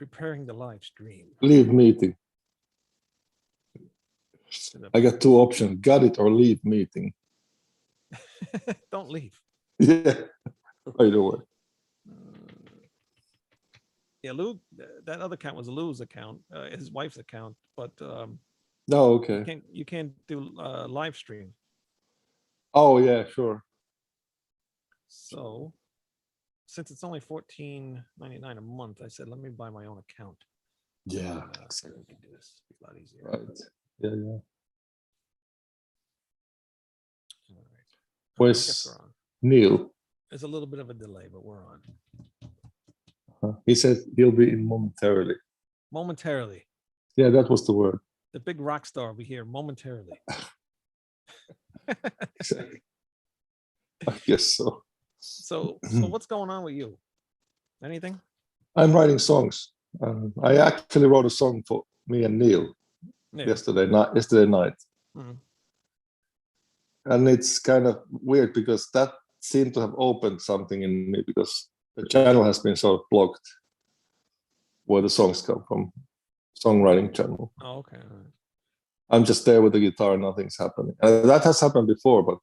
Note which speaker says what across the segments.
Speaker 1: Preparing the live stream.
Speaker 2: Leave meeting. I got two options: got it or leave meeting.
Speaker 1: Don't leave.
Speaker 2: Yeah, right away.
Speaker 1: Yeah, Lou. That other account was Lou's account, his wife's account, but
Speaker 2: No, okay.
Speaker 1: you can't do live stream.
Speaker 2: Oh yeah, sure.
Speaker 1: So, since it's only $14.99 a month, I said, let me buy my own account.
Speaker 2: Yeah,
Speaker 1: So we can do this. It's a lot easier.
Speaker 2: right. Yeah, yeah.
Speaker 1: All right. I guess
Speaker 2: Where's
Speaker 1: we're on.
Speaker 2: Neil?
Speaker 1: There's a little bit of a delay, but we're on.
Speaker 2: He said he'll be in momentarily.
Speaker 1: Momentarily.
Speaker 2: Yeah, that was the word.
Speaker 1: The big rock star we hear momentarily.
Speaker 2: Exactly. I guess so.
Speaker 1: So what's going on with you? Anything?
Speaker 2: I'm writing songs. I actually wrote a song for me and Neil yesterday night.
Speaker 1: Mhm.
Speaker 2: And it's kind of weird because that seemed to have opened something in me, because the channel has been sort of blocked where the songs come from, songwriting channel.
Speaker 1: Oh, okay. All right.
Speaker 2: I'm just there with the guitar, nothing's happening. That has happened before, but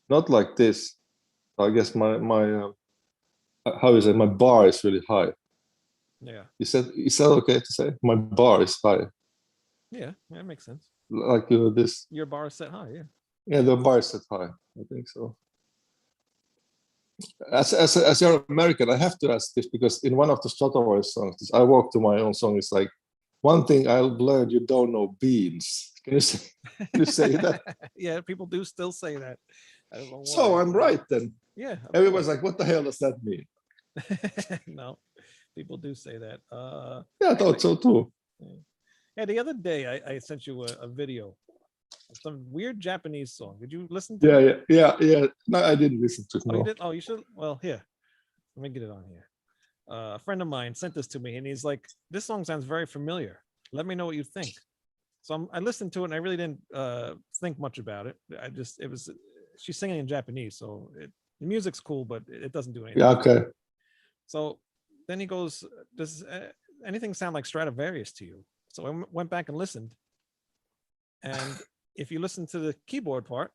Speaker 2: not like this. I guess my how is it? My bar is really high.
Speaker 1: Yeah.
Speaker 2: Is that okay to say? My bar is high.
Speaker 1: Yeah, that makes sense.
Speaker 2: Like this.
Speaker 1: Your bar is set high, yeah.
Speaker 2: Yeah, the bar is set high. I think so. As you're American, I have to ask this, because in one of the Stratovarius songs, I Walk to My Own song, is like, one thing I've learned, you don't know beans. Can you say that?
Speaker 1: Yeah, people do still say that. I don't know why.
Speaker 2: So I'm right then.
Speaker 1: Yeah.
Speaker 2: Everyone's like, what the hell does that mean?
Speaker 1: No, people do say that.
Speaker 2: Yeah, I thought so too.
Speaker 1: Yeah, the other day I sent you a video of some weird Japanese song. Did you listen to it?
Speaker 2: Yeah. No, I didn't listen to it.
Speaker 1: Oh,
Speaker 2: No.
Speaker 1: you did? Oh, you should. Well, here. Let me get it on here. A friend of mine sent this to me, and he's like, this song sounds very familiar. Let me know what you think. So I listened to it, and I really didn't think much about it. She's singing in Japanese, so the music's cool, but it doesn't do anything.
Speaker 2: Yeah, okay.
Speaker 1: So then he goes, does anything sound like Stradivarius to you? So I went back and listened. And if you listen to the keyboard part.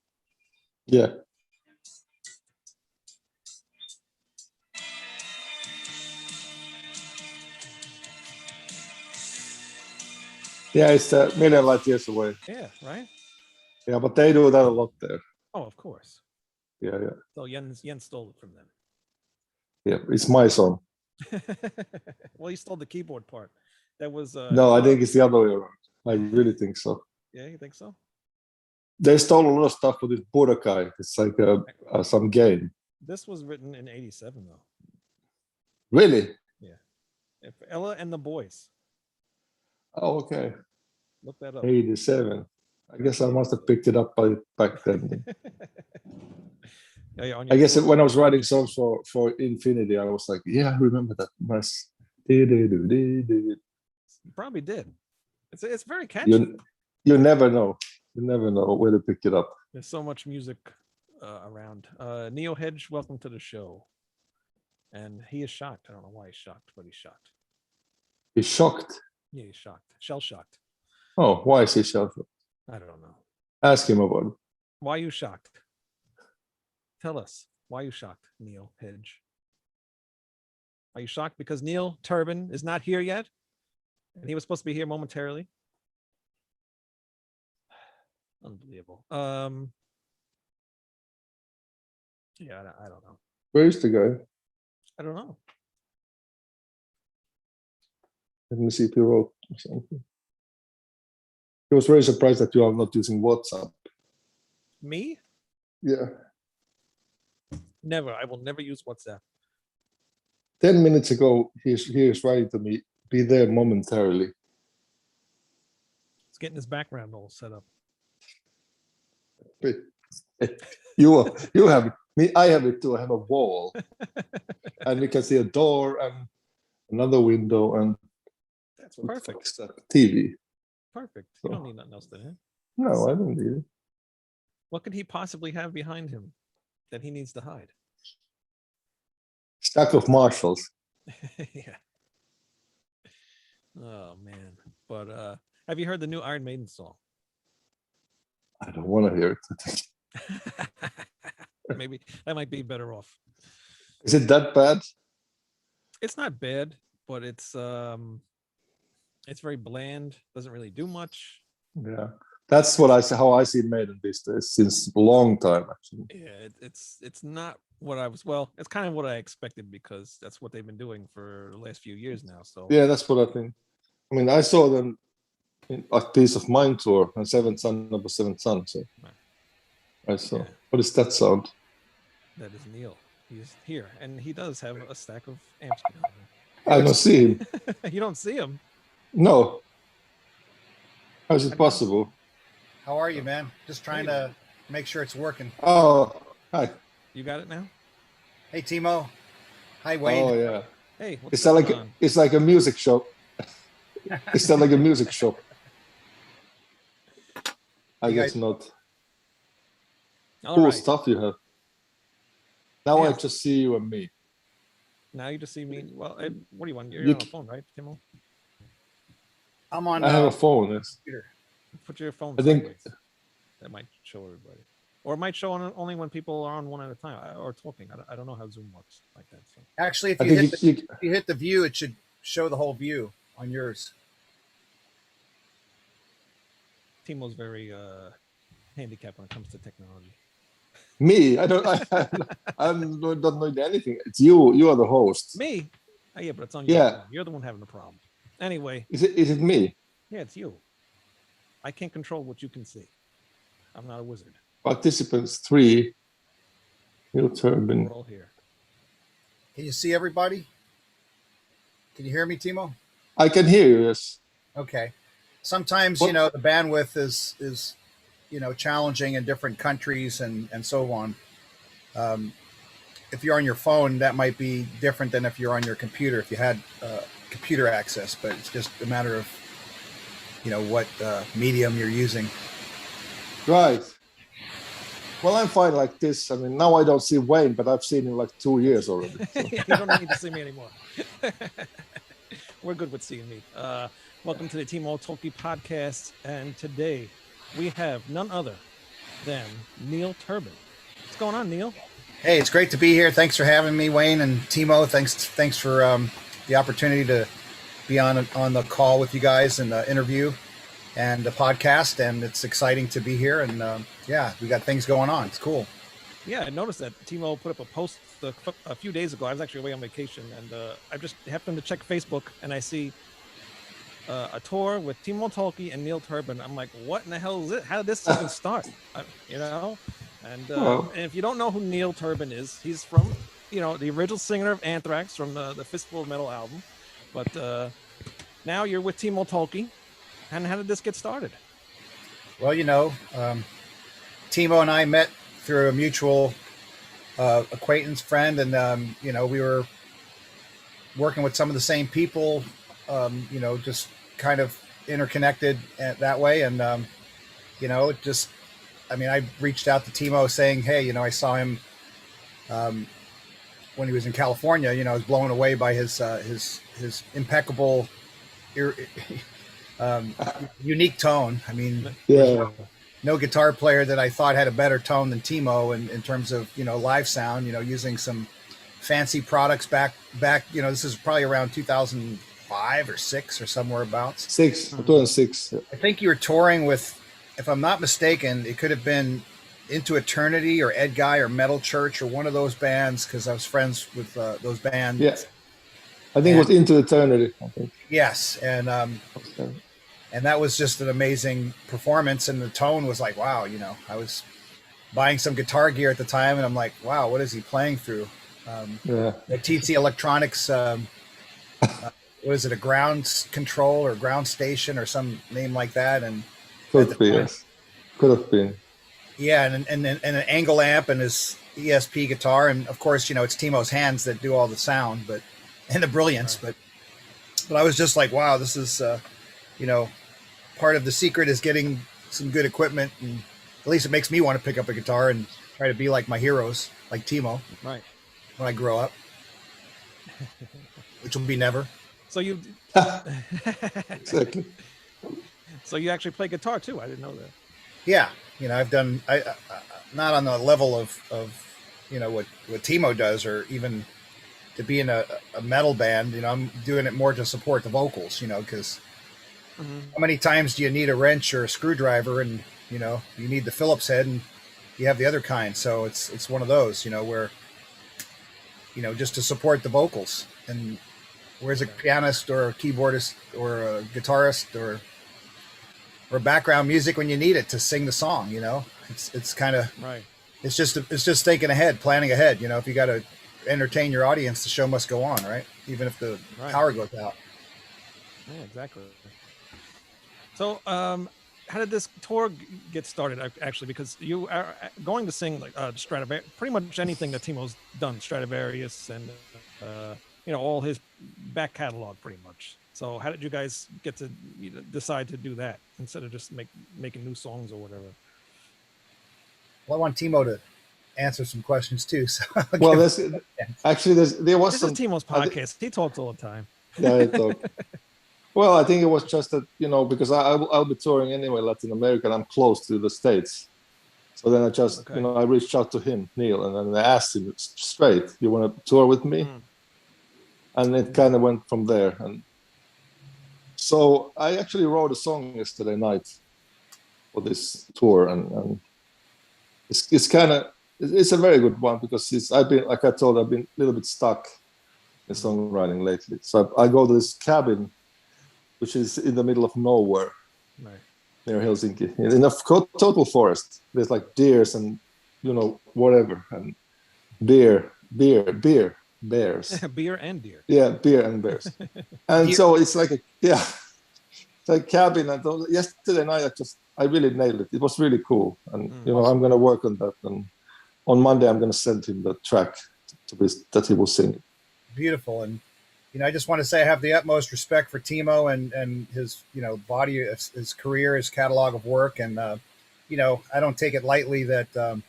Speaker 2: Yeah. Yeah, it's a million light years away.
Speaker 1: Yeah, right?
Speaker 2: Yeah, but they do that a lot there.
Speaker 1: Oh, of course.
Speaker 2: Yeah.
Speaker 1: So Jens stole it from them.
Speaker 2: Yeah, it's my song.
Speaker 1: Well, he stole the keyboard part. That was
Speaker 2: No, I think it's the other way around. I really think so.
Speaker 1: Yeah, you think so?
Speaker 2: They stole a lot of stuff for this Budokai. It's like some game.
Speaker 1: This was written in '87, though.
Speaker 2: Really?
Speaker 1: Yeah. If Ella and the Boys.
Speaker 2: Oh, okay.
Speaker 1: Look that up.
Speaker 2: 87. I guess I must have picked it up back then. I guess when I was writing songs for Infinity, I was like, yeah, I remember that. Nice.
Speaker 1: You probably did. It's very catchy.
Speaker 2: You never know. You never know where to pick it up.
Speaker 1: There's so much music around. Neo Hedge, welcome to the show. And he is shocked. I don't know why he's shocked, but he's shocked.
Speaker 2: He's shocked?
Speaker 1: Yeah, he's shocked. Shell-shocked.
Speaker 2: Oh, why is he shocked?
Speaker 1: I don't know.
Speaker 2: Ask him about it.
Speaker 1: Why are you shocked? Tell us. Why are you shocked, Neo Hedge? Are you shocked because Neil Turbin is not here yet? And he was supposed to be here momentarily? Unbelievable. Yeah, I don't know.
Speaker 2: Where is the guy?
Speaker 1: I don't know.
Speaker 2: Let me see if he wrote something. He was very surprised that you are not using WhatsApp.
Speaker 1: Me?
Speaker 2: Yeah.
Speaker 1: Never. I will never use WhatsApp.
Speaker 2: 10 minutes ago, he is writing to me, be there momentarily.
Speaker 1: He's getting his background all set up.
Speaker 2: You have me. I have it too. I have a wall, and we can see a door and another window, and
Speaker 1: that's perfect.
Speaker 2: TV.
Speaker 1: Perfect. You don't need nothing else to him.
Speaker 2: No, I don't need it.
Speaker 1: What could he possibly have behind him that he needs to hide?
Speaker 2: Stack of Marshalls.
Speaker 1: Yeah. But have you heard the new Iron Maiden song?
Speaker 2: I don't want to hear it. I think.
Speaker 1: Maybe that might be better off.
Speaker 2: Is it that bad?
Speaker 1: It's not bad, but it's very bland. Doesn't really do much.
Speaker 2: Yeah, that's what how I see Maiden these days since a long time actually.
Speaker 1: Yeah, it's not what I was. Well, it's kind of what I expected because that's what they've been doing for the last few years now. So
Speaker 2: yeah, that's what I think. I mean, I saw them in a Piece of Mind tour and Seventh Son of a Seventh Son. So I saw. Yeah. What is that sound?
Speaker 1: That is Neil. He's here, and he does have a stack of amps.
Speaker 2: I don't see him.
Speaker 1: You don't see him?
Speaker 2: No. How is it possible?
Speaker 3: How are you, man? Just trying to make sure it's working.
Speaker 2: Oh, hi.
Speaker 1: You got it now?
Speaker 3: Hey, Timo. Hi, Wayne.
Speaker 2: Oh, yeah.
Speaker 1: Hey,
Speaker 2: what's going on? It's like a music shop. It's like a music shop. I guess not. Cool stuff you have. Now I just see you and me.
Speaker 1: Now you just see me. Well, what do you want? You're on a phone, right, Timo?
Speaker 3: I'm on.
Speaker 2: I have a phone. Yes.
Speaker 3: Computer.
Speaker 1: Put your phone.
Speaker 2: I think
Speaker 1: that might show everybody, or it might show only when people are on one at a time or talking. I don't know how Zoom works like that. So.
Speaker 3: Actually, if you hit the view, it should show the whole view on yours.
Speaker 1: Timo's very handicapped when it comes to technology.
Speaker 2: Me? I don't know anything. It's you. You are the host.
Speaker 1: Me? Oh, yeah, but it's on you.
Speaker 2: Yeah.
Speaker 1: You're the one having the problem. Anyway.
Speaker 2: Is it me?
Speaker 1: Yeah, it's you. I can't control what you can see. I'm not a wizard.
Speaker 2: Participants 3. Neil Turbin.
Speaker 1: We're all here.
Speaker 3: Can you see everybody? Can you hear me, Timo?
Speaker 2: I can hear you, yes.
Speaker 3: Okay. Sometimes, the bandwidth is challenging in different countries and so on. If you're on your phone, that might be different than if you're on your computer, if you had computer access, but it's just a matter of, what medium you're using.
Speaker 2: Right. Well, I'm fine like this. I mean, now I don't see Wayne, but I've seen him like 2 years already. So.
Speaker 1: You don't need to see me anymore. We're good with seeing me. Welcome to the Timo Tolkki Podcast, and today we have none other than Neil Turbin. What's going on, Neil?
Speaker 3: Hey, it's great to be here. Thanks for having me, Wayne and Timo. Thanks for the opportunity to be on the call with you guys and the interview and the podcast. And it's exciting to be here. And we got things going on. It's cool.
Speaker 1: Yeah, I noticed that Timo put up a post a few days ago. I was actually away on vacation, and I just happened to check Facebook, and I see a tour with Timo Tolkki and Neil Turbin. I'm like, what in the hell is it? How did this even start? And if you don't know who Neil Turbin is, he's from, the original singer of Anthrax from the Fistful of Metal album. But now you're with Timo Tolkki. And how did this get started?
Speaker 3: Well, Timo and I met through a mutual acquaintance friend, and we were working with some of the same people, just kind of interconnected that way. And I reached out to Timo saying, hey, I saw him when he was in California. I was blown away by his impeccable unique tone. I mean, no guitar player that I thought had a better tone than Timo in terms of, live sound, using some fancy products back, this is probably around 2005 or 6 or somewhere abouts.
Speaker 2: 2006.
Speaker 3: I think you were touring with, if I'm not mistaken, it could have been Into Eternity or Ed Guy or Metal Church or one of those bands, because I was friends with those bands.
Speaker 2: Yes. I think it was Into Eternity. I think.
Speaker 3: Yes. And that was just an amazing performance. And the tone was like, wow, I was buying some guitar gear at the time, and I'm like, wow, what is he playing through? The TC Electronics, what is it, a ground control or ground station or some name like that? And
Speaker 2: could have been.
Speaker 3: Yeah, and an angle amp and his ESP guitar, and of course, it's Timo's hands that do all the sound, and the brilliance. Right. But I was just like, wow, this is, part of the secret is getting some good equipment, and at least it makes me want to pick up a guitar and try to be like my heroes, like Timo.
Speaker 1: Right.
Speaker 3: When I grow up, which will be never.
Speaker 1: So you
Speaker 2: exactly.
Speaker 1: So you actually play guitar too? I didn't know that.
Speaker 3: Yeah, I've done not on the level of what Timo does, or even to be in a metal band. I'm doing it more to support the vocals. Because how many times do you need a wrench or a screwdriver, and you need the Phillips head, and you have the other kind. So it's one of those, where just to support the vocals. And where's a pianist or a keyboardist or a guitarist or background music when you need it to sing the song? It's kind of
Speaker 1: right.
Speaker 3: It's just thinking ahead, planning ahead. If you got to entertain your audience, the show must go on, right? Even if the power goes out.
Speaker 1: Yeah, exactly. So, how did this tour get started? Actually, because you are going to sing like Stradivarius, pretty much anything that Timo's done, Stradivarius, and all his back catalog, pretty much. So, how did you guys get to decide to do that instead of just making new songs or whatever?
Speaker 3: Well, I want Timo to answer some questions too. So
Speaker 2: well, there was
Speaker 1: this
Speaker 2: some.
Speaker 1: Is Timo's podcast. He talks all the time.
Speaker 2: Yeah, I talk. Well, I think it was just that, because I'll be touring anyway, Latin America, and I'm close to the States. So then I just, I reached out to him, Neil, and then I asked him straight, you want to tour with me? And it kind of went from there. And so I actually wrote a song yesterday night for this tour, and it's kind of, it's a very good one, because I've been a little bit stuck in songwriting lately. So I go to this cabin, which is in the middle of nowhere, near Helsinki, in a total forest. There's like deers and whatever, and bear, bears.
Speaker 1: Beer and deer.
Speaker 2: Yeah, beer and bears. And so it's like it's like cabin. And yesterday night I really nailed it. It was really cool, and I'm gonna work on that. And on Monday I'm gonna send him the track that he will sing.
Speaker 3: Beautiful. And I just want to say I have the utmost respect for Timo and his, body, his career, his catalog of work. And, I don't take it lightly that, to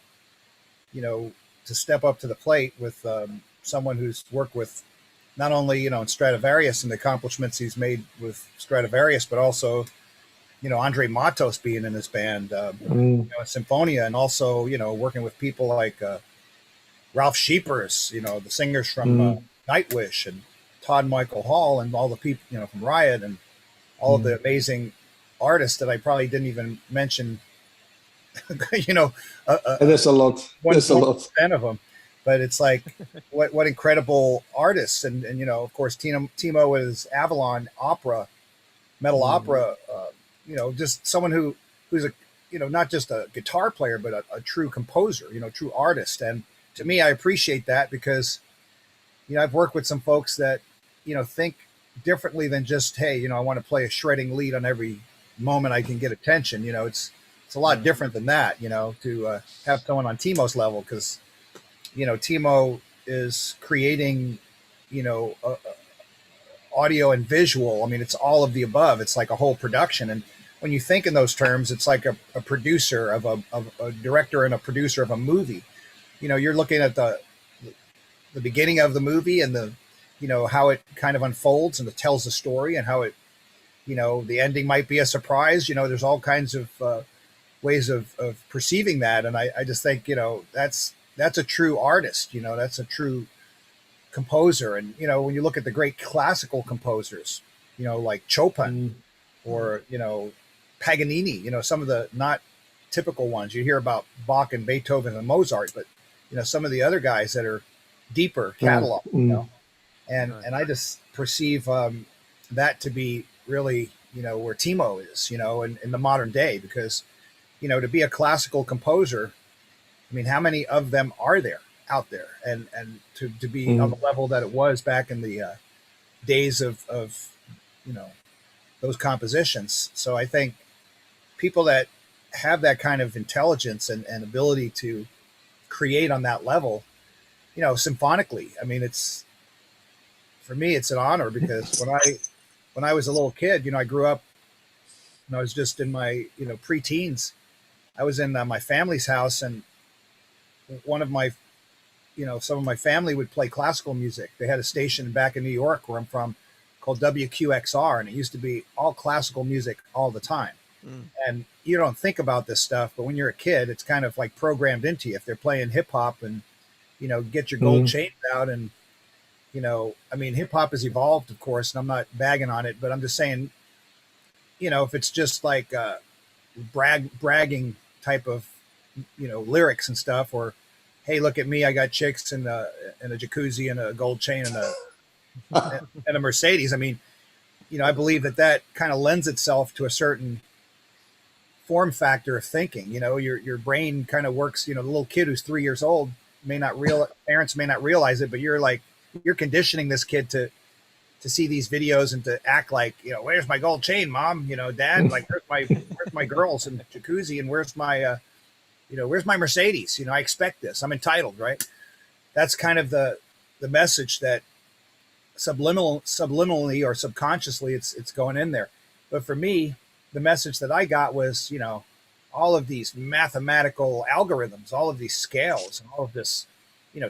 Speaker 3: step up to the plate with someone who's worked with not only, in Stradivarius and the accomplishments he's made with Stradivarius, but also, Andre Matos being in his band, Symphonia, and also, working with people like Ralph Sheepers, the singers from Nightwish, and Todd Michael Hall, and all the people, from Riot, and all of the amazing artists that I probably didn't even mention.
Speaker 2: There's a lot. There's a lot
Speaker 3: of them, but it's like what incredible artists, and of course Timo is Avalon Opera, metal opera. Just someone who's a not just a guitar player, but a true composer. True artist, and to me, I appreciate that because I've worked with some folks that think differently than just, hey, I want to play a shredding lead on every moment I can get attention. It's a lot different than that, to have someone on Timo's level, because, Timo is creating, audio and visual. I mean, it's all of the above. It's like a whole production. And when you think in those terms, it's like a producer of a director and a producer of a movie. You're looking at the beginning of the movie and how it kind of unfolds and it tells the story, and how it, the ending might be a surprise. There's all kinds of ways of perceiving that. And I just think, that's a true artist, that's a true composer. And, when you look at the great classical composers, like Chopin or, Paganini, some of the not typical ones. You hear about Bach and Beethoven and Mozart, but, some of the other guys that are deeper catalog, and I just perceive that to be really, where Timo is, in the modern day, because, to be a classical composer, I mean, how many of them are there out there? And to be on the level that it was back in the days of those compositions. So I think people that have that kind of intelligence and ability to create on that level, symphonically, I mean, for me, it's an honor, because when I was a little kid, I grew up, and I was just in my, pre-teens. I was in my family's house, and one of my, some of my family would play classical music. They had a station back in New York, where I'm from, called WQXR, and it used to be all classical music all the time. And you don't think about this stuff, but when you're a kid, it's kind of like programmed into you. If they're playing hip hop and, get your gold chains out and, I mean, hip hop has evolved, of course, and I'm not bagging on it, but I'm just saying, if it's just like bragging type of, lyrics and stuff, or, hey, look at me, I got chicks in a jacuzzi and a gold chain and a Mercedes. I mean, I believe that kind of lends itself to a certain form factor of thinking. Your brain kind of works. The little kid who's 3 years old parents may not realize it, but you're conditioning this kid to see these videos and to act like, where's my gold chain, mom? Dad, like where's my girls in the jacuzzi, and where's my where's my Mercedes? I expect this. I'm entitled, right? That's kind of the message that subliminally or subconsciously it's going in there. But for me, the message that I got was, all of these mathematical algorithms, all of these scales, and all of this,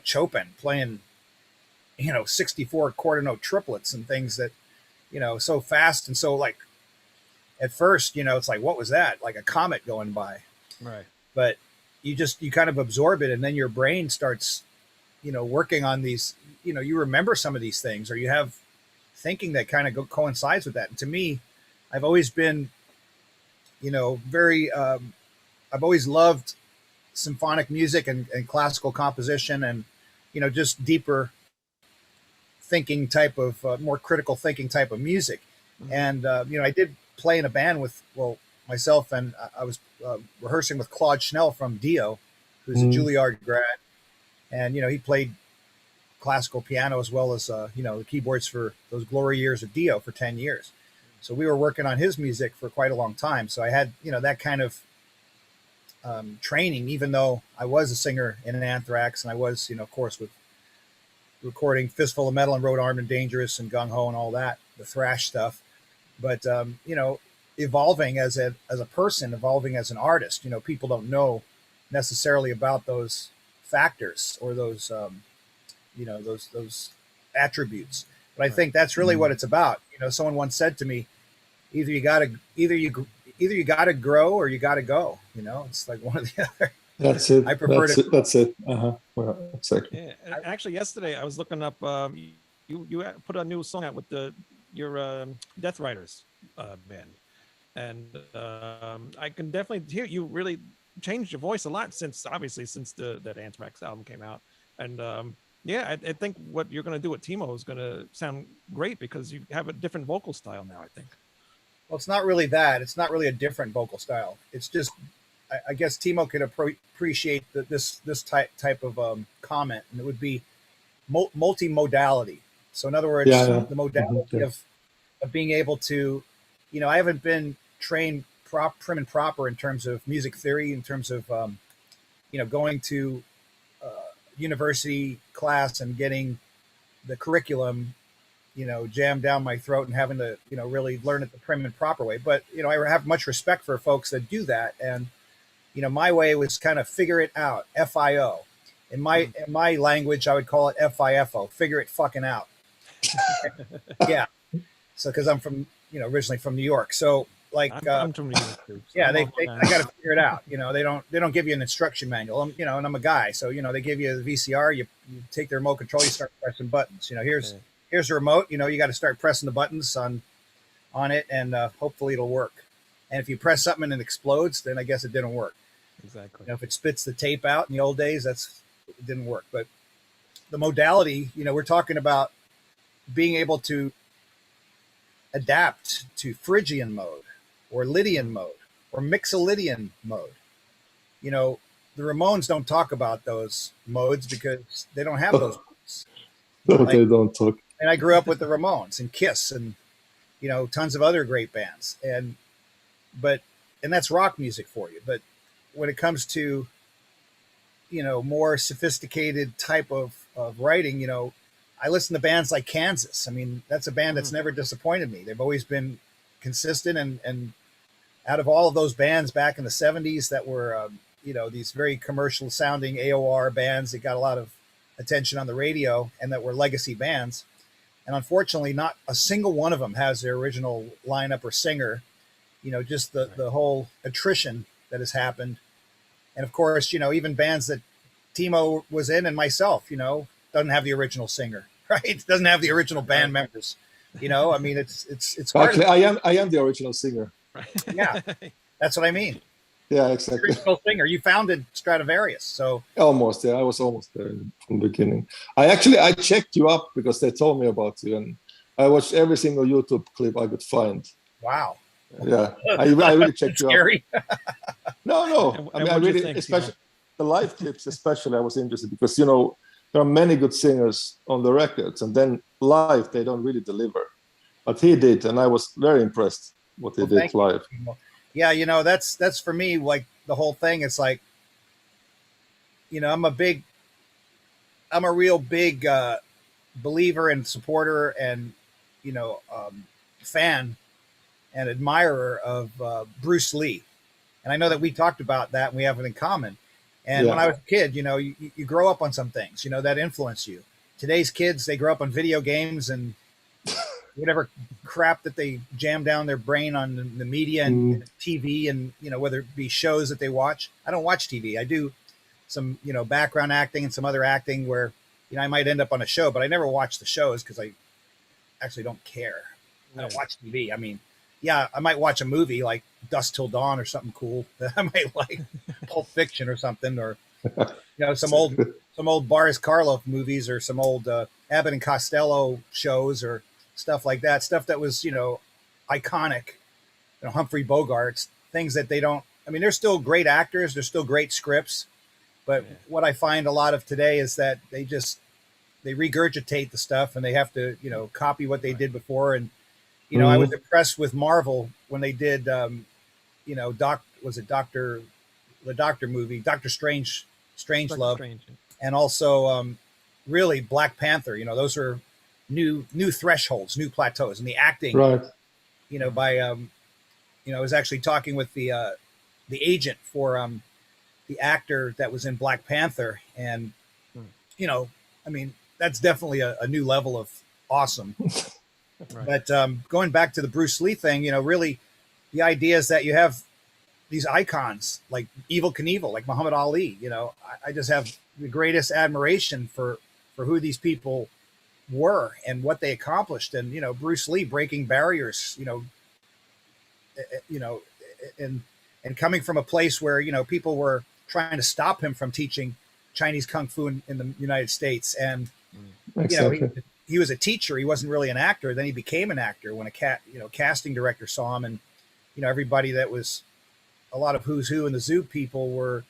Speaker 3: Chopin playing, 64 quarter note triplets and things that, so fast. And so like at first, it's like, what was that? Like a comet going by.
Speaker 1: Right.
Speaker 3: But you kind of absorb it, and then your brain starts, working on these, you remember some of these things, or you have thinking that kind of coincides with that. And to me, I've always been, very, I've always loved symphonic music and classical composition and, just deeper thinking type of, more critical thinking type of music. And, I did play in a band with, myself, and I was rehearsing with Claude Schnell from Dio, who's a Juilliard grad. And, he played classical piano as well as, the keyboards for those glory years of Dio for 10 years. So we were working on his music for quite a long time. So I had, that kind of training, even though I was a singer in an Anthrax, and I was, of course, with recording Fistful of Metal and wrote Armed and Dangerous and Gung Ho and all that, the thrash stuff. But, evolving as a person, evolving as an artist, people don't know necessarily about those factors or those, those attributes. But I think that's really what it's about. Someone once said to me, either you gotta grow or you gotta go. It's like one or the other.
Speaker 2: That's it.
Speaker 3: I prefer
Speaker 2: That's it. Well, exactly.
Speaker 1: Yeah. And actually, yesterday I was looking up. You put a new song out with your Death Riders band, and I can definitely hear you really changed your voice a lot since that Anthrax album came out. And I think what you're going to do with Timo is going to sound great because you have a different vocal style now, I think.
Speaker 3: Well, it's not really that. It's not really a different vocal style. It's just, I guess Timo could appreciate this type of comment, and it would be multimodality. So in other words, the modality of being able to, I haven't been trained prim and proper in terms of music theory, in terms of, going to university class and getting the curriculum, jammed down my throat and having to, really learn it the prim and proper way. But, I have much respect for folks that do that. And, my way was kind of figure it out, FIO. In my language, I would call it FIFO, figure it fucking out. Yeah. So, cause I'm from, originally from New York. So like,
Speaker 1: I'm from New York too. So
Speaker 3: yeah, I got to figure it out. They don't give you an instruction manual. And I'm a guy. So, they give you the VCR, you take the remote control, you start pressing buttons, here's the remote, you got to start pressing the buttons on it, and hopefully it'll work. And if you press something and it explodes, then I guess it didn't work.
Speaker 1: Exactly.
Speaker 3: If it spits the tape out in the old days, it didn't work. But the modality, we're talking about being able to adapt to Phrygian mode or Lydian mode or Mixolydian mode. The Ramones don't talk about those modes because they don't have those modes.
Speaker 2: No, they don't talk.
Speaker 3: And I grew up with the Ramones and Kiss and, tons of other great bands. And that's rock music for you. But when it comes to, more sophisticated type of writing, I listen to bands like Kansas. I mean, that's a band that's never disappointed me. They've always been consistent. And out of all of those bands back in the 70s that were, these very commercial sounding AOR bands that got a lot of attention on the radio and that were legacy bands. And unfortunately, not a single one of them has their original lineup or singer, just the whole attrition that has happened. And of course, even bands that Timo was in and myself, doesn't have the original singer, right? Doesn't have the original band members. I mean, it's hard.
Speaker 2: Actually, I am the original singer.
Speaker 3: Yeah, that's what I mean.
Speaker 2: Yeah, exactly.
Speaker 3: Original singer. You founded Stradivarius, so
Speaker 2: almost. Yeah, I was almost there from the beginning. I checked you up because they told me about you, and I watched every single YouTube clip I could find.
Speaker 3: Wow.
Speaker 2: Yeah, I really checked you
Speaker 3: scary.
Speaker 2: up. No. I mean, I really, especially the live clips, especially, I was interested because there are many good singers on the records, and then live they don't really deliver. But he did, and I was very impressed what he did live.
Speaker 3: Yeah, that's for me, like the whole thing. It's like, I'm a real big believer and supporter and fan and admirer of Bruce Lee. And I know that we talked about that and we have it in common. And when I was a kid, you grow up on some things, that influence you. Today's kids, they grow up on video games and whatever crap that they jam down their brain on the media and TV and, whether it be shows that they watch. I don't watch TV. I do some, background acting and some other acting where, I might end up on a show, but I never watch the shows because I actually don't care. I don't watch TV. I mean, yeah, I might watch a movie like Dusk Till Dawn or something cool that I might like, Pulp Fiction or something, or some old Boris Karloff movies or some old Abbott and Costello shows or stuff like that. Stuff that was iconic. Humphrey Bogart's things that they don't. I mean, they're still great actors. They're still great scripts, but what I find a lot of today is that they regurgitate the stuff and they have to copy what they did before. And I was impressed with Marvel when they did, the Doctor movie, Doctor Strangelove, and also really Black Panther. Those are new thresholds, new plateaus, and the acting.
Speaker 2: Right.
Speaker 3: By I was actually talking with the agent for the actor that was in Black Panther, and I mean that's definitely a new level of awesome. Right. But going back to the Bruce Lee thing, really the idea is that you have these icons like Evel Knievel, like Muhammad Ali. I just have the greatest admiration for who these people were and what they accomplished. And, Bruce Lee breaking barriers, and coming from a place where, people were trying to stop him from teaching Chinese Kung Fu in the United States. And,
Speaker 2: exactly.
Speaker 3: He was a teacher. He wasn't really an actor. Then he became an actor when a casting director saw him. And, everybody that was a lot of who's who and the Zoo people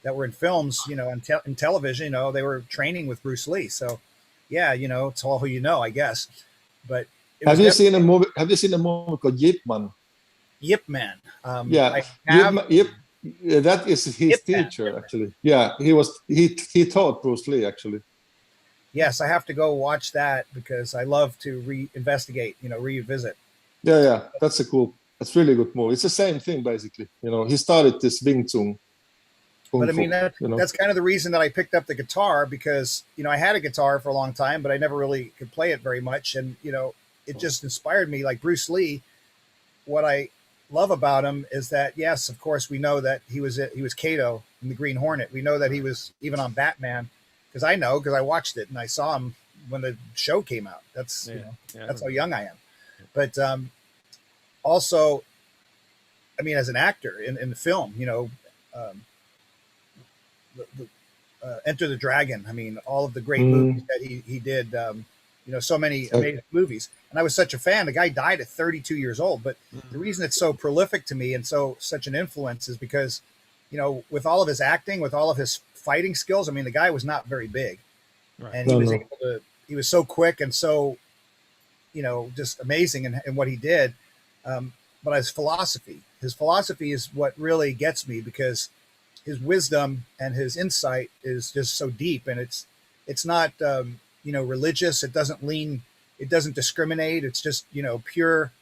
Speaker 3: that were in films, in television, they were training with Bruce Lee. So, yeah, it's all who I guess. But
Speaker 2: have you seen a movie? Have you seen a movie called Yip Man?
Speaker 3: Yip Man.
Speaker 2: Yip. That is his teacher, actually. Yeah, he taught Bruce Lee, actually.
Speaker 3: Yes, I have to go watch that because I love to revisit.
Speaker 2: Yeah, that's really good movie. It's the same thing, basically. He started this Wing Chun.
Speaker 3: But I mean, that's kind of the reason that I picked up the guitar because, I had a guitar for a long time, but I never really could play it very much. And, it just inspired me like Bruce Lee. What I love about him is that, yes, of course, we know that he was Kato in the Green Hornet. We know that he was even on Batman because I watched it and I saw him when the show came out. That's how young I am. But also, I mean, as an actor in the film, Enter the Dragon. I mean, all of the great movies that he did, so many amazing movies. And I was such a fan. The guy died at 32 years old. But the reason it's so prolific to me and such an influence is because, with all of his acting, with all of his fighting skills, I mean, the guy was not very big. Right. And he was so quick and so, just amazing in what he did. But his philosophy is what really gets me because his wisdom and his insight is just so deep, and it's not religious. It doesn't discriminate. It's just pure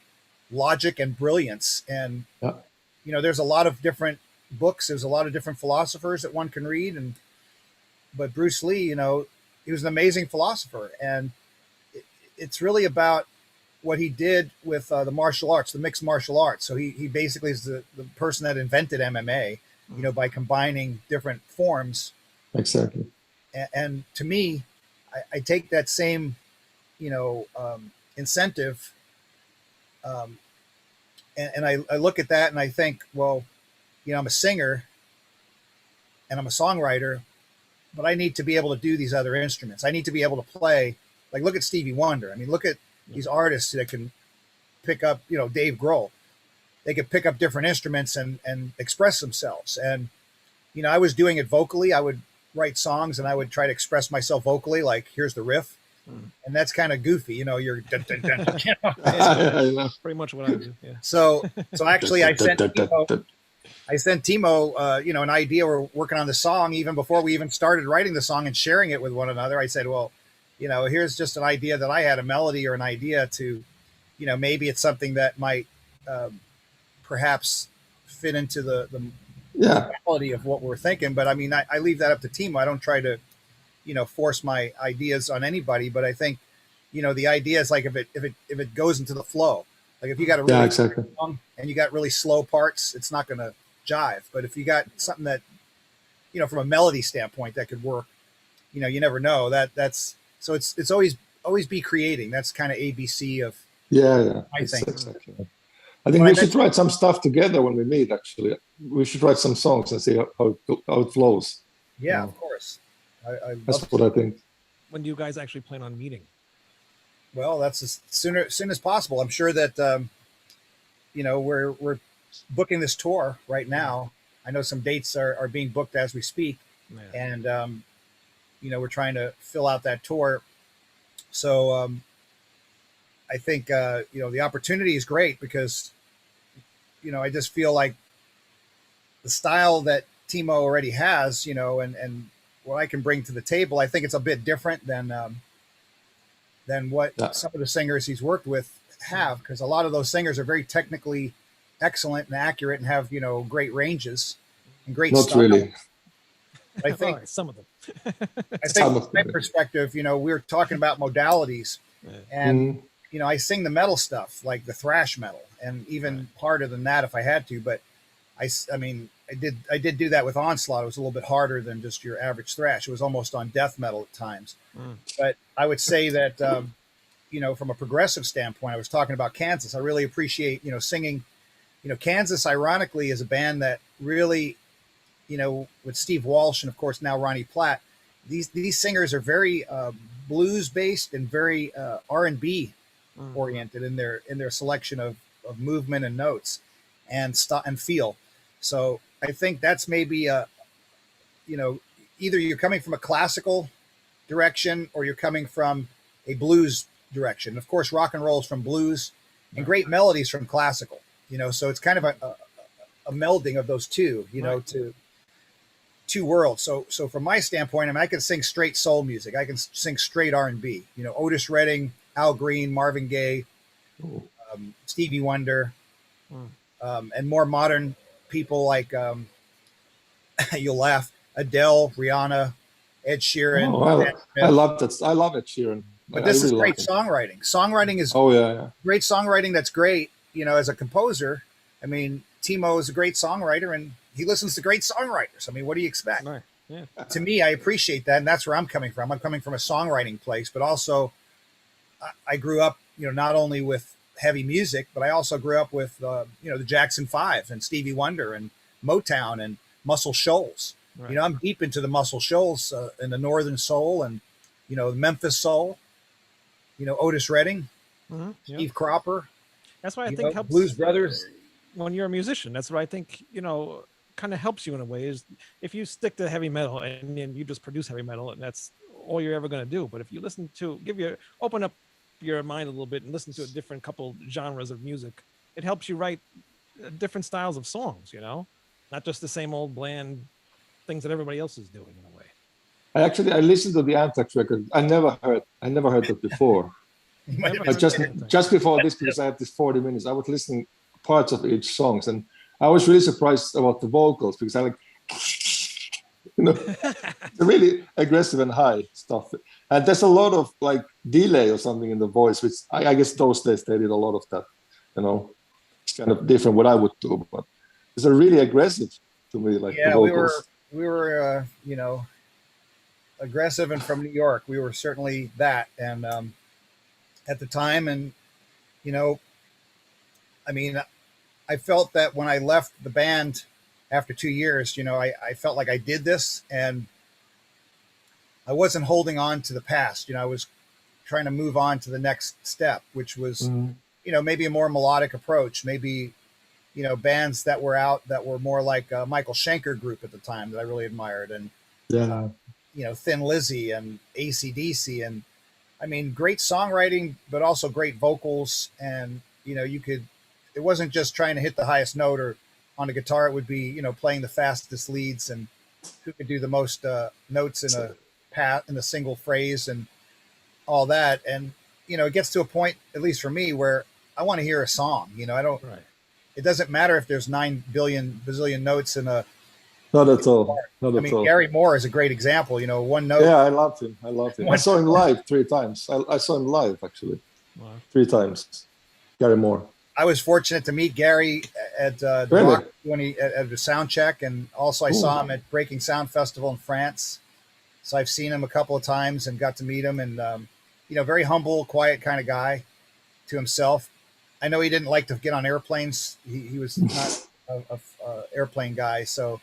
Speaker 3: logic and brilliance. And there's a lot of different books. There's a lot of different philosophers that one can read, but Bruce Lee, he was an amazing philosopher, and it's really about what he did with the martial arts, the mixed martial arts. So he basically is the person that invented MMA, by combining different forms.
Speaker 2: Exactly.
Speaker 3: And to me, I take that same, incentive, and I look at that and I think, well, I'm a singer and I'm a songwriter, but I need to be able to do these other instruments. I need to be able to play. Like, look at Stevie Wonder. I mean, look at these artists that can pick up, Dave Grohl. They could pick up different instruments and express themselves. And, I was doing it vocally. I would write songs and I would try to express myself vocally. Like, here's the riff. And that's kind of goofy. You're dun, dun, dun,
Speaker 1: pretty much what I do. Yeah.
Speaker 3: So actually I sent Timo, an idea. We're working on the song even before we even started writing the song and sharing it with one another. I said, well, here's just an idea that I had, a melody or an idea to, maybe it's something that might perhaps fit into the quality of what we're thinking. But I mean, I leave that up to Timo. I don't try to, force my ideas on anybody. But I think, the idea is like if it goes into the flow, like if you got a really song and you got really slow parts, it's not going to jive. But if you got something that, from a melody standpoint that could work, you never know. That's so it's always be creating. That's kind of ABC of I think.
Speaker 2: Exactly. I think we should write some stuff together when we meet. Actually, we should write some songs and see how it flows.
Speaker 3: Yeah, of course.
Speaker 2: That's what I think.
Speaker 1: When do you guys actually plan on meeting?
Speaker 3: Well, that's as soon as possible. I'm sure that we're booking this tour right now. I know some dates are being booked as we speak, and we're trying to fill out that tour. So I think the opportunity is great because I just feel like the style that Timo already has, and what I can bring to the table, I think it's a bit different than what some of the singers he's worked with have, because a lot of those singers are very technically excellent and accurate and have great ranges and great
Speaker 2: Not
Speaker 3: style.
Speaker 2: really.
Speaker 3: I think
Speaker 1: some of them.
Speaker 3: I think from my perspective, we're talking about modalities, and I sing the metal stuff, like the thrash metal, and even harder than that if I had to. But I did do that with Onslaught. It was a little bit harder than just your average thrash. It was almost on death metal at times. But I would say that from a progressive standpoint, I was talking about Kansas. I really appreciate singing. Kansas, ironically, is a band that really, with Steve Walsh and of course now Ronnie Platt, these singers are very blues based and very R&B oriented in their selection of movement and notes and feel. So I think that's maybe either you're coming from a classical direction or you're coming from a blues direction. Of course, rock and roll is from blues and great melodies from classical. So it's kind of a melding of those two. To two worlds. So from my standpoint, I can sing straight soul music. I can sing straight R&B. Otis Redding, Al Green, Marvin Gaye, Stevie Wonder, and more modern people like you'll laugh, Adele, Rihanna, Ed Sheeran.
Speaker 2: I love that. I love Ed Sheeran.
Speaker 3: But this is great songwriting. Songwriting is great songwriting. That's great. As a composer, I mean, Timo is a great songwriter and he listens to great songwriters. I mean, what do you expect?
Speaker 1: Right. Yeah.
Speaker 3: To me, I appreciate that. And that's where I'm coming from. I'm coming from a songwriting place, but also I grew up, not only with heavy music, but I also grew up with, the Jackson 5 and Stevie Wonder and Motown and Muscle Shoals. Right. I'm deep into the Muscle Shoals and the Northern Soul and, the Memphis Soul, Otis Redding, Steve Cropper.
Speaker 1: That's why I think helps
Speaker 3: Blues Brothers.
Speaker 1: When you're a musician, that's what I think, kind of helps you in a way, is if you stick to heavy metal and then you just produce heavy metal and that's all you're ever going to do. But if you listen to, open up your mind a little bit and listen to a different couple genres of music, it helps you write different styles of songs, not just the same old bland things that everybody else is doing in a way.
Speaker 2: I listened to the Anthrax record. I never heard that before. Just before this, because I had this 40 minutes, I was listening parts of each songs, and I was really surprised about the vocals because I really aggressive and high stuff, and there's a lot of like delay or something in the voice, which I guess those days they did a lot of that. It's kind of different what I would do, but it's a really aggressive to me. Like
Speaker 3: yeah, we were aggressive and from New York. We were certainly that, and at the time, and I mean, I felt that when I left the band after 2 years, I felt like I did this and I wasn't holding on to the past. I was trying to move on to the next step, which was, maybe a more melodic approach, maybe, bands that were out that were more like Michael Schenker group at the time that I really admired. And, Thin Lizzy and AC/DC. And I mean, great songwriting, but also great vocals. And, it wasn't just trying to hit the highest note or on a guitar. It would be, playing the fastest leads and who could do the most notes in a single phrase and all that. And, it gets to a point, at least for me, where I want to hear a song. I don't, It doesn't matter if there's 9 billion bazillion notes in a,
Speaker 2: not at all. Not at all.
Speaker 3: Gary Moore is a great example, one note.
Speaker 2: Yeah, I loved him. I saw him live 3 times. I saw him live actually. Wow. 3 times. Gary Moore.
Speaker 3: I was fortunate to meet Gary at
Speaker 2: really?
Speaker 3: when he at a sound check, and also I saw him at Breaking Sound Festival in France. So I've seen him a couple of times and got to meet him, and very humble, quiet kind of guy to himself. I know he didn't like to get on airplanes. He was not a airplane guy, so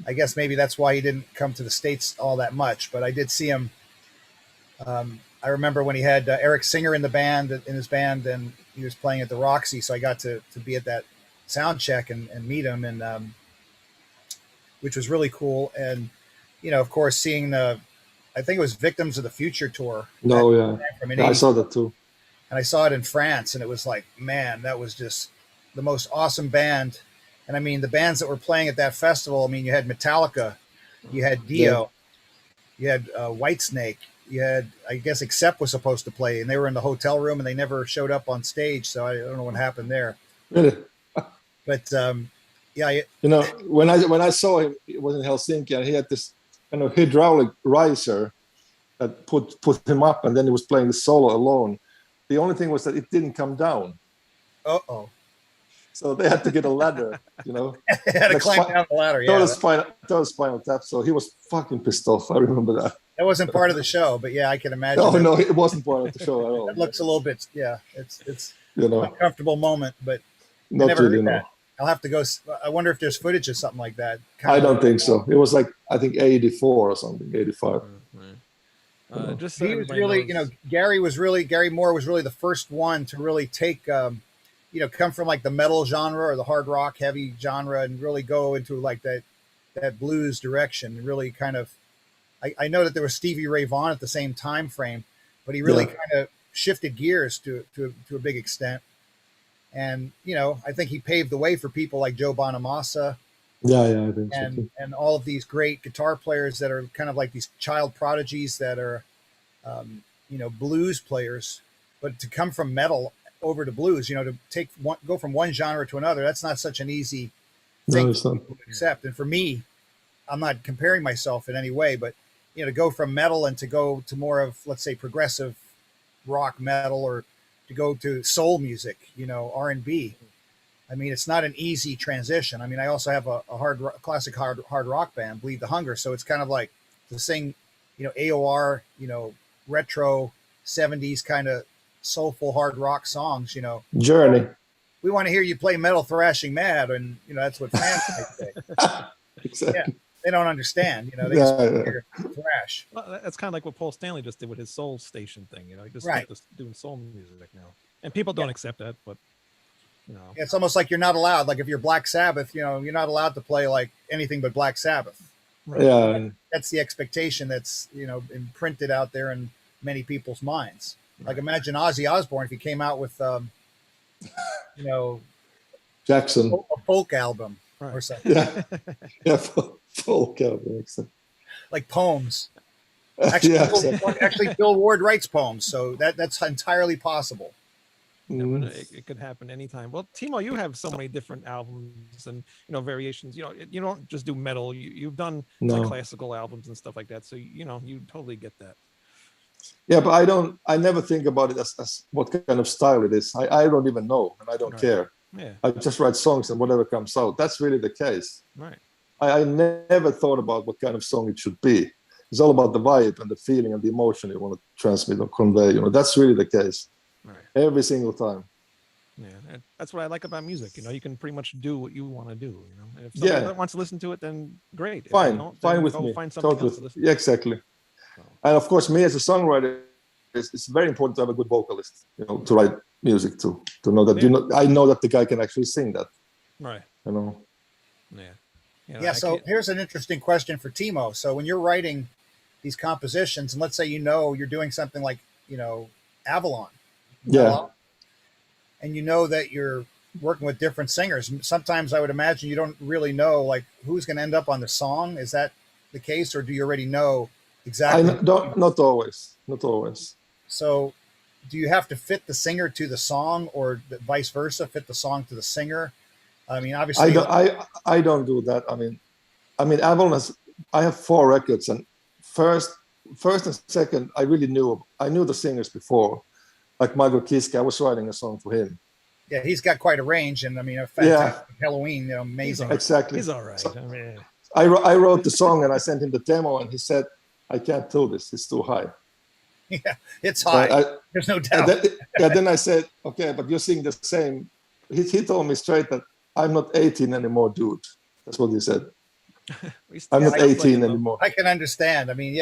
Speaker 3: I guess maybe that's why he didn't come to the States all that much. But I did see him. I remember when he had Eric Singer in his band, and he was playing at the Roxy. So I got to be at that sound check and meet him, and which was really cool. And, of course, seeing I think it was Victims of the Future tour.
Speaker 2: No, yeah. I saw that too.
Speaker 3: And I saw it in France, and it was like, man, that was just the most awesome band. And I mean, the bands that were playing at that festival, I mean, you had Metallica, you had Dio, you had Whitesnake, you had, I guess, Accept was supposed to play, and they were in the hotel room and they never showed up on stage. So I don't know what happened there.
Speaker 2: Really?
Speaker 3: But
Speaker 2: when I saw him, it was in Helsinki, and he had this kind of hydraulic riser that put him up, and then he was playing the solo alone. The only thing was that it didn't come down.
Speaker 3: Uh-oh.
Speaker 2: So they had to get a ladder,
Speaker 3: They had to climb down the ladder, yeah.
Speaker 2: That was Spinal Tap, so he was fucking pissed off. I remember that.
Speaker 3: That wasn't part of the show, but yeah, I can imagine.
Speaker 2: No, it wasn't part of the show at all.
Speaker 3: It looks a little bit, it's an uncomfortable moment, but
Speaker 2: not
Speaker 3: never
Speaker 2: really,
Speaker 3: heard
Speaker 2: no.
Speaker 3: that. I'll have to go. I wonder if there's footage of something like that.
Speaker 2: I don't think so. It was like, I think 84 or something, 85.
Speaker 1: Just
Speaker 3: he was really, Gary Moore was really the first one to really take, come from like the metal genre or the hard rock heavy genre and really go into like that blues direction and really kind of, I know that there was Stevie Ray Vaughan at the same time frame, but he really kind of shifted gears to a big extent. And, I think he paved the way for people like Joe Bonamassa.
Speaker 2: Yeah, I think so too.
Speaker 3: And all of these great guitar players that are kind of like these child prodigies that are, blues players, but to come from metal over to blues, to go from one genre to another, that's not such an easy thing to accept. And for me, I'm not comparing myself in any way, but, to go from metal and to go to more of, let's say, progressive rock metal, or to go to soul music, R&B. I mean, it's not an easy transition. I mean, I also have a classic hard rock band, Bleed the Hunger. So it's kind of like to sing, AOR, retro 70s kind of soulful hard rock songs,
Speaker 2: Journey.
Speaker 3: We want to hear you play Metal Thrashing Mad. And, that's what fans might say.
Speaker 2: Exactly.
Speaker 3: Yeah, they don't understand, they just hear thrash.
Speaker 1: Well, that's kind of like what Paul Stanley just did with his soul station thing, he just doing soul music now. And people don't accept that, but
Speaker 3: it's almost like you're not allowed. Like if you're Black Sabbath, you're not allowed to play like anything but Black Sabbath.
Speaker 2: Right? Yeah,
Speaker 3: that's the expectation that's imprinted out there in many people's minds. Right. Like imagine Ozzy Osbourne if he came out with,
Speaker 2: Jackson,
Speaker 3: a folk album or something.
Speaker 2: Yeah, folk album,
Speaker 3: like poems. Actually, Bill Ward writes poems, so that's entirely possible.
Speaker 1: Never know. It could happen anytime. Well, Timo, you have so many different albums and variations. You don't just do metal. You've done like classical albums and stuff like that. So you totally get that.
Speaker 2: Yeah, but I never think about it as what kind of style it is. I don't even know, and I don't care.
Speaker 1: Yeah.
Speaker 2: I just write songs and whatever comes out. That's really the case.
Speaker 1: Right.
Speaker 2: I never thought about what kind of song it should be. It's all about the vibe and the feeling and the emotion you want to transmit or convey. That's really the case.
Speaker 1: Right.
Speaker 2: Every single time.
Speaker 1: Yeah, that's what I like about music. You can pretty much do what you want to do. And if somebody wants to listen to it, then great. If
Speaker 2: fine with
Speaker 1: me.
Speaker 2: Find
Speaker 1: something else to listen to.
Speaker 2: Yeah, exactly. So. And of course, me as a songwriter, it's very important to have a good vocalist. To write music to know that I know that the guy can actually sing that.
Speaker 1: Right.
Speaker 3: Yeah. So here's an interesting question for Timo. So when you're writing these compositions, and let's say you're doing something like Avalon.
Speaker 2: Yeah.
Speaker 3: And that you're working with different singers. Sometimes I would imagine you don't really know like who's going to end up on the song. Is that the case, or do you already know exactly?
Speaker 2: Not always. Not always.
Speaker 3: So do you have to fit the singer to the song, or vice versa, fit the song to the singer? I mean, obviously,
Speaker 2: I don't do that. I mean, Avalon I have 4 records, and first and second, I knew the singers before. Like Michael Kiske, I was writing a song for him.
Speaker 3: Yeah, he's got quite a range, and a fantastic Halloween, amazing.
Speaker 2: Exactly.
Speaker 1: He's all right.
Speaker 2: So, I wrote the song and I sent him the demo, and he said, "I can't do this. It's too high."
Speaker 3: Yeah, it's high. There's no doubt.
Speaker 2: Then I said, "Okay, but you're singing the same." He told me straight that I'm not 18 anymore, dude. That's what he said. I'm not 18 anymore.
Speaker 3: I can understand. I mean,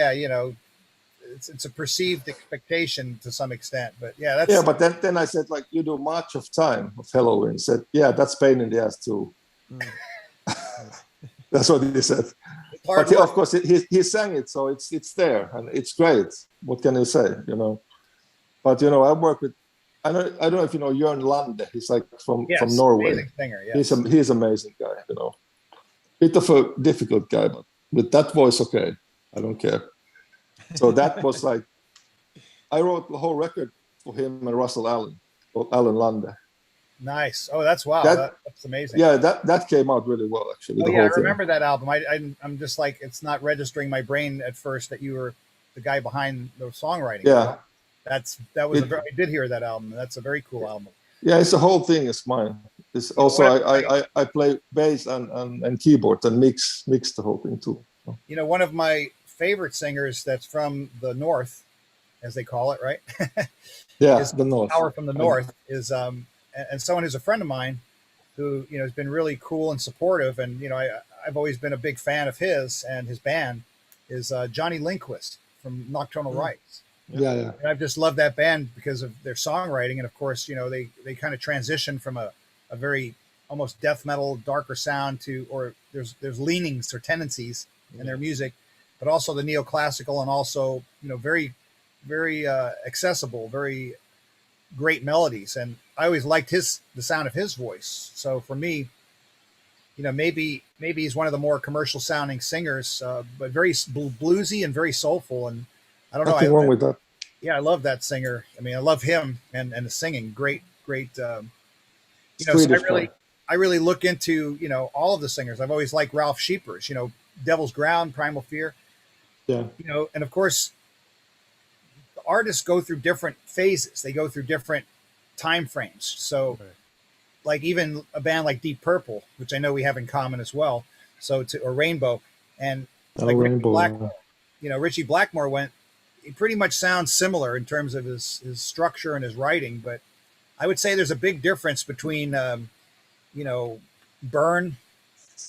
Speaker 3: it's a perceived expectation to some extent, but
Speaker 2: but then I said, like, you do March of Time of Halloween. He said, yeah, that's pain in the ass too. That's what he said. But of course he sang it, so it's there and it's great. What can you say, But I work with, I don't know if you know Jørn Lande. He's like from Norway.
Speaker 3: Amazing singer, yes.
Speaker 2: He's an amazing guy, Bit of a difficult guy, but with that voice, okay, I don't care. So that was like, I wrote the whole record for him and Russell Allen, or Alan Lande.
Speaker 3: Nice. Oh, that's wow. That's amazing.
Speaker 2: Yeah, that came out really well, actually.
Speaker 3: Oh, yeah, I remember that album. I'm just like, it's not registering my brain at first that you were the guy behind the songwriting.
Speaker 2: Yeah.
Speaker 3: I did hear that album. That's a very cool album.
Speaker 2: Yeah, it's the whole thing is mine. It's also, I play bass and keyboard and mix the whole thing too. So.
Speaker 3: One of my favorite singers that's from the North, as they call it, right?
Speaker 2: Yeah, the North.
Speaker 3: Power from the North is, and someone who's a friend of mine who, has been really cool and supportive. And, I've always been a big fan of his and his band is Johnny Lindquist from Nocturnal Rites.
Speaker 2: Yeah.
Speaker 3: And I've just loved that band because of their songwriting. And of course, they kind of transition from a very almost death metal, darker sound or there's leanings or tendencies in their music, but also the neoclassical and also, very, very accessible, very great melodies. And I always liked the sound of his voice. So for me, maybe he's one of the more commercial sounding singers, but very bluesy and very soulful. And I don't know.
Speaker 2: Nothing wrong with that.
Speaker 3: Yeah, I love that singer. I mean, I love him and the singing. Great. So I really look into, all of the singers. I've always liked Ralph Sheepers, Devil's Ground, Primal Fear.
Speaker 2: Yeah.
Speaker 3: And of course, the artists go through different phases. They go through different time frames. So like even a band like Deep Purple, which I know we have in common as well. Or Rainbow and like
Speaker 2: Rainbow,
Speaker 3: Richie Blackmore. Richie Blackmore he pretty much sounds similar in terms of his structure and his writing, but I would say there's a big difference between, Burn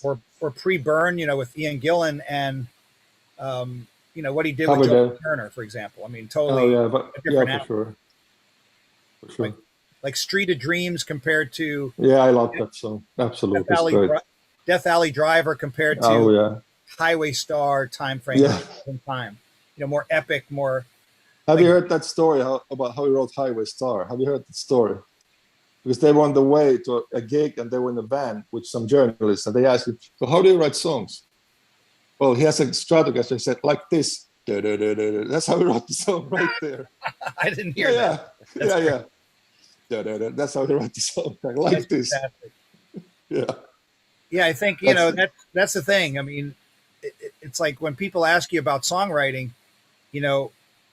Speaker 3: or pre-Burn, with Ian Gillan and, what he did with Joe Turner, for example. I mean, totally different.
Speaker 2: For sure.
Speaker 3: Like Street of Dreams compared to.
Speaker 2: Yeah, I love that song. Absolutely.
Speaker 3: Death Alley Driver compared to Highway Star time frame. Time. More epic, more.
Speaker 2: Have you heard that story about how he wrote Highway Star? Have you heard that story? Because they were on the way to a gig and they were in a van with some journalists and they asked him, so how do you write songs? Well, he has a Stratocaster. He said, like this. That's how he wrote the song right there.
Speaker 3: I didn't hear that.
Speaker 2: Yeah. That's how they write the song. I like this.
Speaker 3: Fantastic.
Speaker 2: Yeah.
Speaker 3: Yeah, I think that's the thing. I mean, it's like when people ask you about songwriting,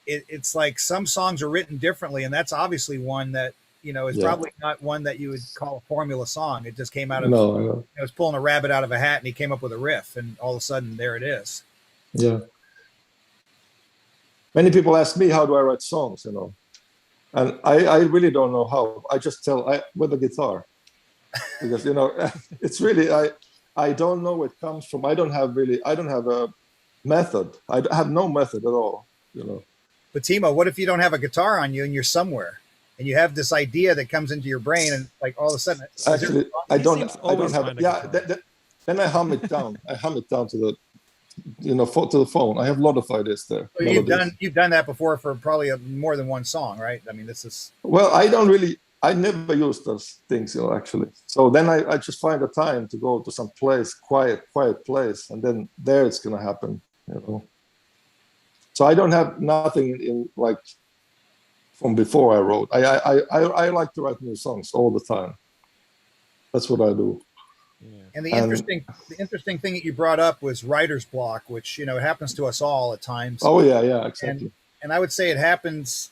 Speaker 3: it's like some songs are written differently, and that's obviously one that is probably not one that you would call a formula song. It just came out of it was pulling a rabbit out of a hat, and he came up with a riff, and all of a sudden there it is.
Speaker 2: Yeah. Many people ask me, how do I write songs? And I really don't know how. I just with a guitar, because it's really I don't know where it comes from. I don't have a method. I have no method at all.
Speaker 3: But Timo, what if you don't have a guitar on you and you're somewhere and you have this idea that comes into your brain and like all of a sudden,
Speaker 2: actually I don't have. Yeah, then I hum it down. I hum it down to the to the phone. I have a lot of ideas there.
Speaker 3: So you've done that before for probably more than one song, right? I mean, this is.
Speaker 2: Well, I never use those things, actually. So then I just find a time to go to some place, quiet place, and then there it's gonna happen, So I don't have nothing in like from before I wrote. I like to write new songs all the time. That's what I do.
Speaker 3: Yeah. And the interesting thing that you brought up was writer's block, which it happens to us all at times.
Speaker 2: Oh yeah, exactly.
Speaker 3: And I would say it happens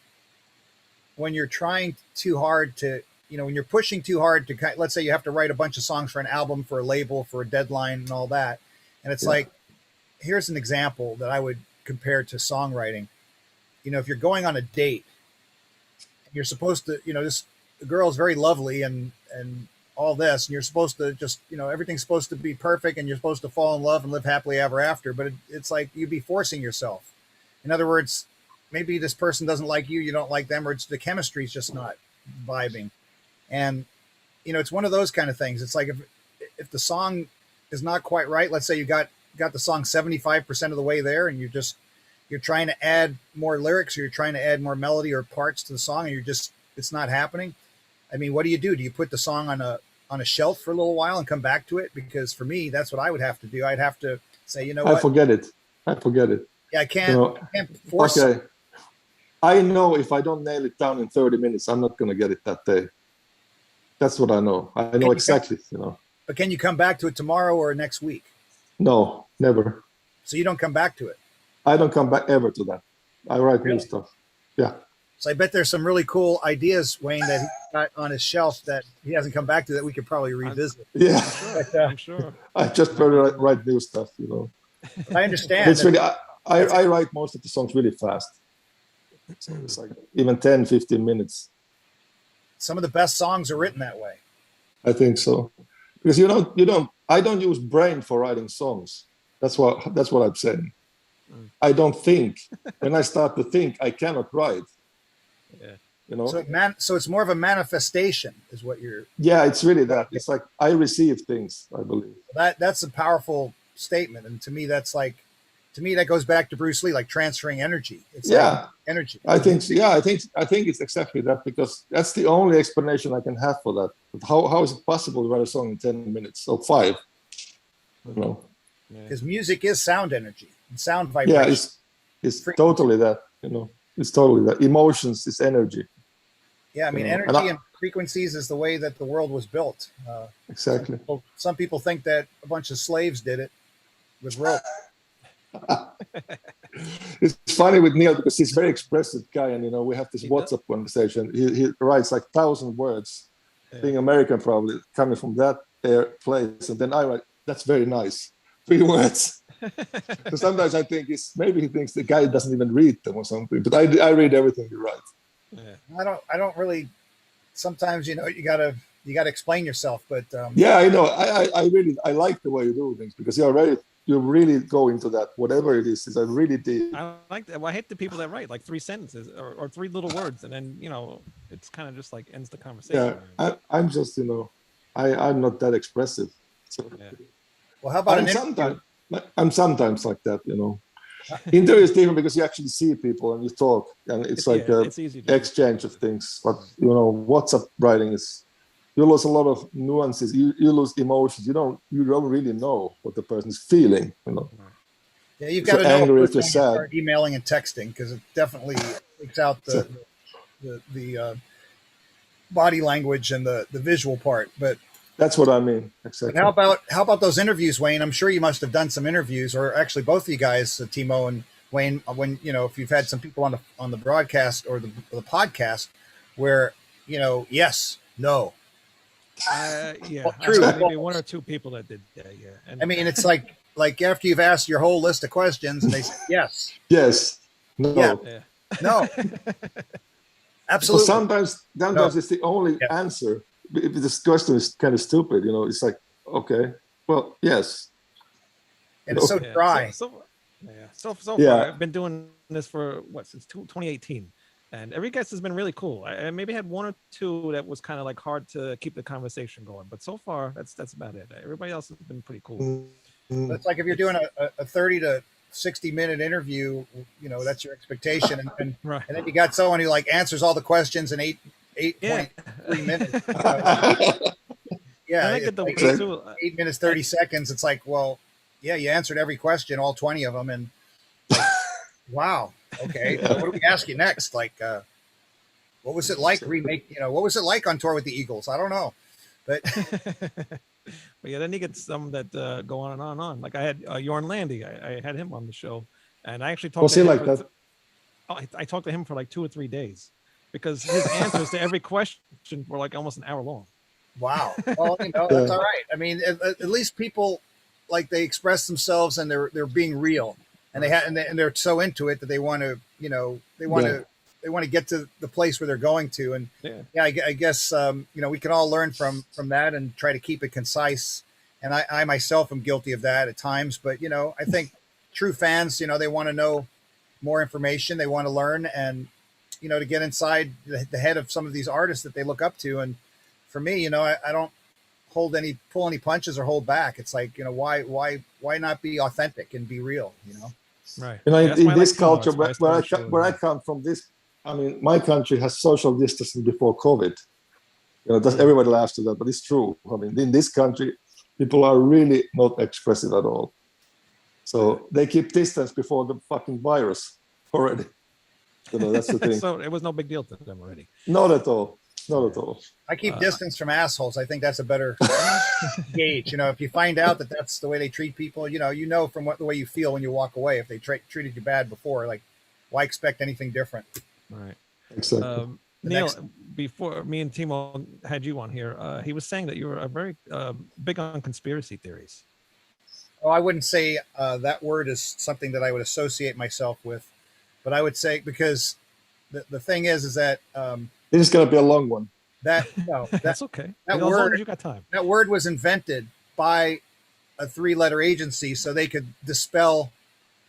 Speaker 3: when you're trying too hard to, when you're pushing too hard to, let's say you have to write a bunch of songs for an album, for a label, for a deadline and all that. And it's like, here's an example that I would compare to songwriting. If you're going on a date and you're supposed to, the girl is very lovely and all this, and you're supposed to just, everything's supposed to be perfect and you're supposed to fall in love and live happily ever after. But it's like you'd be forcing yourself. In other words, maybe this person doesn't like you, you don't like them, or it's the chemistry is just not vibing. And, it's one of those kind of things. It's like if the song is not quite right, let's say you got the song 75% of the way there and you're trying to add more lyrics, or you're trying to add more melody or parts to the song, and it's not happening. I mean, what do? Do you put the song on a shelf for a little while and come back to it? Because for me, that's what I would have to do. I'd have to say, what?
Speaker 2: I forget it. Yeah,
Speaker 3: I can't force
Speaker 2: it. I know if I don't nail it down in 30 minutes, I'm not going to get it that day. That's what I know. I know exactly,
Speaker 3: But can you come back to it tomorrow or next week?
Speaker 2: No, never.
Speaker 3: So you don't come back to it?
Speaker 2: I don't come back ever to that. I write new stuff. Yeah.
Speaker 3: So I bet there's some really cool ideas, Wayne, that he got on his shelf that he hasn't come back to that we could probably revisit.
Speaker 2: Yeah.
Speaker 1: I'm sure.
Speaker 2: I just write new stuff,
Speaker 3: I understand.
Speaker 2: It's really, I write most of the songs really fast. So it's like even 10, 15 minutes.
Speaker 3: Some of the best songs are written that way.
Speaker 2: I think so. Because I don't use brain for writing songs. That's what I'm saying. I don't think. When I start to think, I cannot write. Yeah.
Speaker 3: So it's more of a manifestation, is what you're.
Speaker 2: Yeah, it's really that. It's like I receive things, I believe.
Speaker 3: That's a powerful statement, and to me, that goes back to Bruce Lee, like transferring energy. It's like energy.
Speaker 2: I think it's exactly that, because that's the only explanation I can have for that. How is it possible to write a song in 10 minutes or 5?
Speaker 3: Because music is sound energy and sound vibration.
Speaker 2: Yeah, it's totally that. It's totally that. Emotions is energy.
Speaker 3: Yeah, I mean, energy and frequencies is the way that the world was built.
Speaker 2: Exactly.
Speaker 3: Some people think that a bunch of slaves did it with rope.
Speaker 2: It's funny with Neil because he's a very expressive guy, and we have this WhatsApp conversation. He writes like 1,000 words, being American probably, coming from that place, and then I write, that's very nice, 3 words. So sometimes I think maybe he thinks the guy doesn't even read them or something, but I read everything he writes.
Speaker 3: Yeah. I don't really. Sometimes you gotta explain yourself, but
Speaker 2: yeah, I know. I like the way you do things, because you really go into that, whatever it is really deep.
Speaker 1: I like that. Well, I hate the people that write like 3 sentences or 3 little words, and then it's kind of just like ends the conversation.
Speaker 2: Yeah, I'm just I'm not that expressive. So.
Speaker 3: Yeah. Well, how about
Speaker 2: I'm sometimes like that, Interview is different because you actually see people and you talk, and it's like
Speaker 1: it's easy to
Speaker 2: exchange of things. But WhatsApp writing is, you lose a lot of nuances. You lose emotions. You don't really know what the person is feeling.
Speaker 3: Yeah, you've got to know angry if you're sad. Start emailing and texting, because it definitely takes out the body language and the visual part. But
Speaker 2: That's what I mean. Exactly.
Speaker 3: how about those interviews, Wayne? I'm sure you must have done some interviews, or actually both of you guys, Timo and Wayne, when if you've had some people on the broadcast or the podcast where yes, no.
Speaker 1: Yeah,
Speaker 3: Well, true.
Speaker 1: Maybe one or two people that did that. Yeah, and
Speaker 3: I mean, it's like after you've asked your whole list of questions and they say yes,
Speaker 2: Yes. No.
Speaker 3: Yeah. no, absolutely.
Speaker 2: So sometimes it's the only answer. If this question is kind of stupid, it's like, okay, well, yes.
Speaker 3: And it's so dry.
Speaker 1: So
Speaker 2: Yeah.
Speaker 1: far, I've been doing this for since 2018, and every guest has been really cool. I maybe had one or two that was kind of like hard to keep the conversation going, but so far that's about it. Everybody else has been pretty cool.
Speaker 3: It's like if you're doing a 30 to 60-minute interview, that's your expectation, and
Speaker 1: Right.
Speaker 3: and then you got someone who like answers all the questions in 8.3 minutes.
Speaker 1: And I get the
Speaker 3: like
Speaker 1: way too.
Speaker 3: 8 minutes 30 seconds. It's like, well, yeah, you answered every question, all 20 of them, and like, wow, okay, what do we ask you next? Like, what was it like what was it like on tour with the Eagles? I don't know, but
Speaker 1: But yeah, then you get some that go on and on and on. Like I had Jorn Landy. I had him on the show, and I actually talked
Speaker 2: Was
Speaker 1: to
Speaker 2: he
Speaker 1: him
Speaker 2: like that?
Speaker 1: I talked to him for like 2 or 3 days because his answers to every question were like almost an hour long.
Speaker 3: wow. Well, that's all right. I mean, at least people like they express themselves and they're being real, and they're so into it that they want to they want to get to the place where they're going to. And I guess, we can all learn from that and try to keep it concise. And I myself am guilty of that at times, but, I think true fans, they want to know more information. They want to learn and, to get inside the head of some of these artists that they look up to. And for me, I don't pull any punches or hold back. It's like, why not be authentic and be real,
Speaker 1: Right.
Speaker 2: In this culture, where I come from, my country has social distancing before COVID. Everybody laughs at that, but it's true. I mean, in this country, people are really not expressive at all. So they keep distance before the fucking virus already. That's the thing.
Speaker 1: So it was no big deal to them already.
Speaker 2: Not at all. Not at all.
Speaker 3: I keep distance from assholes. I think that's a better gauge. If you find out that that's the way they treat people, from the way you feel when you walk away. If they treated you bad before, like, why expect anything different?
Speaker 1: Right.
Speaker 2: Exactly.
Speaker 1: Neil, before me and Timo had you on here, he was saying that you were very big on conspiracy theories.
Speaker 3: Oh, I wouldn't say that word is something that I would associate myself with, but I would say because the thing is that
Speaker 2: this is going to be a long one.
Speaker 1: That's okay.
Speaker 3: That
Speaker 1: as long
Speaker 3: word,
Speaker 1: as you got time.
Speaker 3: That word was invented by a 3-letter agency so they could dispel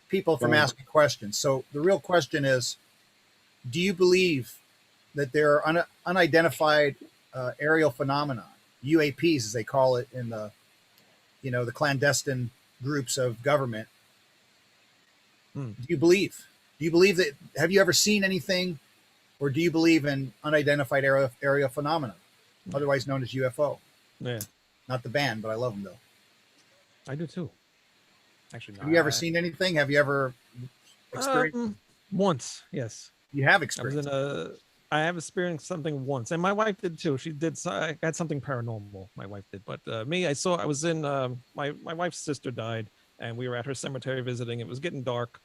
Speaker 3: people from asking questions. So the real question is, do you believe that there are unidentified aerial phenomena, UAPs as they call it in the, the clandestine groups of government? Do you believe? Do you believe that? Have you ever seen anything, or do you believe in unidentified aerial phenomena, otherwise known as UFO?
Speaker 1: Yeah.
Speaker 3: Not the band, but I love them though.
Speaker 1: I do too. Actually,
Speaker 3: have you ever seen anything? Have you ever experienced?
Speaker 1: Once, yes.
Speaker 3: You have experienced.
Speaker 1: I have experienced something once, and my wife did too. She did. I had something paranormal. My wife did, but me, I was in. My wife's sister died, and we were at her cemetery visiting. It was getting dark,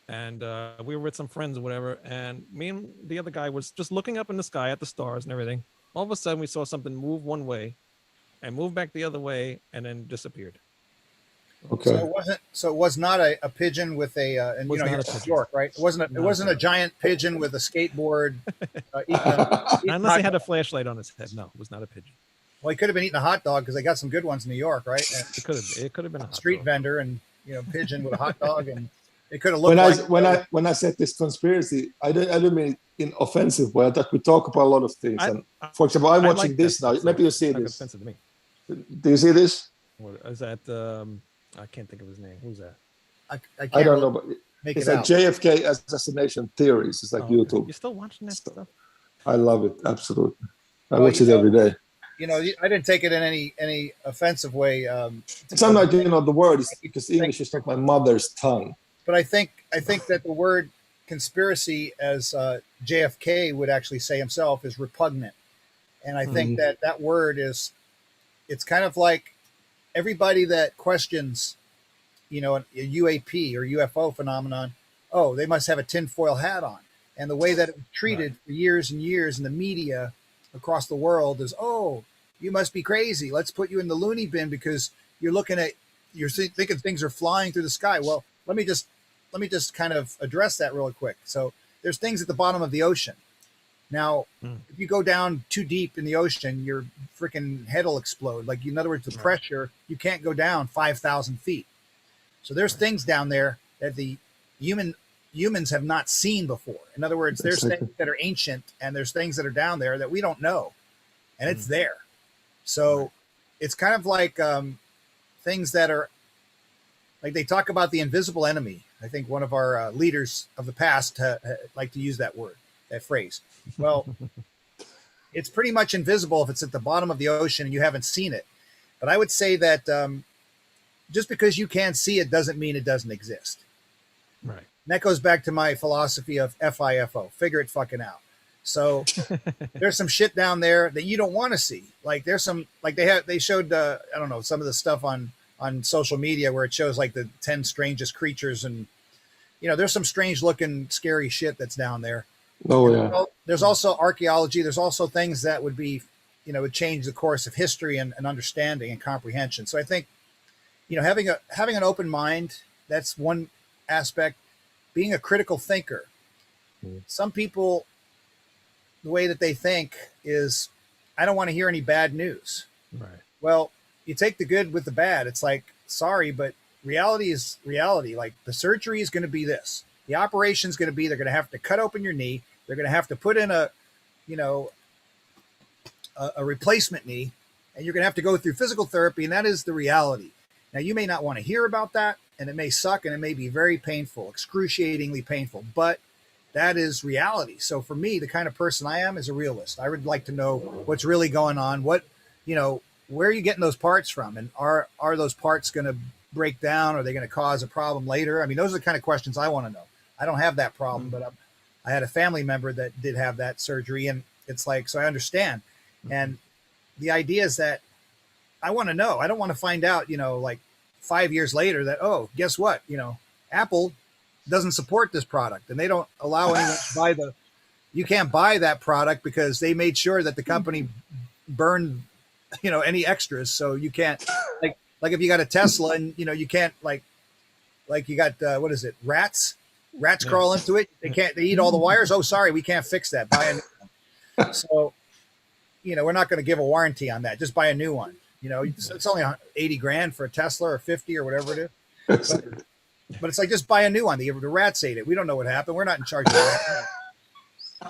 Speaker 1: and we were with some friends or whatever. And me and the other guy was just looking up in the sky at the stars and everything. All of a sudden, we saw something move one way, and move back the other way, and then disappeared.
Speaker 2: Okay.
Speaker 3: So it was not a pigeon with a and you're in New York, right? It wasn't a giant pigeon with a skateboard.
Speaker 1: Not unless he had a flashlight on his head. No, it was not a pigeon.
Speaker 3: Well, he could have been eating a hot dog because they got some good ones in New York, right? And
Speaker 1: It could have been a
Speaker 3: street vendor and pigeon with a hot dog, and it could have looked
Speaker 2: when I said this conspiracy, I don't mean it in offensive way. I thought we talk about a lot of things. For example, I'm watching this now. Maybe you see this.
Speaker 1: Offensive to me.
Speaker 2: Do you see this?
Speaker 1: What is that? I can't think of his name. Who's that?
Speaker 3: I
Speaker 2: don't know, but it's like JFK assassination theories. It's like YouTube.
Speaker 1: You're still watching that stuff?
Speaker 2: I love it. Absolutely. I watch it every day.
Speaker 3: I didn't take it in any offensive way.
Speaker 2: Sometimes the word is because English is not my mother's tongue.
Speaker 3: But I think that the word conspiracy, as JFK would actually say himself, is repugnant. And I think that word is, it's kind of like everybody that questions, a UAP or UFO phenomenon, oh, they must have a tinfoil hat on. And the way that it was treated for years and years in the media across the world is, oh, you must be crazy. Let's put you in the loony bin because you're thinking things are flying through the sky. Well, let me just kind of address that real quick. So there's things at the bottom of the ocean. Now, if you go down too deep in the ocean, your freaking head will explode. Like, in other words, the pressure, you can't go down 5,000 feet. So there's things down there that the humans have not seen before. In other words, there's things that are ancient and there's things that are down there that we don't know, and it's there. So it's kind of like things that are like, they talk about the invisible enemy. I think one of our leaders of the past like to use that phrase. Well, it's pretty much invisible if it's at the bottom of the ocean and you haven't seen it. But I would say that just because you can't see it doesn't mean it doesn't exist.
Speaker 1: Right.
Speaker 3: And that goes back to my philosophy of FIFO, figure it fucking out. So there's some shit down there that you don't want to see. Like, there's some, like they showed, I don't know, some of the stuff on social media where it shows like the 10 strangest creatures, and there's some strange looking scary shit that's down there.
Speaker 2: Oh yeah.
Speaker 3: There's also archaeology. There's also things that would be, would change the course of history and understanding and comprehension. So I think, having an open mind, that's one aspect. Being a critical thinker. Some people, the way that they think is, I don't want to hear any bad news.
Speaker 1: Right.
Speaker 3: Well, you take the good with the bad. It's like, sorry, but reality is reality. Like, the surgery is going to be this. The operation is going to be, they're going to have to cut open your knee. They're going to have to put in a replacement knee, and you're going to have to go through physical therapy. And that is the reality. Now, you may not want to hear about that, and it may suck, and it may be very painful, excruciatingly painful, but that is reality. So for me, the kind of person I am is a realist. I would like to know what's really going on. Where are you getting those parts from? And are those parts going to break down? Are they going to cause a problem later? I mean, those are the kind of questions I want to know. I don't have that problem, but I had a family member that did have that surgery, and it's like, so I understand. And the idea is that I want to know. I don't want to find out, like 5 years later that, oh, guess what? Apple doesn't support this product, and they don't allow anyone to buy you can't buy that product because they made sure that the company burned, any extras. So you can't, like if you got a Tesla and, you can't like you got, what is it? Rats crawl into it. They eat all the wires. Oh, sorry, we can't fix that. Buy a new one. So, we're not going to give a warranty on that. Just buy a new one. It's only 80 grand for a Tesla or 50 or whatever it is. But it's like, just buy a new one. The rats ate it. We don't know what happened. We're not in charge of that.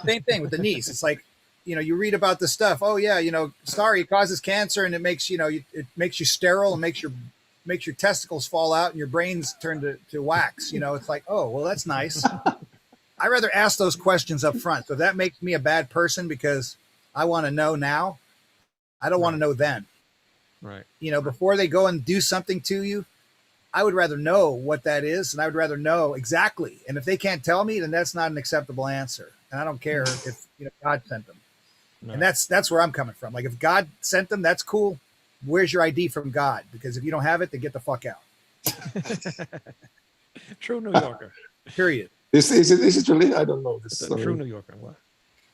Speaker 3: Same thing with the knees. It's like, you read about the stuff. Oh yeah, sorry, it causes cancer, and it makes, it makes you sterile and makes your testicles fall out and your brains turn to wax. It's like, oh, well, that's nice. I rather ask those questions up front. So if that makes me a bad person because I want to know now, I don't want to know then.
Speaker 1: Right.
Speaker 3: Before they go and do something to you, I would rather know what that is, and I would rather know exactly. And if they can't tell me, then that's not an acceptable answer. And I don't care if God sent them. No. And that's where I'm coming from. Like, if God sent them, that's cool. Where's your ID from God? Because if you don't have it, then get the fuck out.
Speaker 1: True New Yorker.
Speaker 3: Period.
Speaker 2: Is it really? I don't know.
Speaker 1: This true New Yorker. What?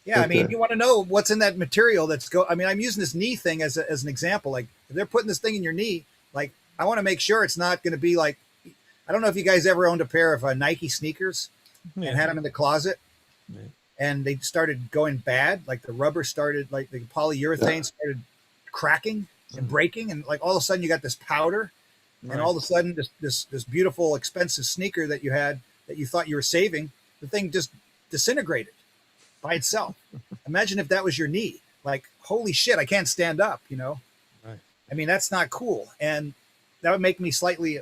Speaker 3: Yeah, I mean, you want to know what's in that material I mean, I'm using this knee thing as an example. Like, if they're putting this thing in your knee, like, I want to make sure it's not going to be like, I don't know if you guys ever owned a pair of Nike sneakers and had them in the closet, and they started going bad. Like, the rubber started, like the polyurethane started cracking and breaking, and like all of a sudden you got this powder, and all of a sudden this beautiful expensive sneaker that you had that you thought you were saving, the thing just disintegrated by itself. Imagine if that was your knee. Like, holy shit, I can't stand up, Right. I mean, that's not cool. And that would make me slightly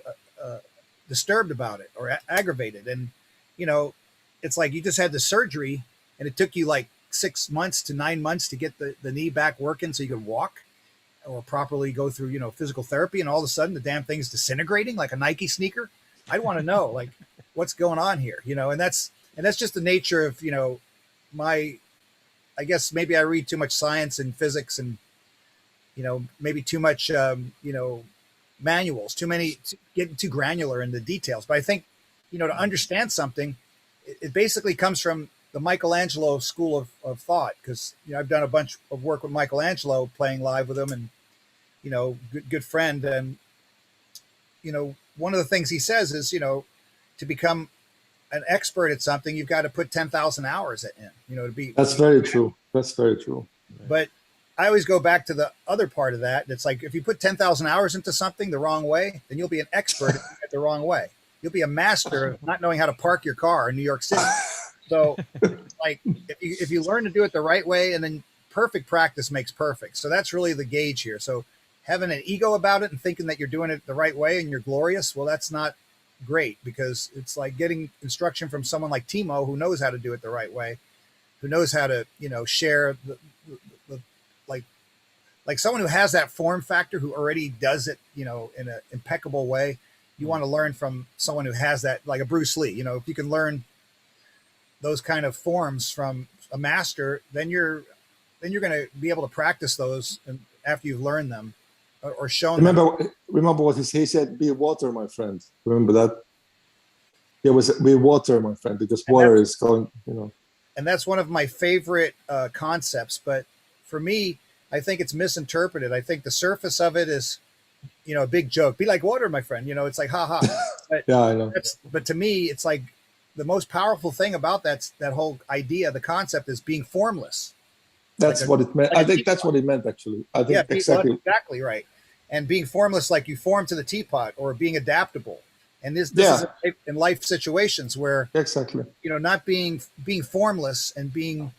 Speaker 3: disturbed about it or aggravated. And, it's like you just had the surgery and it took you like 6 months to 9 months to get the knee back working so you could walk or properly go through, physical therapy. And all of a sudden the damn thing's disintegrating like a Nike sneaker. I'd want to know, like, what's going on here, and that's just the nature of, my I guess maybe I read too much science and physics and, maybe too much, manuals, getting too granular in the details. But I think, to understand something, it basically comes from the Michelangelo school of thought. Cause I've done a bunch of work with Michelangelo, playing live with him, and, good friend. And, one of the things he says is, to become an expert at something, you've got to put 10,000 hours in, to be.
Speaker 2: That's very true. That's very true.
Speaker 3: But I always go back to the other part of that. It's like, if you put 10,000 hours into something the wrong way, then you'll be an expert at it the wrong way. You'll be a master of not knowing how to park your car in New York City. So like, if you learn to do it the right way, and then perfect practice makes perfect. So that's really the gauge here. So having an ego about it and thinking that you're doing it the right way and you're glorious, well, that's not great, because it's like getting instruction from someone like Timo, who knows how to do it the right way, who knows how to, share the like someone who has that form factor, who already does it, in an impeccable way. You want to learn from someone who has that, like a Bruce Lee. If you can learn those kind of forms from a master, then you're going to be able to practice those, and after you've learned them or shown them.
Speaker 2: Remember what he said, be water, my friend. Remember that? It was be water, my friend, because water is going,
Speaker 3: And that's one of my favorite concepts. But for me, I think it's misinterpreted. I think the surface of it is, a big joke. Be like water, my friend. It's like, ha ha. But,
Speaker 2: yeah, I know.
Speaker 3: But to me, it's like the most powerful thing about that whole idea, the concept, is being formless.
Speaker 2: That's what it meant. I think that's what it meant, actually. I think
Speaker 3: exactly right. And being formless, like you form to the teapot, or being adaptable. And this is in life situations where
Speaker 2: exactly,
Speaker 3: not being formless and being,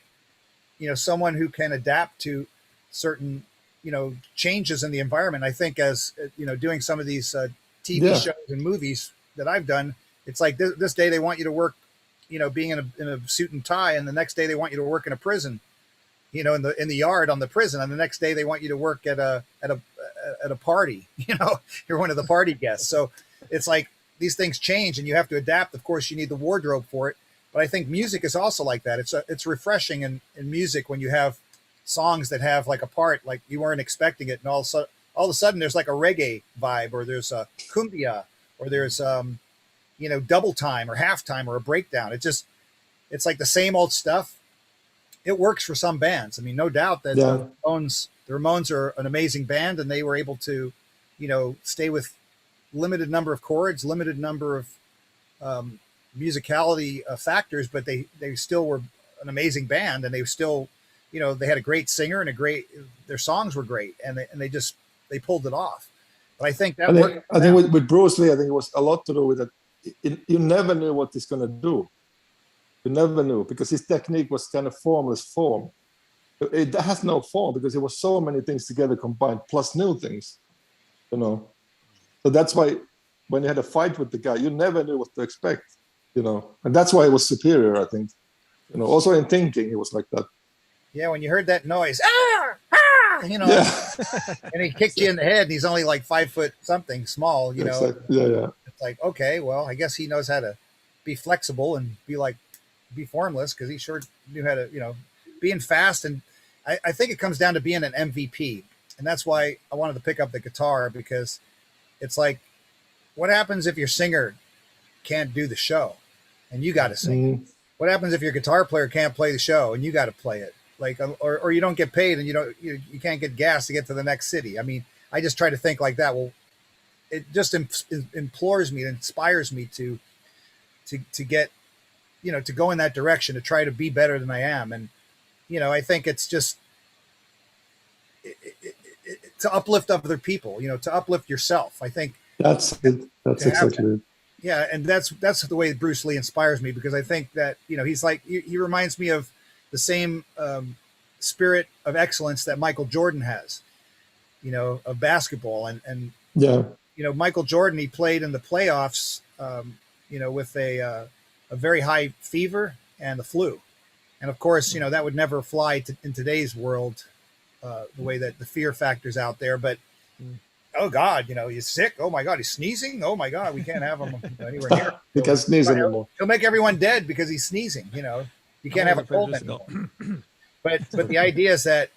Speaker 3: someone who can adapt to certain, changes in the environment. I think as, doing some of these TV shows and movies that I've done, it's like this day they want you to work, being in a suit and tie, and the next day they want you to work in a prison, in the yard on the prison, and the next day they want you to work at a party, you're one of the party guests. So it's like these things change, and you have to adapt. Of course, you need the wardrobe for it, but I think music is also like that. It's refreshing in music when you have songs that have like a part like you weren't expecting it, and all of a sudden there's like a reggae vibe, or there's a cumbia, or there's double time or halftime or a breakdown. It's like the same old stuff. It works for some bands. I mean, no doubt that the Ramones are an amazing band, and they were able to, stay with limited number of chords, limited number of musicality factors, but they still were an amazing band, and they still, they had a great singer and their songs were great, and they pulled it off. But I think
Speaker 2: I think with Bruce Lee, I think it was a lot to do with that. You never knew what he's going to do. You never knew, because his technique was kind of formless form. It has no form, because it was so many things together combined, plus new things, So that's why when you had a fight with the guy, you never knew what to expect, and that's why it was superior, I think. Also in thinking, it was like that.
Speaker 3: Yeah, when you heard that noise, and he kicked you in the head, and he's only like 5 foot something small,
Speaker 2: Exactly. Yeah.
Speaker 3: It's like, okay, well, I guess he knows how to be flexible and be formless, because he sure knew how to, being fast. And I think it comes down to being an MVP. And that's why I wanted to pick up the guitar, because it's like, what happens if your singer can't do the show and you got to sing?
Speaker 2: Mm-hmm.
Speaker 3: What happens if your guitar player can't play the show and you got to play it? Like, or you don't get paid, and you can't get gas to get to the next city. I mean, I just try to think like that. Well, it just implores me, it inspires me to get, to go in that direction, to try to be better than I am. And, I think it's just to uplift other people, to uplift yourself. I think
Speaker 2: that's it. That's exactly it.
Speaker 3: Yeah. And that's the way Bruce Lee inspires me, because I think that, he's like, he reminds me of the same spirit of excellence that Michael Jordan has, of basketball. And Michael Jordan, he played in the playoffs, with a very high fever and the flu. And of course, that would never fly in today's world, the way that the fear factor's out there. But, oh God, he's sick. Oh my God, he's sneezing. Oh my God, we can't have him anywhere near.
Speaker 2: He can't sneeze anymore.
Speaker 3: He'll make everyone dead because he's sneezing. You can't have a cold anymore. But the idea is that,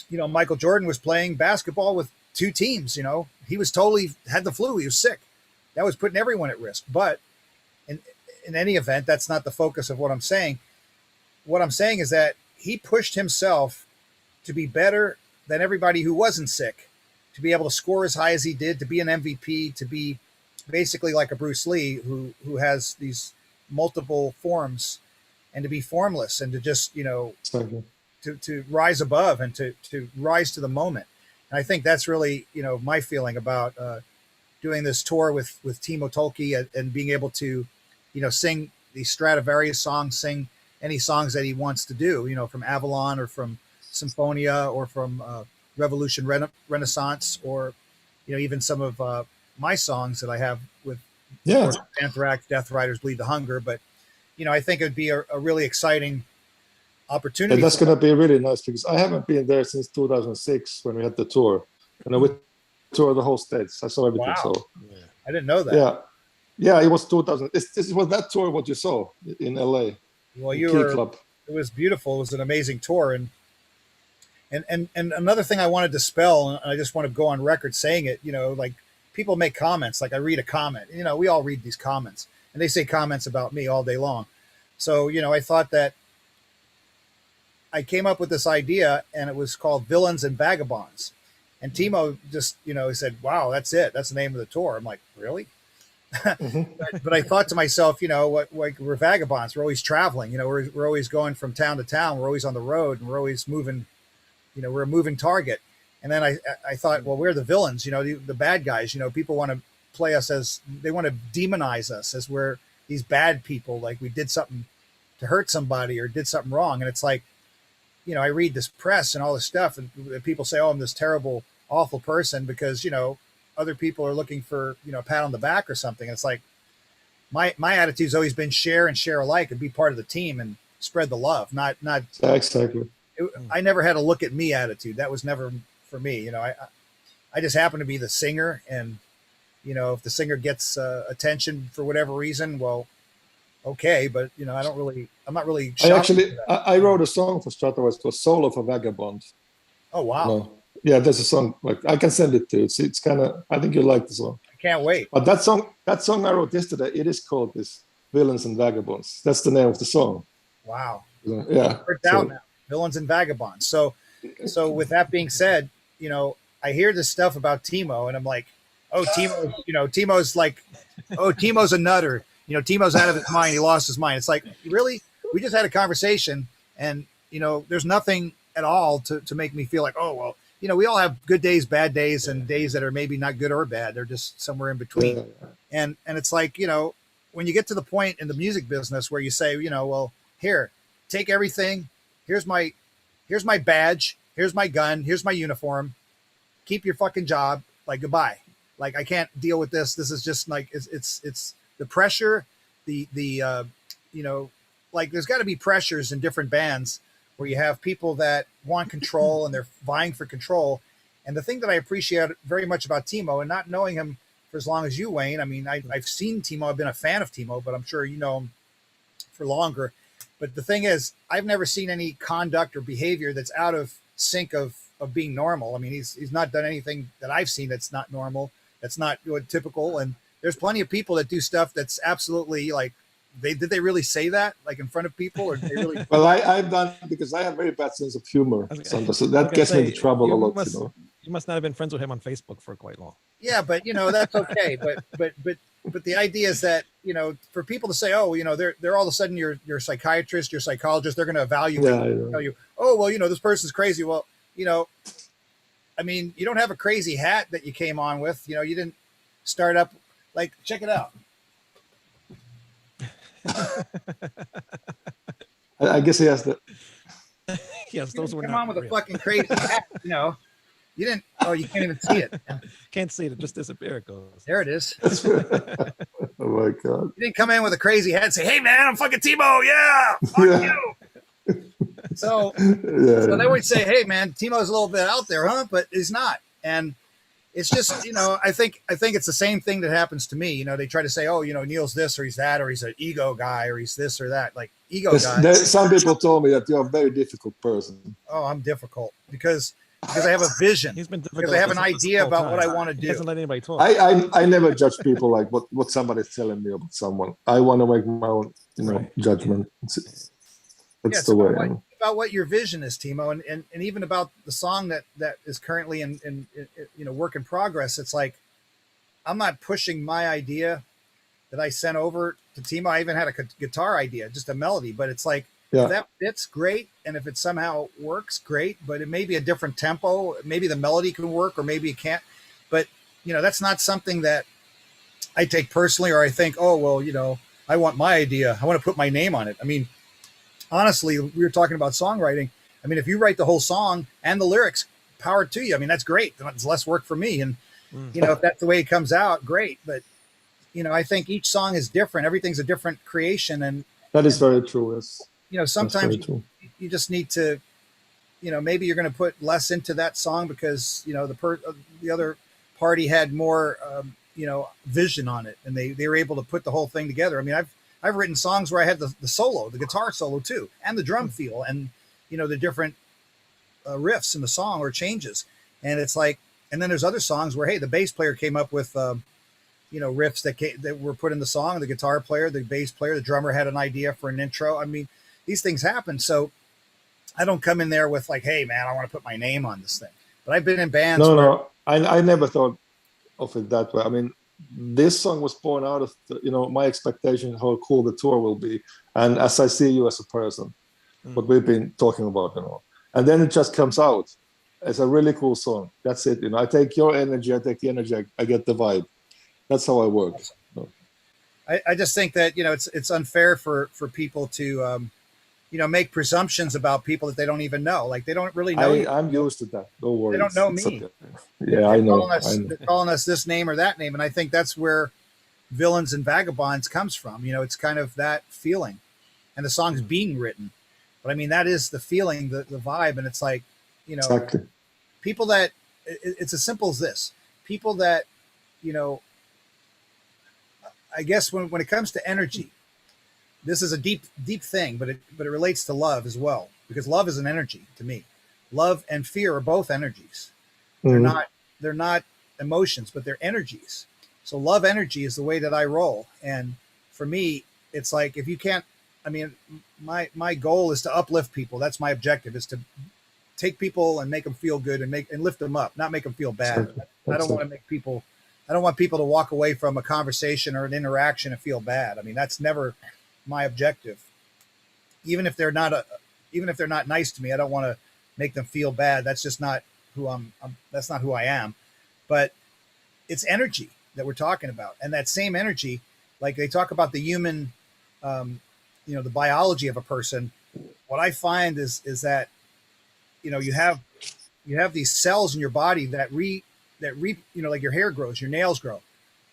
Speaker 3: Michael Jordan was playing basketball with two teams. He was totally had the flu. He was sick. That was putting everyone at risk. But in any event, that's not the focus of what I'm saying. What I'm saying is that he pushed himself to be better than everybody who wasn't sick, to be able to score as high as he did, to be an MVP, to be basically like a Bruce Lee who has these multiple forms, and to be formless, and to just, to rise above, and to rise to the moment. And I think that's really, my feeling about doing this tour with Timo Tolkki, and being able to, sing these Stradivarius songs, sing any songs that he wants to do, from Avalon or from Symphonia or from Revolution Renaissance, or, even some of my songs that I have with Anthrax, Death Riders, Bleed the Hunger. But, I think it would be a really exciting opportunity.
Speaker 2: And that's going to be really nice, because I haven't been there since 2006 when we had the tour. We toured the whole States. I saw everything.
Speaker 3: Wow.
Speaker 2: So
Speaker 3: I didn't know that.
Speaker 2: Yeah, it was 2000. This was that tour what you saw in LA.
Speaker 3: Well,
Speaker 2: Club.
Speaker 3: It was beautiful. It was an amazing tour. And another thing I want to dispel, and I just want to go on record saying it, like people make comments, like I read a comment, we all read these comments, and they say comments about me all day long. So, I thought that I came up with this idea, and it was called Villains and Vagabonds. And Timo just, he said, wow, that's it. That's the name of the tour. I'm like, really? but I thought to myself, we're vagabonds. We're always traveling. We're always going from town to town. We're always on the road, and we're always moving. We're a moving target. And then I thought, well, we're the villains. The bad guys. People want to play us they want to demonize us as we're these bad people, like we did something to hurt somebody or did something wrong. And it's like, I read this press and all this stuff, and people say, oh, I'm this terrible, awful person because, other people are looking for, a pat on the back or something. And it's like, my attitude's always been share and share alike, and be part of the team and spread the love. Not
Speaker 2: exactly.
Speaker 3: I never had a look at me attitude. That was never for me. I just happen to be the singer, and, if the singer gets attention for whatever reason, well, okay. But, I'm not really.
Speaker 2: I wrote a song for Stradivarius called Solo for Vagabond.
Speaker 3: Oh, wow.
Speaker 2: Yeah, there's a song, like I can send it to you. It's kind of, I think you like the song.
Speaker 3: I can't wait.
Speaker 2: But that song I wrote yesterday, it is called this Villains and Vagabonds. That's the name of the song.
Speaker 3: Wow.
Speaker 2: Yeah.
Speaker 3: It's out now. Villains and Vagabonds. So with that being said, I hear this stuff about Timo, and I'm like, oh, Timo, Timo's like, oh, Timo's a nutter. Timo's out of his mind. He lost his mind. It's like, really? We just had a conversation, and, there's nothing at all to make me feel like, oh, well, we all have good days, bad days, and days that are maybe not good or bad. They're just somewhere in between. Yeah. And it's like, when you get to the point in the music business where you say, well, here, take everything. Here's my badge. Here's my gun. Here's my uniform. Keep your fucking job. Like, goodbye. Like, I can't deal with this. This is just like, it's the pressure, like there's got to be pressures in different bands where you have people that want control and they're vying for control. And the thing that I appreciate very much about Timo, and not knowing him for as long as you, Wayne, I mean, I've seen Timo, I've been a fan of Timo, but I'm sure you know him for longer. But the thing is, I've never seen any conduct or behavior that's out of sync of being normal. I mean, he's not done anything that I've seen that's not normal, that's not typical. And there's plenty of people that do stuff that's absolutely like, did they really say that, like in front of people, or did they really?
Speaker 2: Well, I've done, because I have very bad sense of humor, so that gets me into trouble a lot.
Speaker 1: You must not have been friends with him on Facebook for quite long.
Speaker 3: Yeah, but that's okay. but the idea is that for people to say, oh, they're all of a sudden you're a psychiatrist, you're a psychologist, they're going to evaluate you, tell you, oh, well, this person's crazy. Well, I mean, you don't have a crazy hat that you came on with. You didn't start up like, check it out.
Speaker 2: I guess he has the.
Speaker 1: Yes, those were
Speaker 3: come
Speaker 1: not
Speaker 3: on with
Speaker 1: real.
Speaker 3: a fucking crazy hat. You didn't. Oh, you can't even see it.
Speaker 1: Can't see it. It just disappear. It goes.
Speaker 3: There it is.
Speaker 2: Oh my god!
Speaker 3: You didn't come in with a crazy hat and say, "Hey man, I'm fucking Timo. Yeah, fuck you." So they would say, "Hey man, Timo's a little bit out there, huh?" But he's not. And it's just, I think it's the same thing that happens to me. They try to say, oh, Neil's this or he's that, or he's an ego guy, or he's this or that. Like ego guy.
Speaker 2: Some people told me that you're a very difficult person.
Speaker 3: Oh, I'm difficult because I have a vision.
Speaker 1: He's been difficult
Speaker 3: because I have an idea about what I want to do.
Speaker 1: He doesn't let anybody talk.
Speaker 2: I never judge people like what somebody's telling me about someone. I want to make my own, judgment. That's the way.
Speaker 3: About what your vision is, Timo, and even about the song that is currently in work in progress. It's like I'm not pushing my idea that I sent over to Timo. I even had a guitar idea, just a melody, but it's like if that fits, great, and if it somehow works, great. But it may be a different tempo. Maybe the melody can work, or maybe it can't. But that's not something that I take personally, or I think, oh well, I want my idea. I want to put my name on it. I mean, honestly, we were talking about songwriting. I mean, if you write the whole song and the lyrics, power to you. I mean, that's great. It's less work for me. And, if that's the way it comes out, great. But, I think each song is different. Everything's a different creation. And
Speaker 2: that is very true. Yes.
Speaker 3: Sometimes you just need to, maybe you're going to put less into that song because, the other party had more, vision on it, and they were able to put the whole thing together. I mean, I've written songs where I had the solo, the guitar solo too, and the drum feel, and the different riffs in the song or changes. And it's like, and then there's other songs where, hey, the bass player came up with riffs that were put in the song. The guitar player, the bass player, the drummer had an idea for an intro. I mean, these things happen. So I don't come in there with like, hey man, I want to put my name on this thing. But I've been in bands.
Speaker 2: No, I never thought of it that way. I mean, this song was born out of my expectation how cool the tour will be, and as I see you as a person, what we've been talking about, and then it just comes out. It's a really cool song. That's it. I take your energy, I take the energy, I get the vibe. That's how I work.
Speaker 3: I just think that it's unfair for people to make presumptions about people that they don't even know. Like they don't really know.
Speaker 2: I'm used to that. Don't worry.
Speaker 3: They don't know me.
Speaker 2: Okay. Yeah, I know.
Speaker 3: They're calling us this name or that name. And I think that's where Villains and Vagabonds comes from. It's kind of that feeling. And the song's being written. But I mean, that is the feeling, the vibe. And it's like,
Speaker 2: exactly.
Speaker 3: People that, it's as simple as this. People that, I guess when it comes to energy, this is a deep thing, but it relates to love as well, because love is an energy to me. Love and fear are both energies. They're not emotions, but they're energies. So love energy is the way that I roll. And for me, it's like, if you can't, I mean, my goal is to uplift people. That's my objective, is to take people and make them feel good and lift them up, not make them feel bad. I don't want people to walk away from a conversation or an interaction and feel bad. I mean, that's never my objective. Even if they're not nice to me, I don't want to make them feel bad. That's just not who that's not who I am. But it's energy that we're talking about. And that same energy, like they talk about the human, the biology of a person. What I find is that, you have these cells in your body that like your hair grows, your nails grow.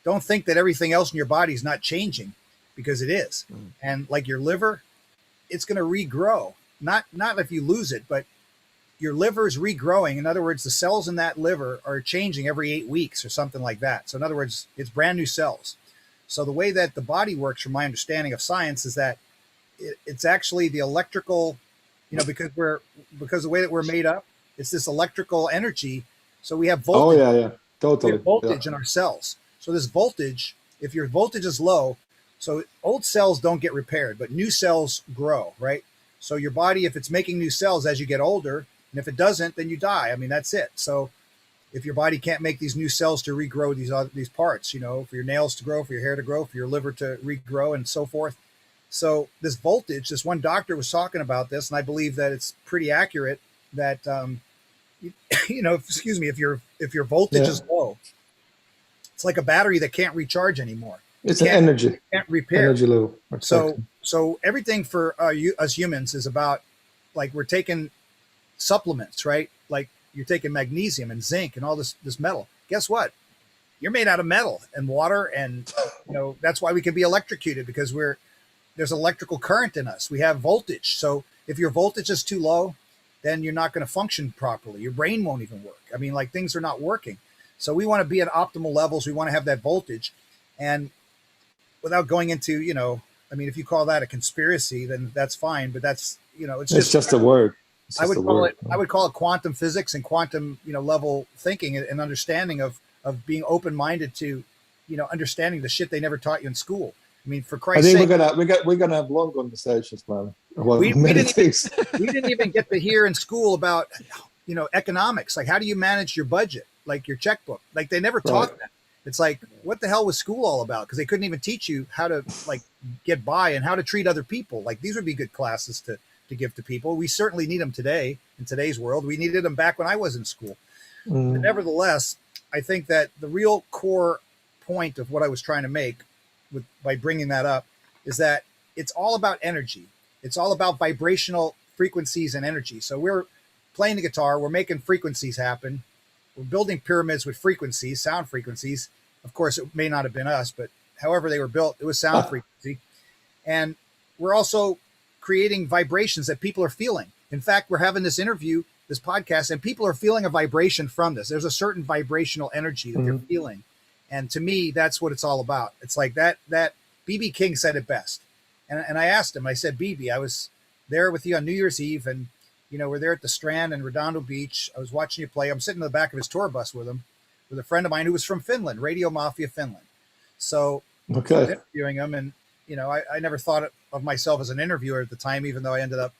Speaker 3: Don't think that everything else in your body is not changing, because it is. And like your liver, it's going to regrow. Not if you lose it, but your liver is regrowing. In other words, the cells in that liver are changing every 8 weeks or something like that. So in other words, it's brand new cells. So the way that the body works, from my understanding of science, is that it's actually the electrical, because the way that we're made up, it's this electrical energy. So we have voltage.
Speaker 2: Oh yeah, totally.
Speaker 3: We have voltage in our cells. So this voltage, if your voltage is low, so old cells don't get repaired, but new cells grow, right? So your body, if it's making new cells as you get older, and if it doesn't, then you die. I mean, that's it. So if your body can't make these new cells to regrow these parts, for your nails to grow, for your hair to grow, for your liver to regrow, and so forth. So this voltage, this one doctor was talking about this, and I believe that it's pretty accurate that, excuse me, if your voltage is low, it's like a battery that can't recharge anymore.
Speaker 2: It's an energy.
Speaker 3: Can't repair.
Speaker 2: Energy level. Exactly.
Speaker 3: So everything for us humans is about, like, we're taking supplements, right? Like you're taking magnesium and zinc and all this metal. Guess what? You're made out of metal and water, and that's why we can be electrocuted, because there's electrical current in us. We have voltage. So if your voltage is too low, then you're not going to function properly. Your brain won't even work. I mean, like, things are not working. So we want to be at optimal levels. We want to have that voltage. And without going into, I mean, if you call that a conspiracy, then that's fine. But that's,
Speaker 2: it's just a word.
Speaker 3: I would call it quantum physics and quantum, level thinking and understanding of being open-minded to, understanding the shit they never taught you in school. I mean, for Christ's sake,
Speaker 2: we're gonna have long conversations, man.
Speaker 3: We didn't even get to hear in school about, economics. Like, how do you manage your budget? Like your checkbook. Like they never taught that. It's like, what the hell was school all about? Because they couldn't even teach you how to like get by and how to treat other people. Like these would be good classes to give to people. We certainly need them today in today's world. We needed them back when I was in school. But nevertheless, I think that the real core point of what I was trying to make by bringing that up is that it's all about energy. It's all about vibrational frequencies and energy. So we're playing the guitar, we're making frequencies happen. We're building pyramids with frequencies, sound frequencies. Of course, it may not have been us, but however they were built, it was sound frequency. And we're also creating vibrations that people are feeling. In fact, we're having this interview, this podcast, and people are feeling a vibration from this. There's a certain vibrational energy that they're feeling. And to me, that's what it's all about. It's like that BB King said it best. And I asked him, I said, BB, I was there with you on New Year's Eve, and we're there at the Strand in Redondo Beach. I was watching you play. I'm sitting in the back of his tour bus with him, with a friend of mine who was from Finland, Radio Mafia Finland. So I was interviewing him, and I never thought of myself as an interviewer at the time, even though I ended up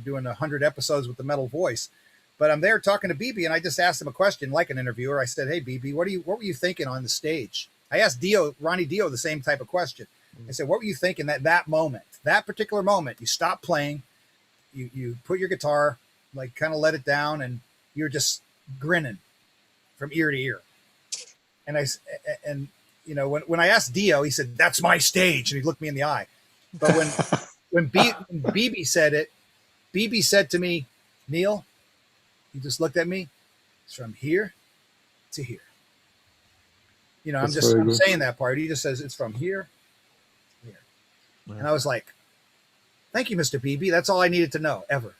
Speaker 3: doing 100 episodes with the Metal Voice. But I'm there talking to BB, and I just asked him a question like an interviewer. I said, "Hey BB, what were you thinking on the stage?" I asked Ronnie Dio, the same type of question. I said, "What were you thinking that moment, that particular moment? You stopped playing, you put your guitar, like kind of let it down, and you're just grinning from ear to ear." And when I asked Dio, he said, "That's my stage," and he looked me in the eye. But when BB said it, BB said to me, "Neil," he just looked at me. "It's from here to here." I'm saying that part. He just says it's from here to here. Wow. And I was like, "Thank you, Mr. BB. That's all I needed to know ever."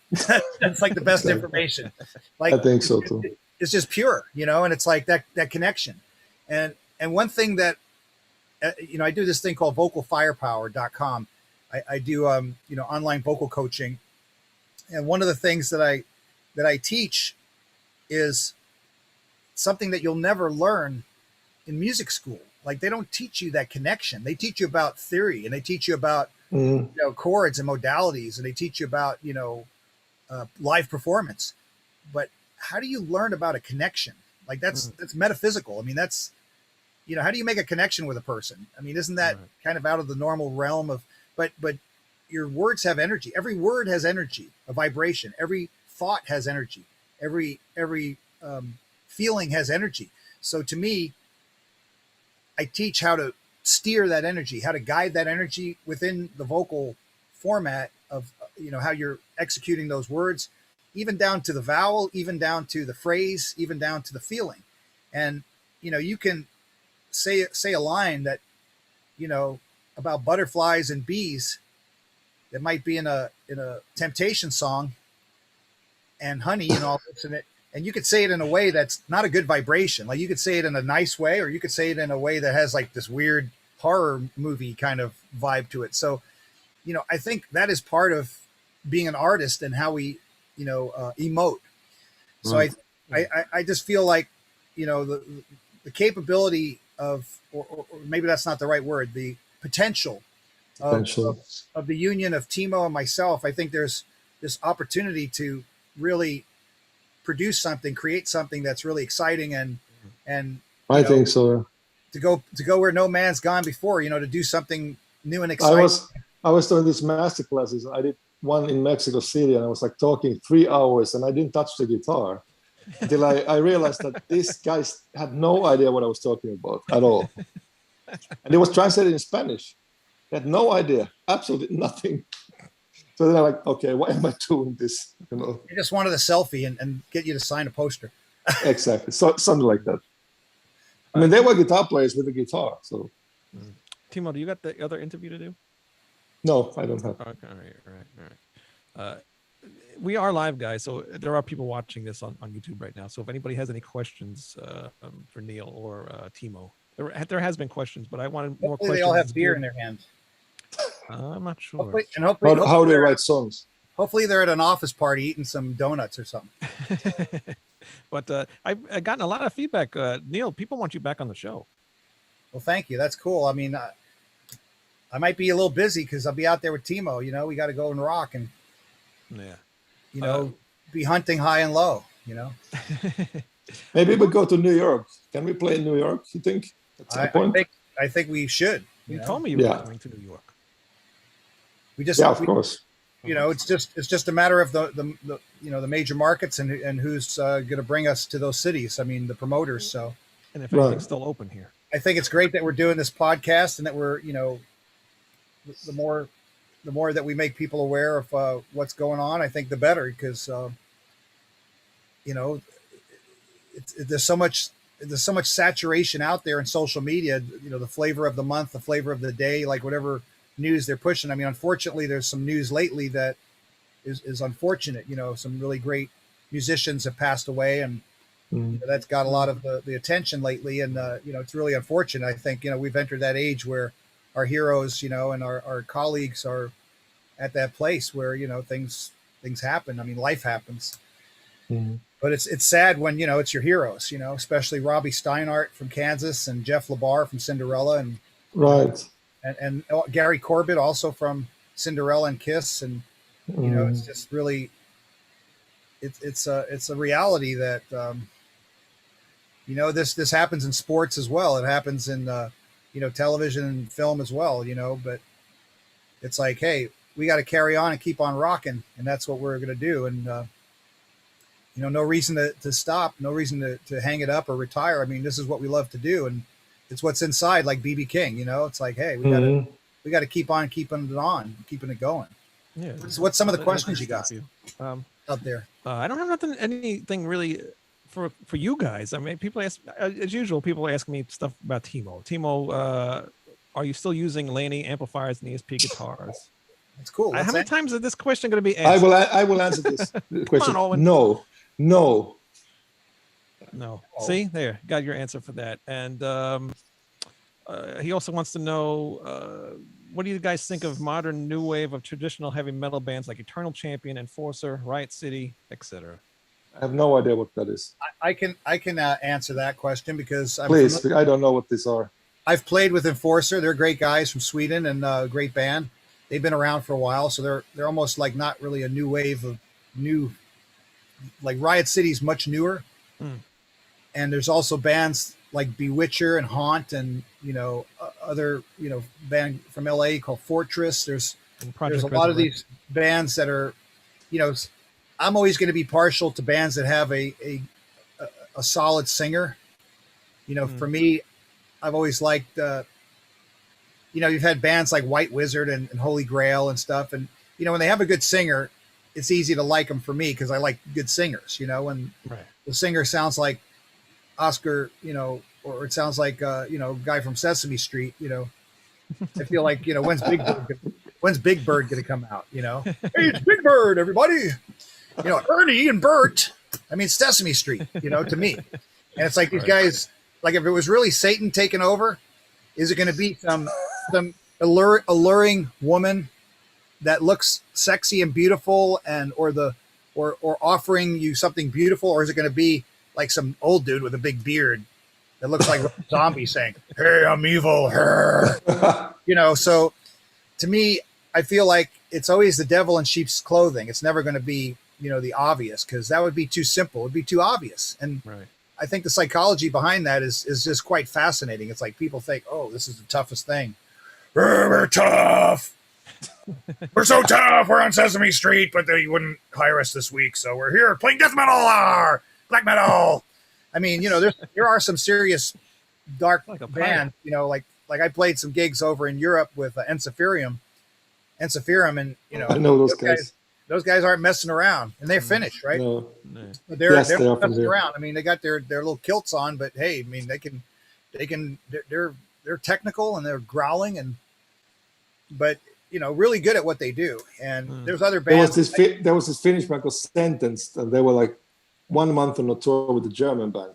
Speaker 3: That's like the best information. Like,
Speaker 2: I think so too.
Speaker 3: It's just pure, and it's like that connection. And one thing that, I do this thing called vocalfirepower.com. I do, online vocal coaching. And one of the things that I teach is something that you'll never learn in music school. Like they don't teach you that connection. They teach you about theory, and they teach you about chords and modalities, and they teach you about live performance. But how do you learn about a connection? Like that's metaphysical. I mean, that's how do you make a connection with a person? I mean, isn't that kind of out of the normal realm of? But your words have energy. Every word has energy, a vibration. Every thought has energy. Every feeling has energy. So to me, I teach how to steer that energy, how to guide that energy within the vocal format of, how you're executing those words, even down to the vowel, even down to the phrase, even down to the feeling. And, you can say a line that, about butterflies and bees that might be in a Temptation song and honey and all this in it. And you could say it in a way that's not a good vibration. Like you could say it in a nice way, or you could say it in a way that has like this weird horror movie kind of vibe to it. So, I think that is part of being an artist and how we, emote. So I just feel like, the capability of, or maybe that's not the right word, the potential of the union of Timo and myself. I think there's this opportunity to really produce something, create something that's really exciting and
Speaker 2: I think so.
Speaker 3: To go where no man's gone before, to do something new and exciting.
Speaker 2: I was doing these master classes. I did one in Mexico City, and I was like talking 3 hours, and I didn't touch the guitar until I realized that these guys had no idea what I was talking about at all. And it was translated in Spanish. They had no idea, absolutely nothing. So then I'm like, okay, why am I doing this?
Speaker 3: They just wanted a selfie and get you to sign a poster.
Speaker 2: Exactly, so something like that. I mean, they were guitar players with a guitar. So,
Speaker 1: Timo, do you got the other interview to do?
Speaker 2: No, I don't have.
Speaker 1: Okay, all right. we are live, guys, so there are people watching this on YouTube right now. So if anybody has any questions for Neil or Timo, there has been questions, but I wanted more
Speaker 3: Hopefully
Speaker 1: questions.
Speaker 3: they all have beer in their hand.
Speaker 1: I'm not sure.
Speaker 3: Hopefully,
Speaker 2: how do they write songs?
Speaker 3: Hopefully they're at an office party eating some donuts or something.
Speaker 1: But I've gotten a lot of feedback. Neil, people want you back on the show.
Speaker 3: Well, thank you. That's cool. I mean, I might be a little busy because I'll be out there with Timo. You know, we got to go and rock and, you know, be hunting high and low, you know.
Speaker 2: Maybe we go to New York. Can we play in New York, you think? At some point?
Speaker 3: I think we should.
Speaker 1: You told me you were coming to New York.
Speaker 2: Of course.
Speaker 3: You know, it's just a matter of the you know, the major markets and who's going to bring us to those cities. I mean, the promoters. So,
Speaker 1: and if anything's still open here,
Speaker 3: I think it's great that we're doing this podcast and that we're, you know, the more that we make people aware of what's going on, I think the better, because you know, there's so much saturation out there in social media. You know, the flavor of the month, the flavor of the day, like whatever news they're pushing. I mean, unfortunately, there's some news lately that is unfortunate. You know, some really great musicians have passed away, and you know, that's got a lot of the attention lately. And you know, it's really unfortunate. I think, you know, we've entered that age where our heroes, you know, and our colleagues are at that place where, you know, things happen. I mean, life happens. But it's sad when, you know, it's your heroes, you know, especially Robbie Steinhardt from Kansas and Jeff LaBar from Cinderella, and and Gary Corbett also from Cinderella and Kiss, and you know, it's just really it's a reality that you know, this happens in sports as well. It happens in you know, television and film as well, you know, but it's like, hey, we got to carry on and keep on rocking, and that's what we're going to do. And you know, no reason to stop, no reason to hang it up or retire. I mean, this is what we love to do, and it's what's inside, like BB King, you know. It's like, hey, we got to keep on keeping it going. Yeah. So what's some of the questions you got out there?
Speaker 1: I don't have anything really for you guys. I mean, people ask, as usual, people ask me stuff about Timo. Timo, are you still using Laney amplifiers and ESP guitars?
Speaker 3: That's cool.
Speaker 1: How many times is this question going to be answered?
Speaker 2: I will answer this question. No.
Speaker 1: See, there, got your answer for that. And he also wants to know, what do you guys think of modern new wave of traditional heavy metal bands like Eternal Champion, Enforcer, Riot City, etc.?
Speaker 2: I have no idea what that is.
Speaker 3: I can answer that question because
Speaker 2: I don't know what these are.
Speaker 3: I've played with Enforcer. They're great guys from Sweden and a great band. They've been around for a while, so they're almost like not really a new wave of new. Like Riot City's much newer, and there's also bands like Bewitcher and Haunt, and you know, other, you know, band from LA called Fortress. There's a lot of these bands that are, you know, I'm always going to be partial to bands that have a solid singer. You know, for me, I've always liked, you know, you've had bands like White Wizard and Holy Grail and stuff, and you know, when they have a good singer, it's easy to like them for me because I like good singers, you know, and the singer sounds like Oscar, you know, or it sounds like, you know, guy from Sesame Street, you know. I feel like, you know, when's Big Bird going to come out, you know? Hey, it's Big Bird, everybody. You know, Ernie and Bert. I mean, Sesame Street, you know, to me. And it's like these guys, like if it was really Satan taking over, is it going to be some alluring woman that looks sexy and beautiful, and or offering you something beautiful, or is it going to be like some old dude with a big beard that looks like a zombie saying, "Hey, I'm evil." You know, so to me, I feel like it's always the devil in sheep's clothing. It's never going to be, you know, the obvious, because that would be too simple. It'd be too obvious. And I think the psychology behind that is just quite fascinating. It's like people think, oh, this is the toughest thing. We're tough. We're so tough. We're on Sesame Street, but they wouldn't hire us this week, so we're here playing death metal or black metal. I mean, you know, there are some serious dark bands. You know, like I played some gigs over in Europe with Encepherium, and you know,
Speaker 2: I know those guys.
Speaker 3: Those guys aren't messing around, and they're finished, right?
Speaker 2: No.
Speaker 3: They're not messing around. I mean, they got their little kilts on, but hey, I mean, they're technical and they're growling, but really good at what they do. And there's other
Speaker 2: There was
Speaker 3: bands.
Speaker 2: this Finnish band called Sentenced, and they were like 1 month on a tour with the German band.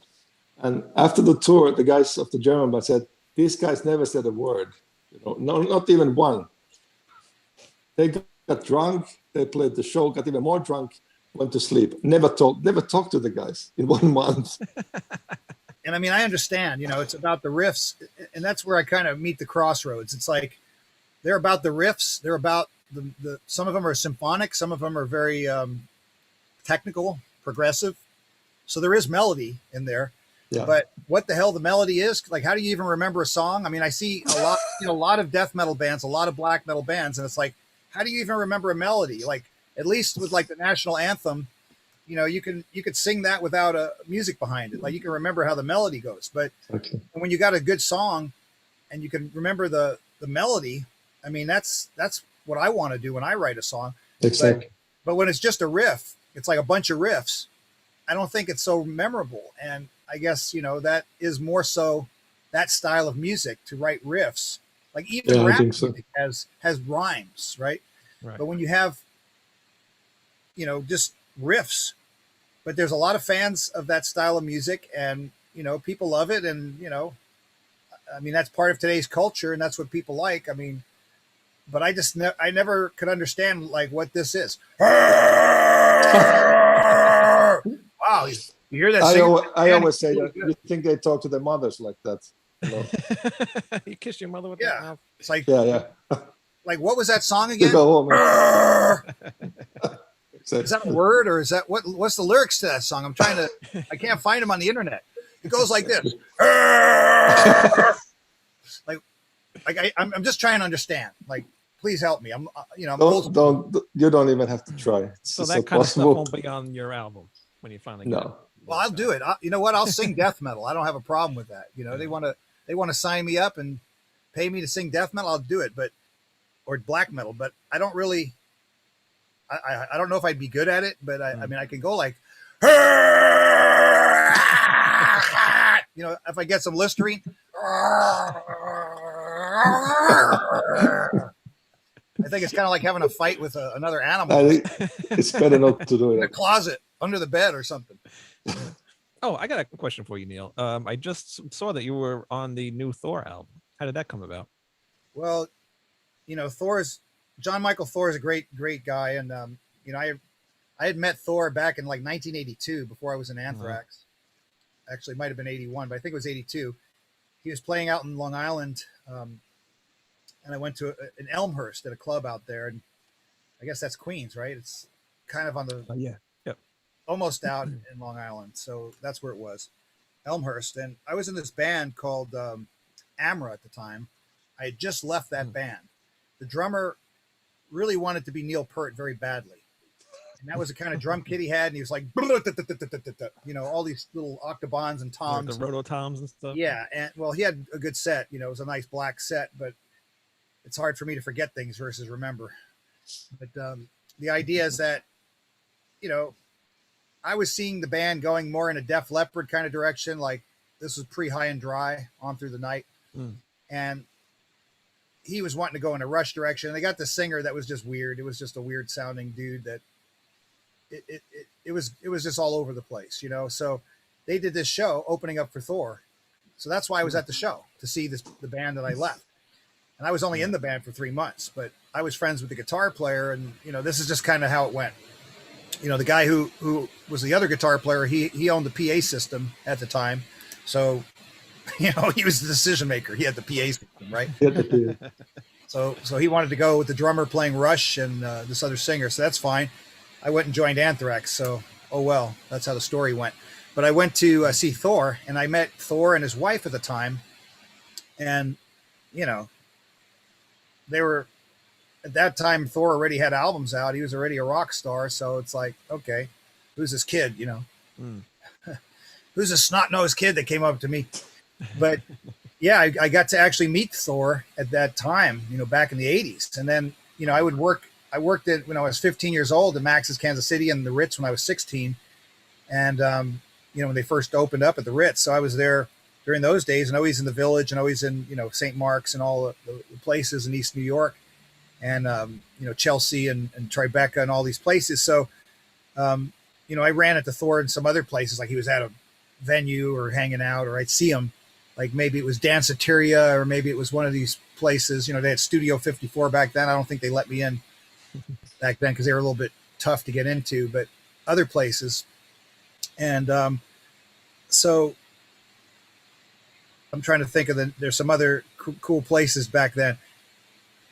Speaker 2: And after the tour, the guys of the German band said, "These guys never said a word, no, not even one." They got drunk, they played the show, got even more drunk, went to sleep. Never talked to the guys in 1 month.
Speaker 3: And I mean, I understand, it's about the riffs, and that's where I kind of meet the crossroads. It's like they're about the riffs. They're about the some of them are symphonic, some of them are very technical, progressive. So there is melody in there. Yeah. But what the hell the melody is, like, how do you even remember a song? I mean, I see a lot of death metal bands, a lot of black metal bands, and it's like, how do you even remember a melody? Like, at least with like the national anthem, you could sing that without a music behind it. Like, you can remember how the melody goes. But when you got a good song and you can remember the melody, I mean, that's what I want to do when I write a song.
Speaker 2: Exactly.
Speaker 3: But when it's just a riff, it's like a bunch of riffs. I don't think it's so memorable. And I guess, that is more so that style of music, to write riffs. Like, even rap music has rhymes, right? But when you have, just riffs, but there's a lot of fans of that style of music, and, people love it. And, I mean, that's part of today's culture, and that's what people like. I mean, but I never could understand like what this is. Wow. You hear that?
Speaker 2: I always say that you think they talk to their mothers like that.
Speaker 1: You kiss your mother with that mouth.
Speaker 3: It's like,
Speaker 2: yeah.
Speaker 3: Like, what was that song again?
Speaker 2: Go home.
Speaker 3: Is that a word, or is that what's the lyrics to that song? I can't find them on the internet. It goes like this. I'm just trying to understand. Like, please help me. I'm you don't even have to try.
Speaker 1: So that kind of stuff won't be on your album when you finally get it.
Speaker 3: Well, I'll do it. You know what? I'll sing death metal. I don't have a problem with that. They want to sign me up and pay me to sing death metal. I'll do it, or black metal. But I don't really. I don't know if I'd be good at it, but I mean, I can go like, if I get some Listerine. I think it's kind of like having a fight with another animal.
Speaker 2: It's better not to do it.
Speaker 3: In a closet, under the bed or something.
Speaker 1: Oh, I got a question for you, Neil. I just saw that you were on the new Thor album. How did that come about?
Speaker 3: Well, John Michael Thor is a great guy. And, I had met Thor back in like 1982 before I was in Anthrax. Actually, it might have been 81, but I think it was 82. He was playing out in Long Island. And I went to an Elmhurst at a club out there. And I guess that's Queens, right? It's kind of on the almost out in Long Island. So that's where it was, Elmhurst. And I was in this band called Amra at the time. I had just left that band. The drummer really wanted to be Neil Peart very badly. And that was the kind of drum kit he had. And he was like, all these little octobans and toms.
Speaker 1: The rototoms and stuff.
Speaker 3: Yeah. And well, he had a good set, it was a nice black set, but it's hard for me to forget things versus remember. But the idea is that, I was seeing the band going more in a Def Leppard kind of direction. Like, this was pre-High and Dry, On Through the Night. And he was wanting to go in a Rush direction. And they got the singer that was just weird. It was just a weird sounding dude that it was just all over the place, So they did this show opening up for Thor. So that's why I was at the show, to see the band that I left. And I was only in the band for 3 months, but I was friends with the guitar player. And, this is just kind of how it went. The guy who was the other guitar player, he owned the PA system at the time. So, he was the decision maker. He had the PA system, right? So he wanted to go with the drummer playing Rush and this other singer. So that's fine. I went and joined Anthrax. So, oh, well, that's how the story went. But I went to see Thor, and I met Thor and his wife at the time. And, they were, at that time, Thor already had albums out. He was already a rock star. So it's like, okay, who's this kid, Who's this snot-nosed kid that came up to me? But yeah, I got to actually meet Thor at that time, back in the 80s. And then, I worked at, when I was 15 years old, at Max's Kansas City and the Ritz when I was 16. And, when they first opened up at the Ritz. So I was there during those days, and always in the Village, and always in, St. Mark's and all the places in East New York. and Chelsea and Tribeca and all these places. So I ran into Thor in some other places, like he was at a venue or hanging out, or I'd see him, like maybe it was Danceteria, or maybe it was one of these places. They had Studio 54 back then. I don't think they let me in back then because they were a little bit tough to get into, but other places. And so I'm trying to think of there's some other cool places back then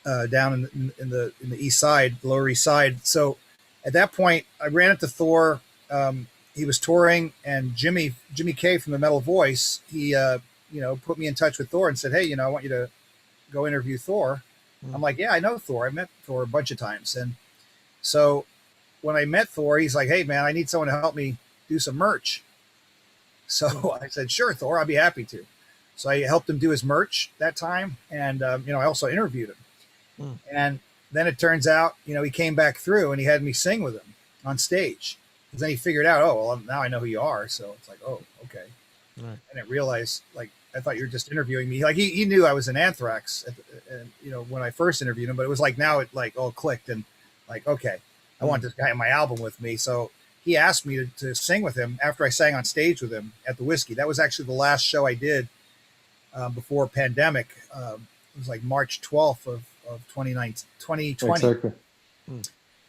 Speaker 3: down in the east side, Lower East Side. So at that point, I ran into Thor. He was touring, and Jimmy K from the Metal Voice, he put me in touch with Thor and said, hey, I want you to go interview Thor. I'm like, yeah, I know Thor. I met Thor a bunch of times. And so when I met Thor, he's like, hey man, I need someone to help me do some merch. So I said, sure, Thor, I'll be happy to. So I helped him do his merch that time. And, I also interviewed him. And then it turns out, he came back through and he had me sing with him on stage. And then he figured out, oh, well, now I know who you are. So it's like, oh, okay. Right. I didn't realize, like, I thought you were just interviewing me. Like he knew I was in Anthrax, when I first interviewed him, but it was like, now it like all clicked and like, okay, I want this guy in my album with me. So he asked me to sing with him after I sang on stage with him at the Whiskey. That was actually the last show I did before pandemic. It was like March 12th of 2020.
Speaker 2: Exactly.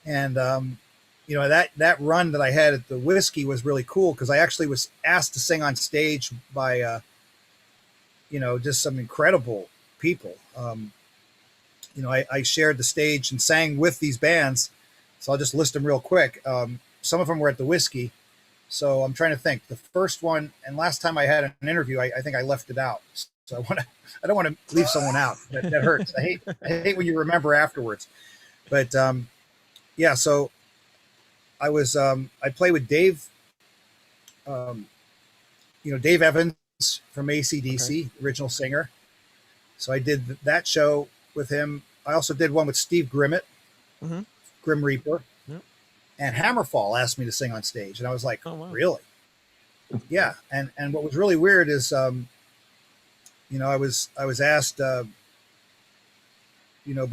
Speaker 3: And, that run that I had at the Whiskey was really cool because I actually was asked to sing on stage by, just some incredible people. I shared the stage and sang with these bands. So I'll just list them real quick. Some of them were at the Whiskey. So I'm trying to think. The first one and last time I had an interview, I think I left it out. So I don't want to leave someone out. That hurts. I hate when you remember afterwards. But so I was I played with Dave. Dave Evans from AC/DC, original singer. So I did that show with him. I also did one with Steve Grimmett, Grim Reaper, and Hammerfall asked me to sing on stage, and I was like, oh, wow. Really? Yeah. And what was really weird is, I was asked, by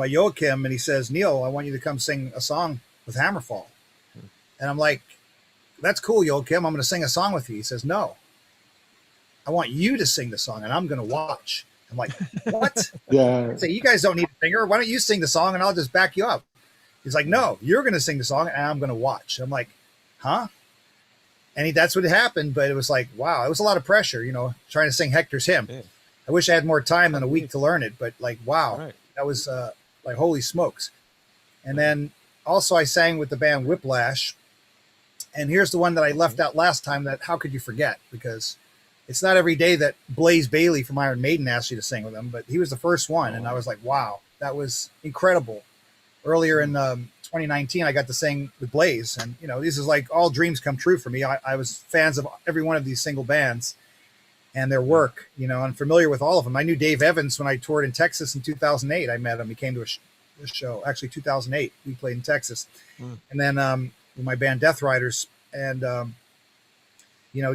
Speaker 3: Joachim, and he says, Neil, I want you to come sing a song with Hammerfall. And I'm like, that's cool, Joachim. I'm going to sing a song with you. He says, no, I want you to sing the song, and I'm going to watch. I'm like, what?
Speaker 2: Yeah.
Speaker 3: I say, you guys don't need a singer. Why don't you sing the song, and I'll just back you up? He's like, no, you're going to sing the song, and I'm going to watch. I'm like, huh? And that's what happened. But it was like, wow, it was a lot of pressure, trying to sing Hector's Hymn. Yeah. I wish I had more time than a week to learn it, but like, wow, right. That was like, holy smokes. And then also I sang with the band Whiplash. And here's the one that I left out last time that how could you forget? Because it's not every day that Blaze Bailey from Iron Maiden asked you to sing with him, but he was the first one. And I was like, wow, that was incredible. Earlier in 2019, I got to sing with Blaze. And, this is like all dreams come true for me. I was fans of every one of these single bands and their work, I'm familiar with all of them. I knew Dave Evans when I toured in Texas in 2008. I met him. He came to a show, actually 2008. We played in Texas. And then with my band Death Riders. And,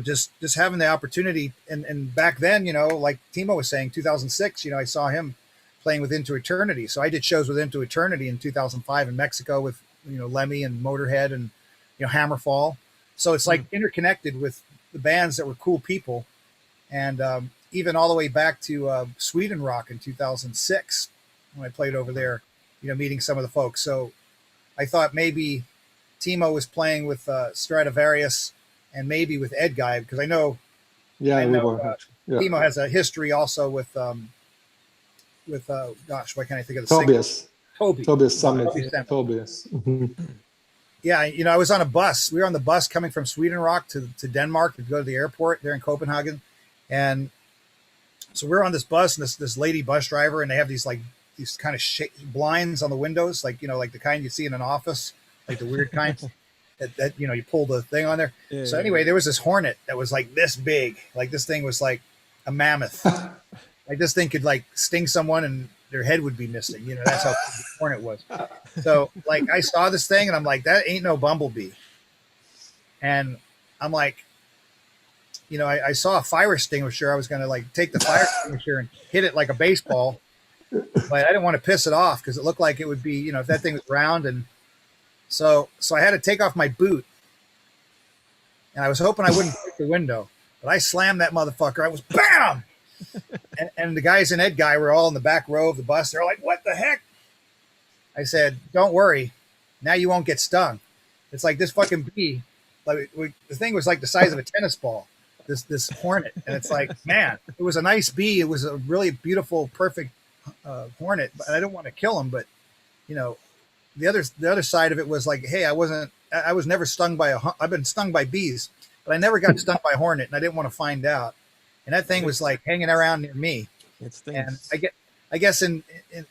Speaker 3: just having the opportunity. And back then, like Timo was saying, 2006, I saw him playing with Into Eternity. So I did shows with Into Eternity in 2005 in Mexico with, Lemmy and Motorhead and, Hammerfall. So it's like interconnected with the bands that were cool people. And even all the way back to Sweden Rock in 2006 when I played over there, meeting some of the folks. So I thought maybe Timo was playing with Stradivarius and maybe with Ed Guy, because I know Timo has a history also with gosh, why can't I think of the
Speaker 2: Tobias. Tobias Summit.
Speaker 3: Tobias. Yeah, I was on a bus. We were on the bus coming from Sweden Rock to Denmark to go to the airport there in Copenhagen. And so we're on this bus, and this lady bus driver, and they have these kind of blinds on the windows, like the kind you see in an office, like the weird kind that you pull the thing on there. Yeah, so anyway, there was this Hornet that was like this big, like this thing was like a mammoth. Like this thing could like sting someone and their head would be missing. That's how big the Hornet was. So like I saw this thing and I'm like, that ain't no bumblebee. And I'm like, I saw a fire extinguisher. I was going to like take the fire extinguisher and hit it like a baseball. but I didn't want to piss it off because it looked like it would be, you know, if that thing was round. And so I had to take off my boot, and I was hoping I wouldn't break the window, but I slammed that motherfucker. I was bam. And the guys in Ed Guy were all in the back row of the bus. They're like, "What the heck?" I said, "Don't worry. Now you won't get stung." It's like this fucking bee. Like the thing was like the size of a tennis ball. This hornet, and it's like, man, it was a nice bee. It was a really beautiful, perfect hornet. But I don't want to kill him. But you know, the other side of it was like, hey, I was never stung by I've been stung by bees, but I never got stung by a hornet, and I didn't want to find out. And that thing was like hanging around near me.
Speaker 1: It stinks.
Speaker 3: And I guess in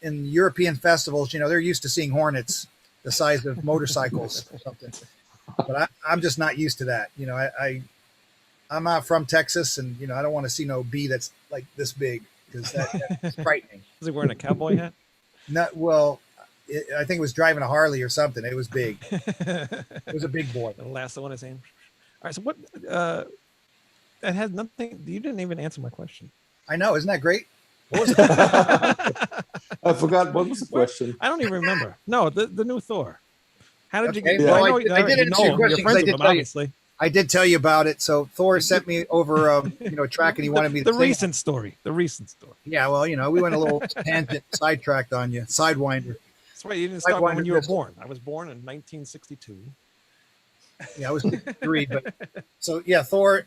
Speaker 3: European festivals, you know, they're used to seeing hornets the size of motorcycles or something. But I'm just not used to that. You know, I'm not from Texas, and you know, I don't want to see no bee that's like this big because that's frightening.
Speaker 1: Was he wearing a cowboy hat?
Speaker 3: Not well. I think it was driving a Harley or something. It was big. It was a big boy.
Speaker 1: The last one is in. All right. So what? That has nothing. You didn't even answer my question.
Speaker 3: I know. Isn't that great? What was it?
Speaker 2: I forgot. What was the question?
Speaker 1: I don't even remember. No, the new Thor. How did you get?
Speaker 2: Yeah.
Speaker 1: Well,
Speaker 3: I did answer your question because I did tell you.
Speaker 1: obviously.
Speaker 3: I did tell you about it. So Thor sent me over, you know, a track, and he wanted me to
Speaker 1: the
Speaker 3: sing
Speaker 1: recent story. The recent story.
Speaker 3: Yeah, well, you know, we went a little tangent, sidetracked on you, sidewinder.
Speaker 1: That's right. You didn't start when you were born. I was born in 1962.
Speaker 3: Yeah, I was 3, but so yeah, Thor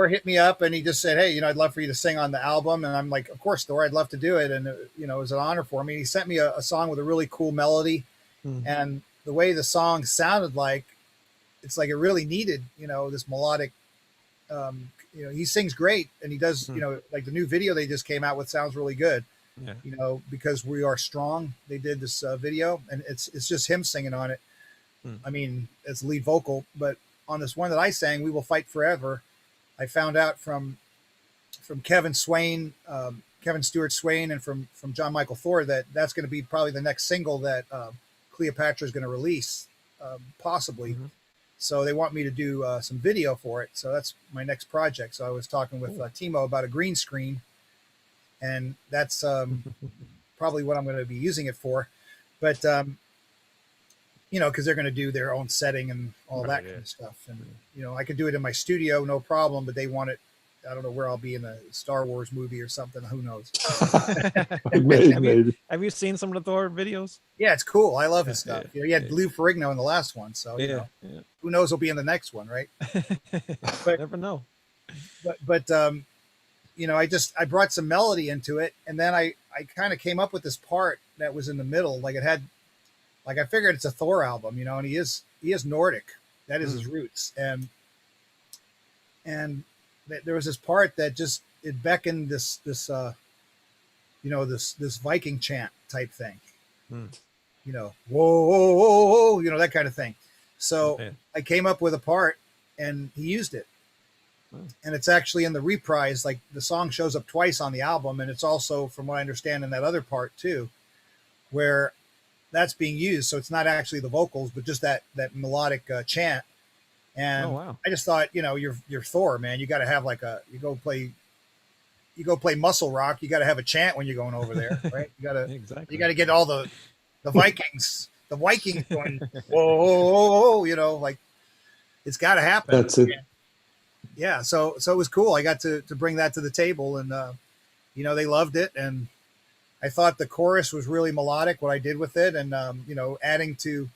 Speaker 3: hit me up and he just said, "Hey, you know, I'd love for you to sing on the album." And I'm like, "Of course, Thor, I'd love to do it." And you know, it was an honor for me. He sent me a song with a really cool melody, and the way the song sounded like, it's like it really needed, you know, this melodic. You know, he sings great, and he does, you know, like the new video they just came out with sounds really good.
Speaker 1: Yeah.
Speaker 3: You know, because we are strong. They did this video, and it's just him singing on it. I mean, as lead vocal, but on this one that I sang, "We Will Fight Forever," I found out from Kevin Swain, Kevin Stewart Swain, and from John Michael Thor that's going to be probably the next single that Cleopatra is going to release, possibly. So they want me to do some video for it. So that's my next project. So I was talking with Timo about a green screen, and that's probably what I'm going to be using it for. But you know, because they're going to do their own setting and all that kind of stuff. And, you know, I could do it in my studio, no problem, but they want it. I don't know where I'll be in a Star Wars movie or something. Who knows?
Speaker 1: Have you seen some of the Thor videos?
Speaker 3: Yeah, it's cool. I love his stuff. You know, he had Lou Ferrigno in the last one. So, you know, who knows who'll be in the next one, right? But,
Speaker 1: never know.
Speaker 3: But you know, I brought some melody into it. And then I kind of came up with this part that was in the middle. Like it had, like I figured it's a Thor album, you know, and he is Nordic. That is his roots. And there was this part that just, it beckoned this you know, this Viking chant type thing, you know, whoa, whoa, whoa, whoa, you know, that kind of thing. So I came up with a part and he used it. And it's actually in the reprise, like the song shows up twice on the album. And it's also, from what I understand, in that other part too, where that's being used. So it's not actually the vocals, but just that melodic chant. And I just thought, you know, you're Thor, man. You got to have like you go play Muscle Rock. You got to have a chant when you're going over there, right? You got to you got to get all the Vikings going, whoa, whoa, whoa, you know, like it's got to happen.
Speaker 2: That's it.
Speaker 3: Yeah. So it was cool. I got to bring that to the table, and you know, they loved it, and I thought the chorus was really melodic, what I did with it, and you know, adding to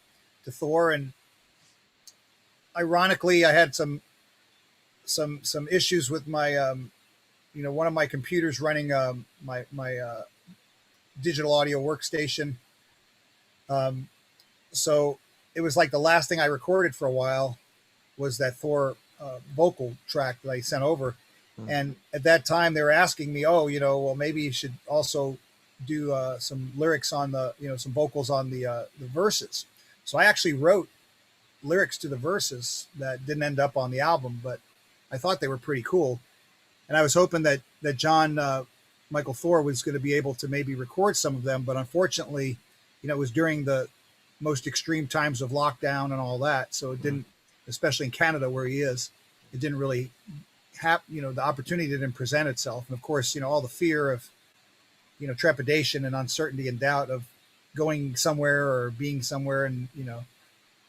Speaker 3: Thor. And ironically, I had some issues with my you know, one of my computers running my digital audio workstation. So it was like the last thing I recorded for a while was that Thor vocal track that I sent over. And at that time they were asking me, oh, you know, well, maybe you should also do some lyrics on the, you know, some vocals on the verses. So I actually wrote lyrics to the verses that didn't end up on the album, but I thought they were pretty cool. And I was hoping that John Michael Thor was going to be able to maybe record some of them. But unfortunately, you know, it was during the most extreme times of lockdown and all that. So it didn't, especially in Canada where he is, it didn't really have, you know, the opportunity didn't present itself. And of course, you know, all the fear of, trepidation and uncertainty and doubt of going somewhere or being somewhere, and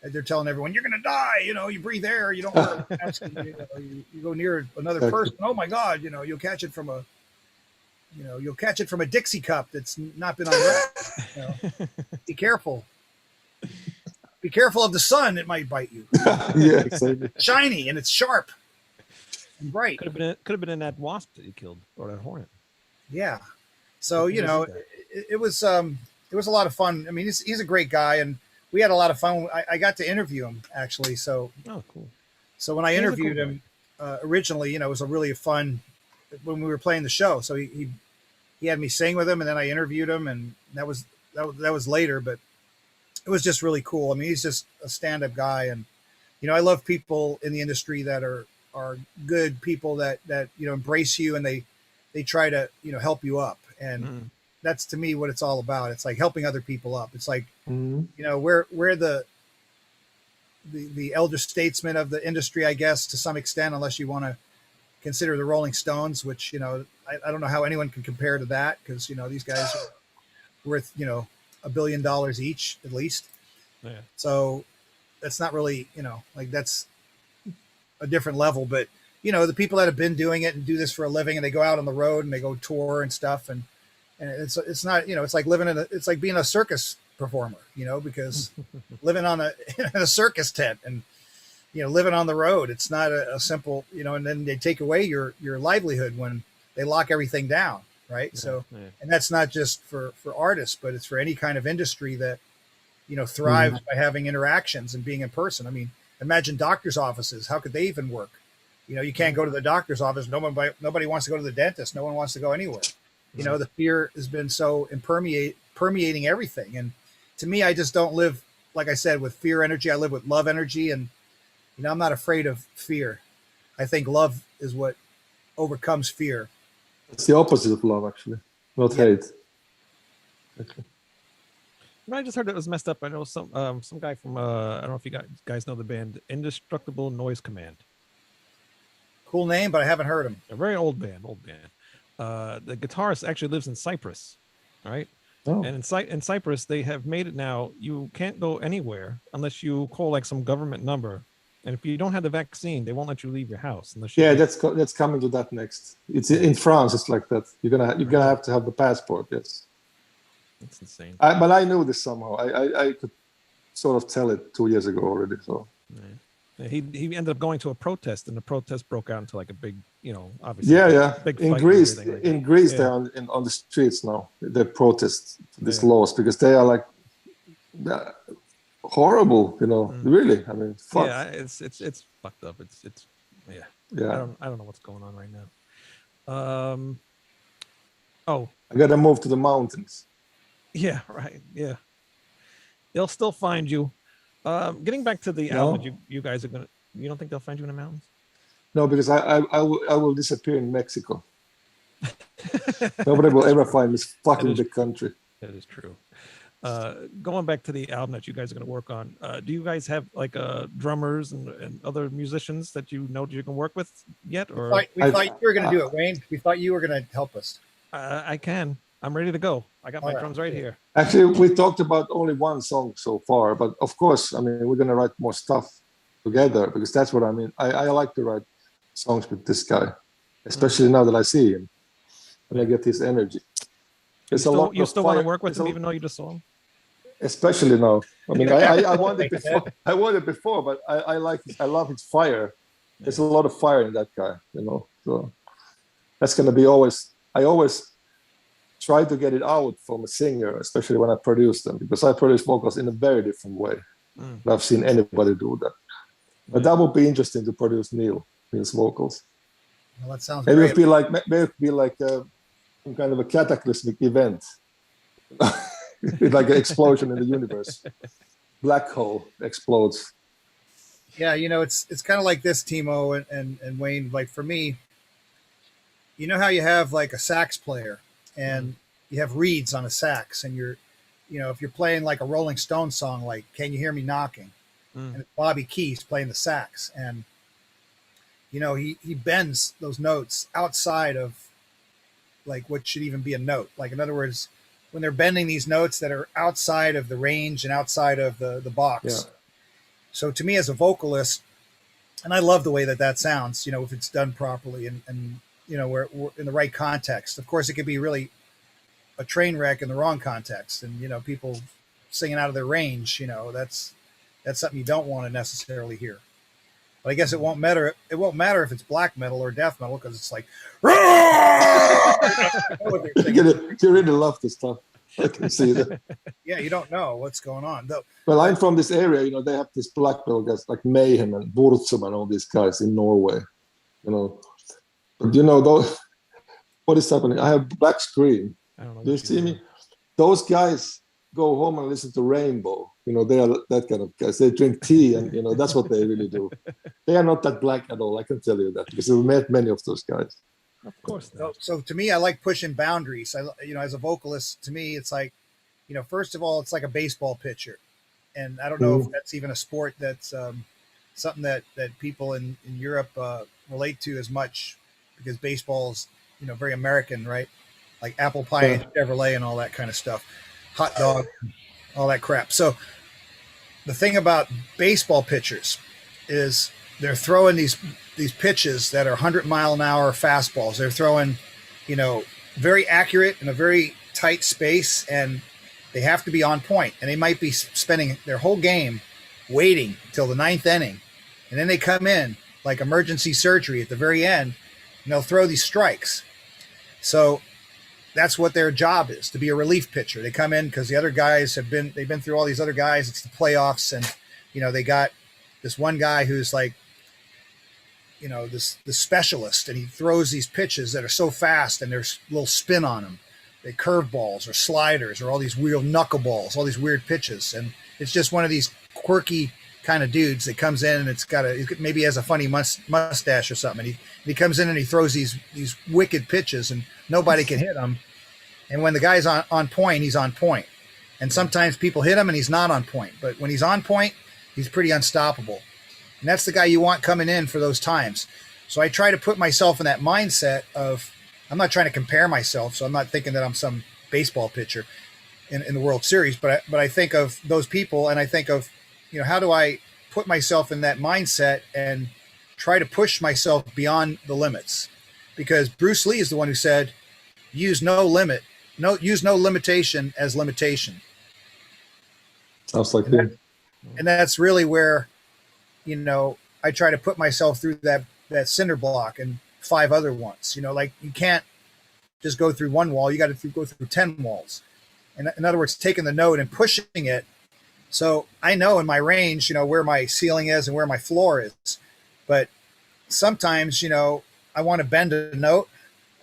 Speaker 3: they're telling everyone you're going to die. You breathe air, you don't wear a mask, you go near another person. Oh my God, you'll catch it from a Dixie cup that's not been unwrapped. Be careful. Be careful of the sun; it might bite you.
Speaker 2: Yeah, exactly.
Speaker 3: Shiny and it's sharp and bright.
Speaker 1: Could have been in that wasp that you killed, or that hornet.
Speaker 3: Yeah. So it was a lot of fun. I mean, he's a great guy, and we had a lot of fun. I got to interview him actually. So
Speaker 1: Cool.
Speaker 3: So when I interviewed him originally, it was a really fun when we were playing the show. So he had me sing with him, and then I interviewed him, and that was later, but it was just really cool. I mean, he's just a stand-up guy, and I love people in the industry that are good people that embrace you, and they try to help you up, and that's to me what it's all about. It's like helping other people up. It's like we're the elder statesmen of the industry, I guess, to some extent, unless you want to consider the Rolling Stones, which I don't know how anyone can compare to that, because these guys are worth $1 billion each at least.
Speaker 1: Yeah.
Speaker 3: So that's not really like that's a different level, but the people that have been doing it and do this for a living, and they go out on the road and they go tour and stuff, and it's not it's like it's like being a circus performer, because living in a circus tent and living on the road, it's not a simple and then they take away your livelihood when they lock everything down, right?
Speaker 1: Yeah,
Speaker 3: so
Speaker 1: yeah.
Speaker 3: And that's not just for artists, but it's for any kind of industry that thrives by having interactions and being in person. I mean, imagine doctors' offices. How could they even work? You can't go to the doctor's office. Nobody wants to go to the dentist. No one wants to go anywhere. The fear has been so permeating everything. And to me, I just don't live, like I said, with fear energy. I live with love energy. And, I'm not afraid of fear. I think love is what overcomes fear.
Speaker 2: It's the opposite of love, actually, not hate. Okay.
Speaker 1: I just heard it was messed up. I know some guy from I don't know if you guys know the band Indestructible Noise Command.
Speaker 3: Cool name, but I haven't heard him.
Speaker 1: A very old band. The guitarist actually lives in Cyprus, right?
Speaker 2: Oh.
Speaker 1: And in Cyprus, they have made it now. You can't go anywhere unless you call like some government number, and if you don't have the vaccine, they won't let you leave your house unless you.
Speaker 2: Yeah, that's coming to that next. It's in France. It's like that. You're gonna have to have the passport. Yes.
Speaker 1: That's insane.
Speaker 2: But I knew this somehow. I could sort of tell it 2 years ago already. So.
Speaker 1: Yeah. He ended up going to a protest, and the protest broke out into like a big, obviously.
Speaker 2: Yeah.
Speaker 1: Big
Speaker 2: in
Speaker 1: fight
Speaker 2: Greece,
Speaker 1: and everything like
Speaker 2: in Greece,
Speaker 1: yeah.
Speaker 2: they're on the streets now. They protest these laws because they are like horrible. Really. I mean, fuck.
Speaker 1: Yeah, it's fucked up. It's yeah.
Speaker 2: Yeah.
Speaker 1: I don't know what's going on right now. Oh.
Speaker 2: I gotta move to the mountains.
Speaker 1: Yeah. Right. Yeah. They'll still find you. Getting back to the album, you guys are gonna. You don't think they'll find you in the mountains?
Speaker 2: No, because I will disappear in Mexico. Nobody will ever find this fucking big country.
Speaker 1: That is true. Going back to the album that you guys are going to work on, do you guys have like drummers and other musicians that you can work with yet? Or
Speaker 3: we thought you were going to do it, Wayne. We thought you were going to help us.
Speaker 1: I can. I'm ready to go. I got my drums right here.
Speaker 2: Actually, we talked about only one song so far, but of course, I mean, we're going to write more stuff together because that's what I mean. I like to write songs with this guy, especially now that I see him and I get his energy.
Speaker 1: You still want to work with him even though you just saw him?
Speaker 2: Especially now. I mean, I wanted before. I wanted before, but I love his fire. There's a lot of fire in that guy, So that's going to be always. I always try to get it out from a singer, especially when I produce them, because I produce vocals in a very different way. I've seen anybody do that. But that would be interesting to produce Neil's vocals.
Speaker 3: Well, that sounds
Speaker 2: maybe
Speaker 3: great.
Speaker 2: It'd be like some kind of a cataclysmic event. Like an explosion in the universe. Black hole explodes.
Speaker 3: Yeah, it's kind of like this, Timo and Wayne. Like for me, how you have like a sax player and you have reeds on a sax, and if you're playing like a Rolling Stones song, like "Can You Hear Me Knocking," and it's Bobby Keys playing the sax, and he bends those notes outside of like what should even be a note. Like, in other words, when they're bending these notes that are outside of the range and outside of the box.
Speaker 2: Yeah.
Speaker 3: So to me as a vocalist, and I love the way that sounds, if it's done properly and we're in the right context. Of course, it could be really a train wreck in the wrong context, and people singing out of their range. That's something you don't want to necessarily hear. But I guess it won't matter. It won't matter if it's black metal or death metal, because it's like,
Speaker 2: you really love this stuff. I can see that.
Speaker 3: Yeah, you don't know what's going on. Though.
Speaker 2: Well, I'm from this area. They have these black metal guys like Mayhem and Burzum and all these guys in Norway. But what is happening? I have black screen.
Speaker 1: I don't know.
Speaker 2: Do you see me? Those guys go home and listen to Rainbow. They are that kind of guys. They drink tea, and that's what they really do. They are not that black at all. I can tell you that, because we've met many of those guys.
Speaker 1: Of course.
Speaker 3: So to me, I like pushing boundaries. As a vocalist, to me, it's like, first of all, it's like a baseball pitcher, and I don't know if that's even a sport that's something that people in Europe relate to as much, because baseball's very American, right? Like apple pie and Chevrolet and all that kind of stuff, hot dog, all that crap. So the thing about baseball pitchers is they're throwing these pitches that are 100-mile-an-hour fastballs. They're throwing, very accurate in a very tight space, and they have to be on point. And they might be spending their whole game waiting till the 9th inning, and then they come in like emergency surgery at the very end, and they'll throw these strikes. So that's what their job is, to be a relief pitcher. They come in because the other guys they've been through all these other guys. It's the playoffs, and they got this one guy who's like, the specialist, and he throws these pitches that are so fast, and there's a little spin on them. They curveballs or sliders or all these weird knuckleballs, all these weird pitches, and it's just one of these quirky kind of dudes that comes in, and maybe has a funny mustache or something. And he comes in and he throws these wicked pitches, and nobody can hit him. And when the guy's on point, he's on point. And sometimes people hit him and he's not on point. But when he's on point, he's pretty unstoppable. And that's the guy you want coming in for those times. So I try to put myself in that mindset of, I'm not trying to compare myself, so I'm not thinking that I'm some baseball pitcher in the World Series, but I think of those people, and I think of, how do I put myself in that mindset and try to push myself beyond the limits? Because Bruce Lee is the one who said, use no limitation as limitation.
Speaker 2: Sounds like him.
Speaker 3: And that's really where, I try to put myself through that cinder block and 5 other ones. Like, you can't just go through one wall. You got to go through 10 walls. And in other words, taking the note and pushing it. So I know in my range, where my ceiling is and where my floor is. But sometimes, I want to bend a note,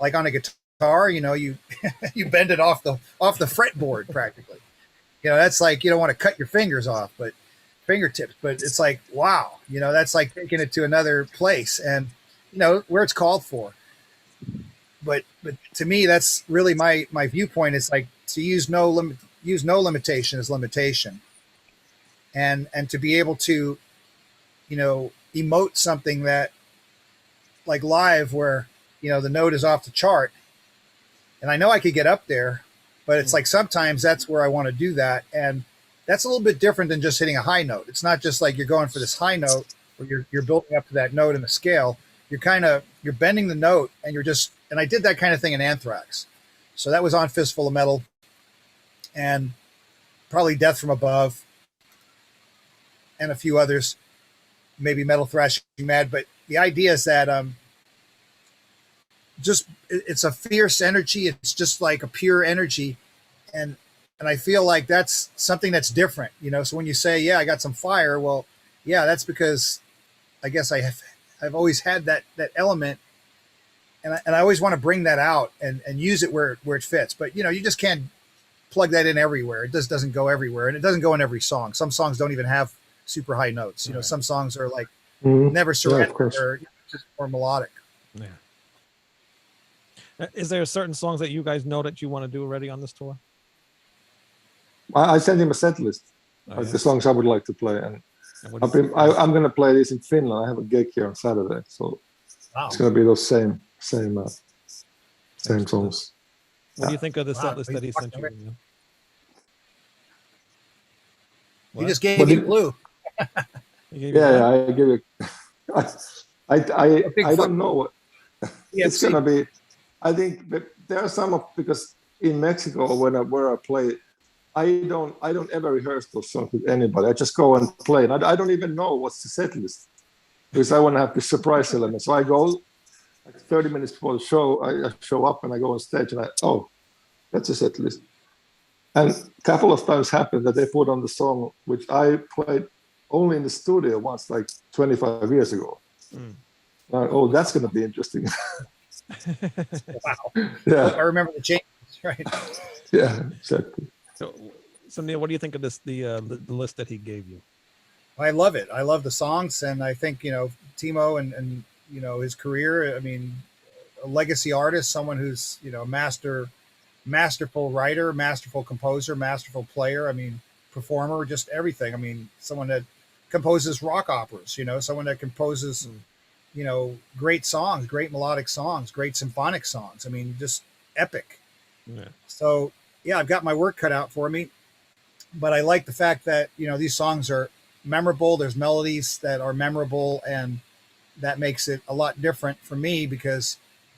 Speaker 3: like on a guitar, you you bend it off the fretboard practically. That's like, you don't want to cut your fingers off, but fingertips, but it's like, wow, that's like taking it to another place, and where it's called for. But to me, that's really my viewpoint. It's like to use no limitation as limitation. And to be able to, emote something that, like live, where, the note is off the chart, and I know I could get up there, but it's like sometimes that's where I want to do that. And that's a little bit different than just hitting a high note. It's not just like you're going for this high note where you're building up to that note in the scale. You're bending the note, and and I did that kind of thing in Anthrax. So that was on Fistful of Metal, and probably Death from Above, and a few others, maybe Metal Thrashing Mad. But the idea is that it's a fierce energy. It's just like a pure energy. And I feel like that's something that's different, So when you say, yeah, I got some fire, well, yeah, that's because I guess I've always had that element. And I always want to bring that out and use it where it fits. But, you just can't plug that in everywhere. It just doesn't go everywhere. And it doesn't go in every song. Some songs don't even have super high notes. Right. Some songs are like Never Surrender, or just more melodic.
Speaker 1: Yeah. Is there certain songs that you guys know that you want to do already on this tour?
Speaker 2: I sent him a set list, the songs I would like to play. And I'm going to play this in Finland. I have a gig here on Saturday. So it's going to be those same Same songs.
Speaker 1: What do you think of the
Speaker 3: Wow,
Speaker 1: set list that he
Speaker 3: he's
Speaker 1: sent
Speaker 3: fucking
Speaker 1: you?
Speaker 3: He
Speaker 1: What?
Speaker 3: just gave
Speaker 2: What
Speaker 3: you
Speaker 2: did-
Speaker 3: Blue.
Speaker 1: He gave you
Speaker 2: Yeah,
Speaker 1: what?
Speaker 2: I give it. I
Speaker 3: big
Speaker 2: don't know what
Speaker 3: Yeah,
Speaker 2: it's gonna be. I think that there are some of, because in Mexico where I play, I don't ever rehearse those songs with anybody. I just go and play, and I don't even know what's the set list because I want to have the surprise element. So I go like 30 minutes before the show. I show up and I go on stage and that's a set list. And a couple of times happened that they put on the song which I played only in the studio once, like 25 years ago.
Speaker 1: Mm.
Speaker 2: That's going to be interesting.
Speaker 3: Wow.
Speaker 2: Yeah,
Speaker 3: I remember the changes, right?
Speaker 2: yeah, exactly.
Speaker 1: So Neil, what do you think of this the list that he gave you?
Speaker 3: I love it. I love the songs, and I think Timo and his career. I mean, a legacy artist, someone who's masterful writer, masterful composer, masterful player. I mean, performer, just everything. I mean, someone that composes rock operas. Someone that composes great songs, great melodic songs, great symphonic songs. I mean, just epic.
Speaker 1: Yeah.
Speaker 3: So yeah, I've got my work cut out for me, but I like the fact that these songs are memorable. There's melodies that are memorable, and that makes it a lot different for me because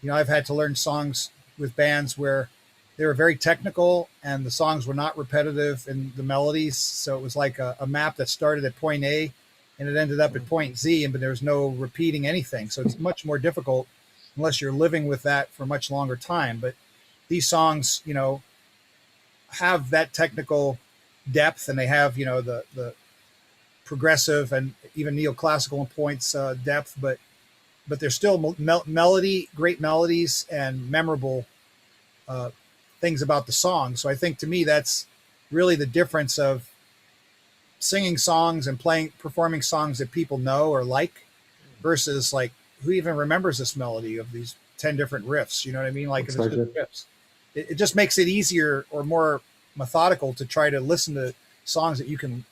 Speaker 3: I've had to learn songs with bands where they were very technical and the songs were not repetitive in the melodies. So it was like a map that started at point A and it ended up at point Z, but there's no repeating anything. So it's much more difficult unless you're living with that for a much longer time. But these songs, have that technical depth, and they have, the progressive and even neoclassical in points depth, but there's still melody, great melodies, and memorable things about the song. So I think to me that's really the difference of singing songs and performing songs that people know or like versus like who even remembers this melody of these 10 different riffs. You know what I mean? Like if it's just riffs. It just makes it easier or more methodical to try to listen to songs that you can,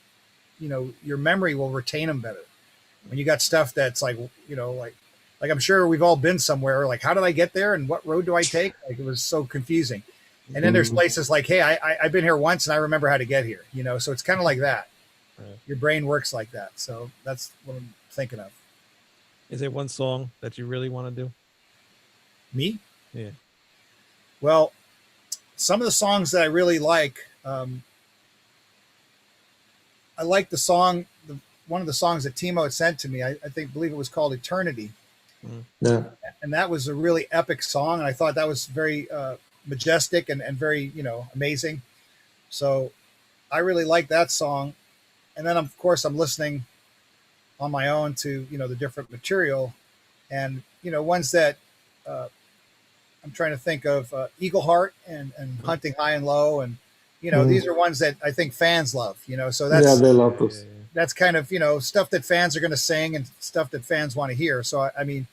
Speaker 3: your memory will retain them better. When you got stuff that's like, like I'm sure we've all been somewhere, like, how did I get there and what road do I take? Like it was so confusing. And then there's places like, hey, I've been here once and I remember how to get here, so it's kind of like that. Right. Your brain works like that. So that's what I'm thinking of.
Speaker 1: Is there one song that you really want to do?
Speaker 3: Me?
Speaker 1: Yeah.
Speaker 3: Well, some of the songs that I really like, I like the song, one of the songs that Timo had sent to me, I believe it was called Eternity.
Speaker 2: Yeah.
Speaker 3: And that was a really epic song. And I thought that was very majestic and very, amazing. So I really like that song. And then, of course, I'm listening on my own to, the different material and, ones that I'm trying to think of Eagle Heart and Hunting High and Low. And, these are ones that I think fans love, so that's,
Speaker 2: they love those.
Speaker 3: That's kind of, stuff that fans are going to sing and stuff that fans want to hear. So, I mean,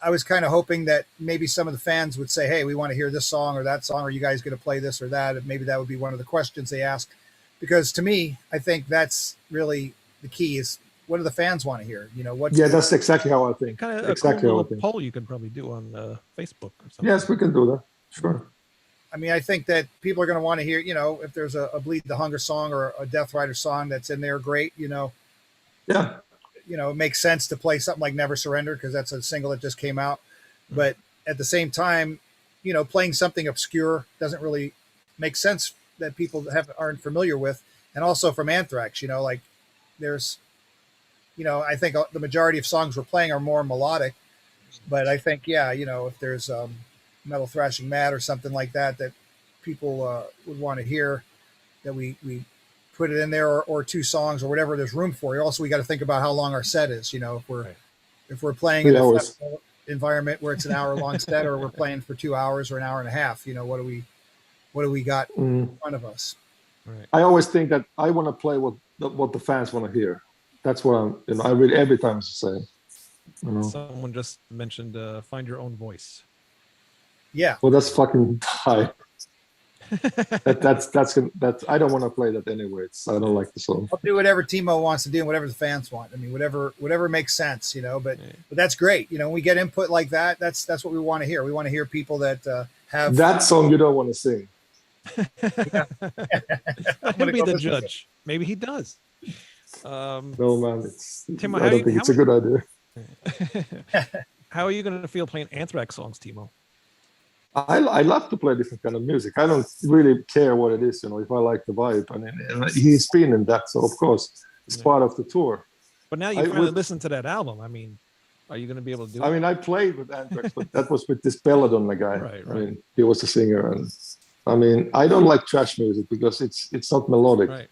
Speaker 3: I was kind of hoping that maybe some of the fans would say, hey, we want to hear this song or that song. Are you guys going to play this or that? And maybe that would be one of the questions they ask. Because to me, I think that's really the key is what do the fans want to hear?
Speaker 2: That's exactly how I think.
Speaker 1: Kind of
Speaker 2: exactly
Speaker 1: a cool
Speaker 2: how I
Speaker 1: little
Speaker 2: think.
Speaker 1: poll you could probably do on Facebook or something.
Speaker 2: Yes, we can do that. Sure.
Speaker 3: I mean, I think that people are going to want to hear, if there's a Bleed the Hunger song or a Death Rider song that's in there, great,
Speaker 2: Yeah.
Speaker 3: It makes sense to play something like Never Surrender because that's a single that just came out. But at the same time, playing something obscure doesn't really make sense that people aren't familiar with. And also from Anthrax, like there's, I think the majority of songs we're playing are more melodic, but I think, if there's Metal Thrashing Mad or something like that, that people would want to hear, that we put it in there or two songs or whatever there's room for. Also, we got to think about how long our set is, if we're playing in a festival environment where it's an hour long set or we're playing for 2 hours or an hour and a half, what do we got in front of us?
Speaker 1: Right.
Speaker 2: I always think that I want to play what the fans want to hear. That's what I read every time it's the same.
Speaker 1: Someone just mentioned find your own voice.
Speaker 3: Yeah.
Speaker 2: Well, that's fucking high. that's I don't want to play that anyway. I don't like the song.
Speaker 3: I'll do whatever Timo wants to do and whatever the fans want. I mean, whatever makes sense, but that's great. When we get input like that, that's what we want to hear. We want to hear people that have
Speaker 2: That song you don't want to sing.
Speaker 1: Let him be the judge. Maybe he does.
Speaker 2: No, man.
Speaker 1: Timo,
Speaker 2: I don't think it's a good idea.
Speaker 1: How are you going to feel playing Anthrax songs, Timo?
Speaker 2: I love to play different kind of music. I don't really care what it is, if I like the vibe. And he's been in that, so of course it's part of the tour.
Speaker 1: But now you finally listen to that album. I mean, are you going to be able to do it?
Speaker 2: I mean, I played with Anthrax, but that was with this Belladonna guy.
Speaker 1: Right.
Speaker 2: I mean, he was the singer, and I mean, I don't like thrash music because it's not melodic.
Speaker 1: Right.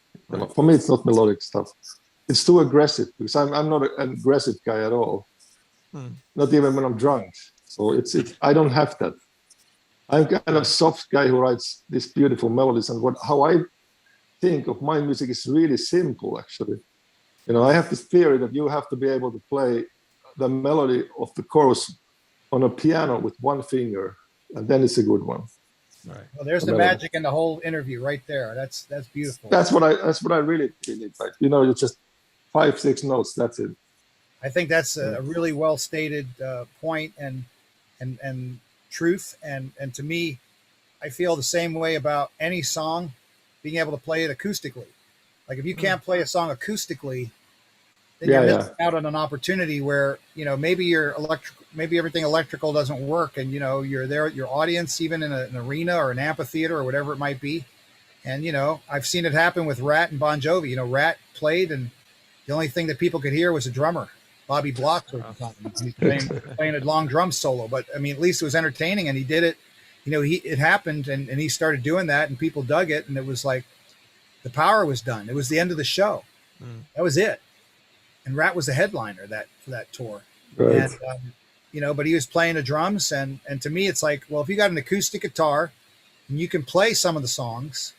Speaker 2: For me, it's not melodic stuff. It's too aggressive because I'm not an aggressive guy at all. Not even when I'm drunk. So I don't have that. I'm kind of a soft guy who writes these beautiful melodies, and how I think of my music is really simple, actually. I have this theory that you have to be able to play the melody of the chorus on a piano with one finger, and then it's a good one.
Speaker 1: Right.
Speaker 3: Well, there's the magic in the whole interview right there. That's beautiful.
Speaker 2: That's what I really need. Like, it's just 5-6 notes. That's it.
Speaker 3: I think that's a really well stated point and truth. And to me, I feel the same way about any song being able to play it acoustically. Like if you can't play a song acoustically, then you're missing out on an opportunity where, maybe maybe everything electrical doesn't work, and you're there at your audience, even in an arena or an amphitheater or whatever it might be. And I've seen it happen with Rat and Bon Jovi. Rat played, and the only thing that people could hear was a drummer, Bobby Block, he's playing a long drum solo. But I mean, at least it was entertaining, and he did it. It happened, and he started doing that, and people dug it, and it was like the power was done. It was the end of the show. That was it. And Rat was the headliner for that tour.
Speaker 2: Right.
Speaker 3: And but he was playing the drums, and to me, it's like, well, if you got an acoustic guitar and you can play some of the songs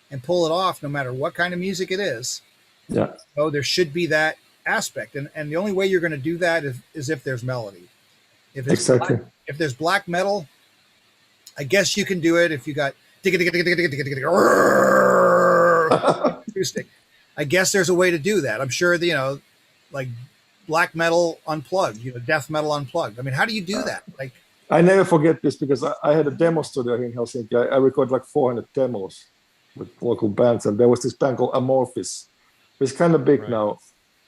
Speaker 3: and pull it off, no matter what kind of music it is, there should be that aspect. And the only way you're going to do that is if there's melody. If there's black metal, I guess you can do it if you got acoustic. I guess there's a way to do that. I'm sure like black metal unplugged, death metal unplugged. I mean, how do you do that? Like,
Speaker 2: I never forget this because I had a demo studio here in Helsinki. I recorded like 400 demos with local bands, and there was this band called Amorphis. It's kind of big now.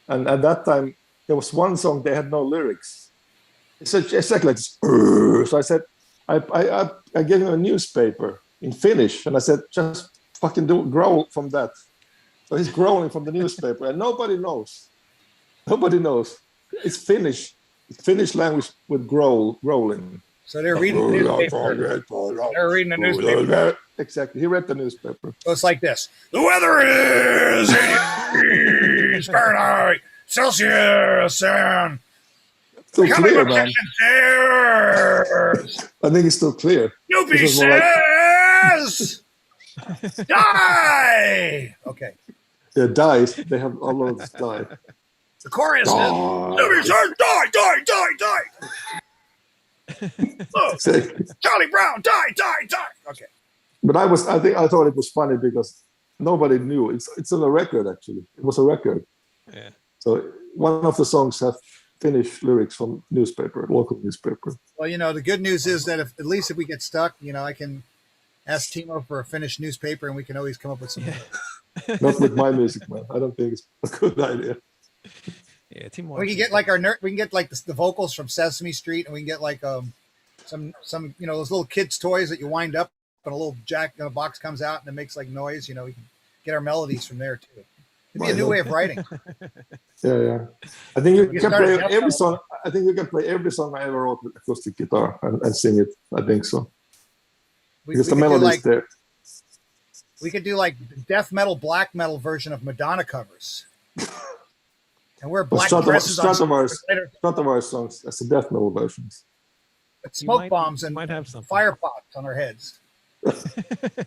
Speaker 2: And at that time, there was one song, they had no lyrics. It's exactly like this. So I said, I gave him a newspaper in Finnish, and I said, just fucking growl from that. So he's growling from the newspaper, and nobody knows. Nobody knows. It's Finnish. It's Finnish language with growling.
Speaker 3: So they're reading the newspaper. They're reading the newspaper.
Speaker 2: Exactly. He read the newspaper.
Speaker 3: So it's like this. The weather is 80 degrees Fahrenheit, Celsius, and
Speaker 2: still clear, man. I think it's still clear.
Speaker 3: Snoopy says, die! Okay.
Speaker 2: Yeah, dies. They have a lot of die.
Speaker 3: The chorus is, Snoopy says, die!
Speaker 2: Exactly.
Speaker 3: Charlie Brown, die! Okay.
Speaker 2: But I thought it was funny because nobody knew. It's on a record, actually. It was a record.
Speaker 1: Yeah.
Speaker 2: So one of the songs have Finnish lyrics from local newspaper.
Speaker 3: Well, the good news is that at least if we get stuck, I can ask Timo for a Finnish newspaper, and we can always come up with some.
Speaker 2: Not with my music, man. I don't think it's a good idea.
Speaker 1: Yeah, Timo.
Speaker 3: We can get like the vocals from Sesame Street, and we can get like some those little kids' toys that you wind up, and a little jack in a box comes out and it makes like noise. We can get our melodies from there too. It'd be a new way of writing.
Speaker 2: Yeah. I think you can play every song. I think you can play every song I ever wrote with acoustic guitar and sing it. I think so. Because the melody is there.
Speaker 3: We could do like death metal, black metal version of Madonna covers. And wear black dresses on
Speaker 2: Stratovarius songs as the death metal versions.
Speaker 3: With smoke bombs and fire pots on our heads.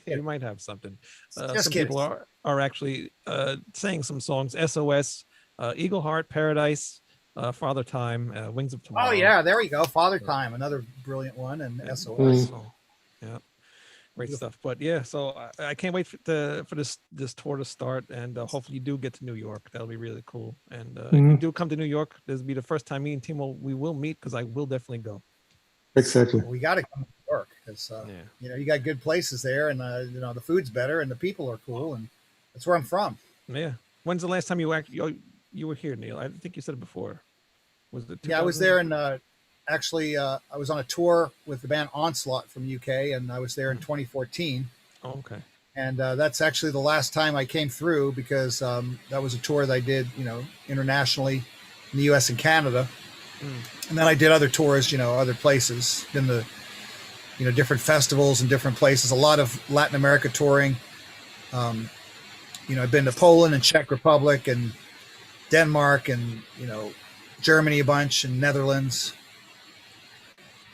Speaker 1: You might have something. Some
Speaker 3: kidding.
Speaker 1: People are actually saying some songs. SOS, Eagle Heart, Paradise, Father Time, Wings of Tomorrow.
Speaker 3: Oh yeah, there we go. Father Time, another brilliant one, and SOS.
Speaker 1: So, yeah, great stuff. But yeah, so I can't wait for this tour to start, and hopefully you do get to New York. That'll be really cool. And if you do come to New York, this will be the first time me and Timo we will meet, because I will definitely go.
Speaker 2: Exactly.
Speaker 3: We got to come to New York. because
Speaker 1: Yeah.
Speaker 3: you know, you got good places there, and you know, the food's better and the people are cool, and that's where I'm from.
Speaker 1: Yeah. When's the last time you were here, Neil? I think you said it before. Was it? 2000?
Speaker 3: Yeah, I was there, and actually, I was on a tour with the band Onslaught from UK, and I was there in 2014.
Speaker 1: Oh, okay.
Speaker 3: And that's actually the last time I came through, because that was a tour that I did, you know, internationally in the U.S. and Canada. And then I did other tours, you know, other places, been to, you know, different festivals and different places, a lot of Latin America touring. You know, I've been to Poland and Czech Republic and Denmark and, you know, Germany a bunch, and Netherlands.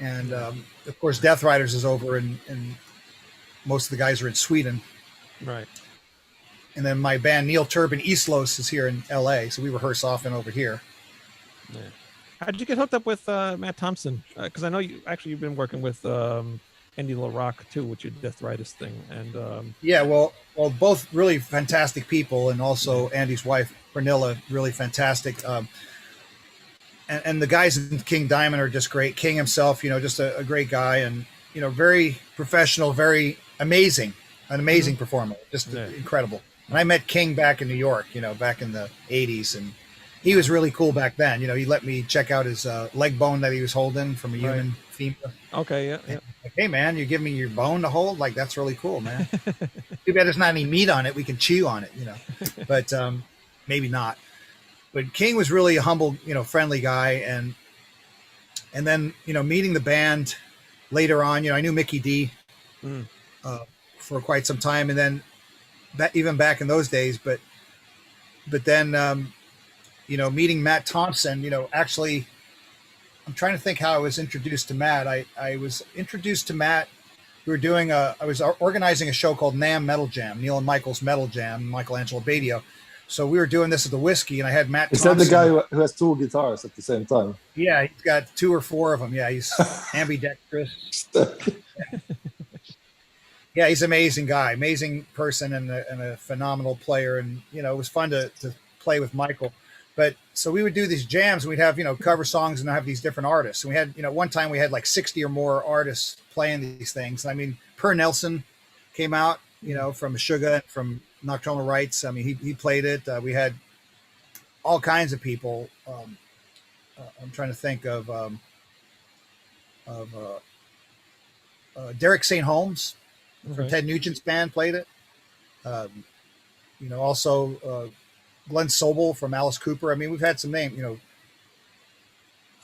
Speaker 3: And of course, Death Riders is over in most of the guys are in Sweden.
Speaker 1: Right.
Speaker 3: And then my band Neil Turbin Eastlos is here in LA. So we rehearse often over here.
Speaker 1: Yeah. How did you get hooked up with Matt Thompson? Because I know you've been working with Andy LaRocque too, with your Death Riders thing. And
Speaker 3: yeah, well, both really fantastic people, and also Andy's wife Pernilla, really fantastic. And the guys in King Diamond are just great. King himself, you know, just a great guy, and you know, very professional, very amazing, an amazing performer, just incredible. And I met King back in New York, you know, back in the 80s, and he was really cool back then. You know, he let me check out his leg bone that he was holding from a human femur.
Speaker 1: Okay, yeah.
Speaker 3: Like, hey, man, you give me your bone to hold? Like, that's really cool, man. Too bad there's not any meat on it. We can chew on it, you know, but maybe not. But King was really a humble, you know, friendly guy. And then, you know, meeting the band later on, you know, I knew Mickey D for quite some time. And then even back in those days, but then, you know, meeting Matt Thompson, you know, actually, I'm trying to think how I was introduced to Matt. I was introduced to Matt. We were I was organizing a show called NAMM Metal Jam, Neil and Michael's Metal Jam, Michelangelo Badio. So we were doing this at the Whiskey, and I had Matt Thompson.
Speaker 2: Is that the guy who has two guitars at the same time?
Speaker 3: Yeah, he's got 2 or 4 of them. Yeah, he's ambidextrous. Yeah, he's an amazing guy, amazing person, and a phenomenal player. And, you know, it was fun to play with Michael. But so we would do these jams, and we'd have, you know, cover songs and have these different artists. And we had, you know, one time we had like 60 or more artists playing these things. And I mean, Per Nelson came out, you know, from Sugar, from Nocturnal Rites. I mean, he played it. We had all kinds of people. I'm trying to think of Derek St. Holmes from Ted Nugent's band played it. You know, also Glenn Sobel from Alice Cooper. I mean, we've had some names, you know.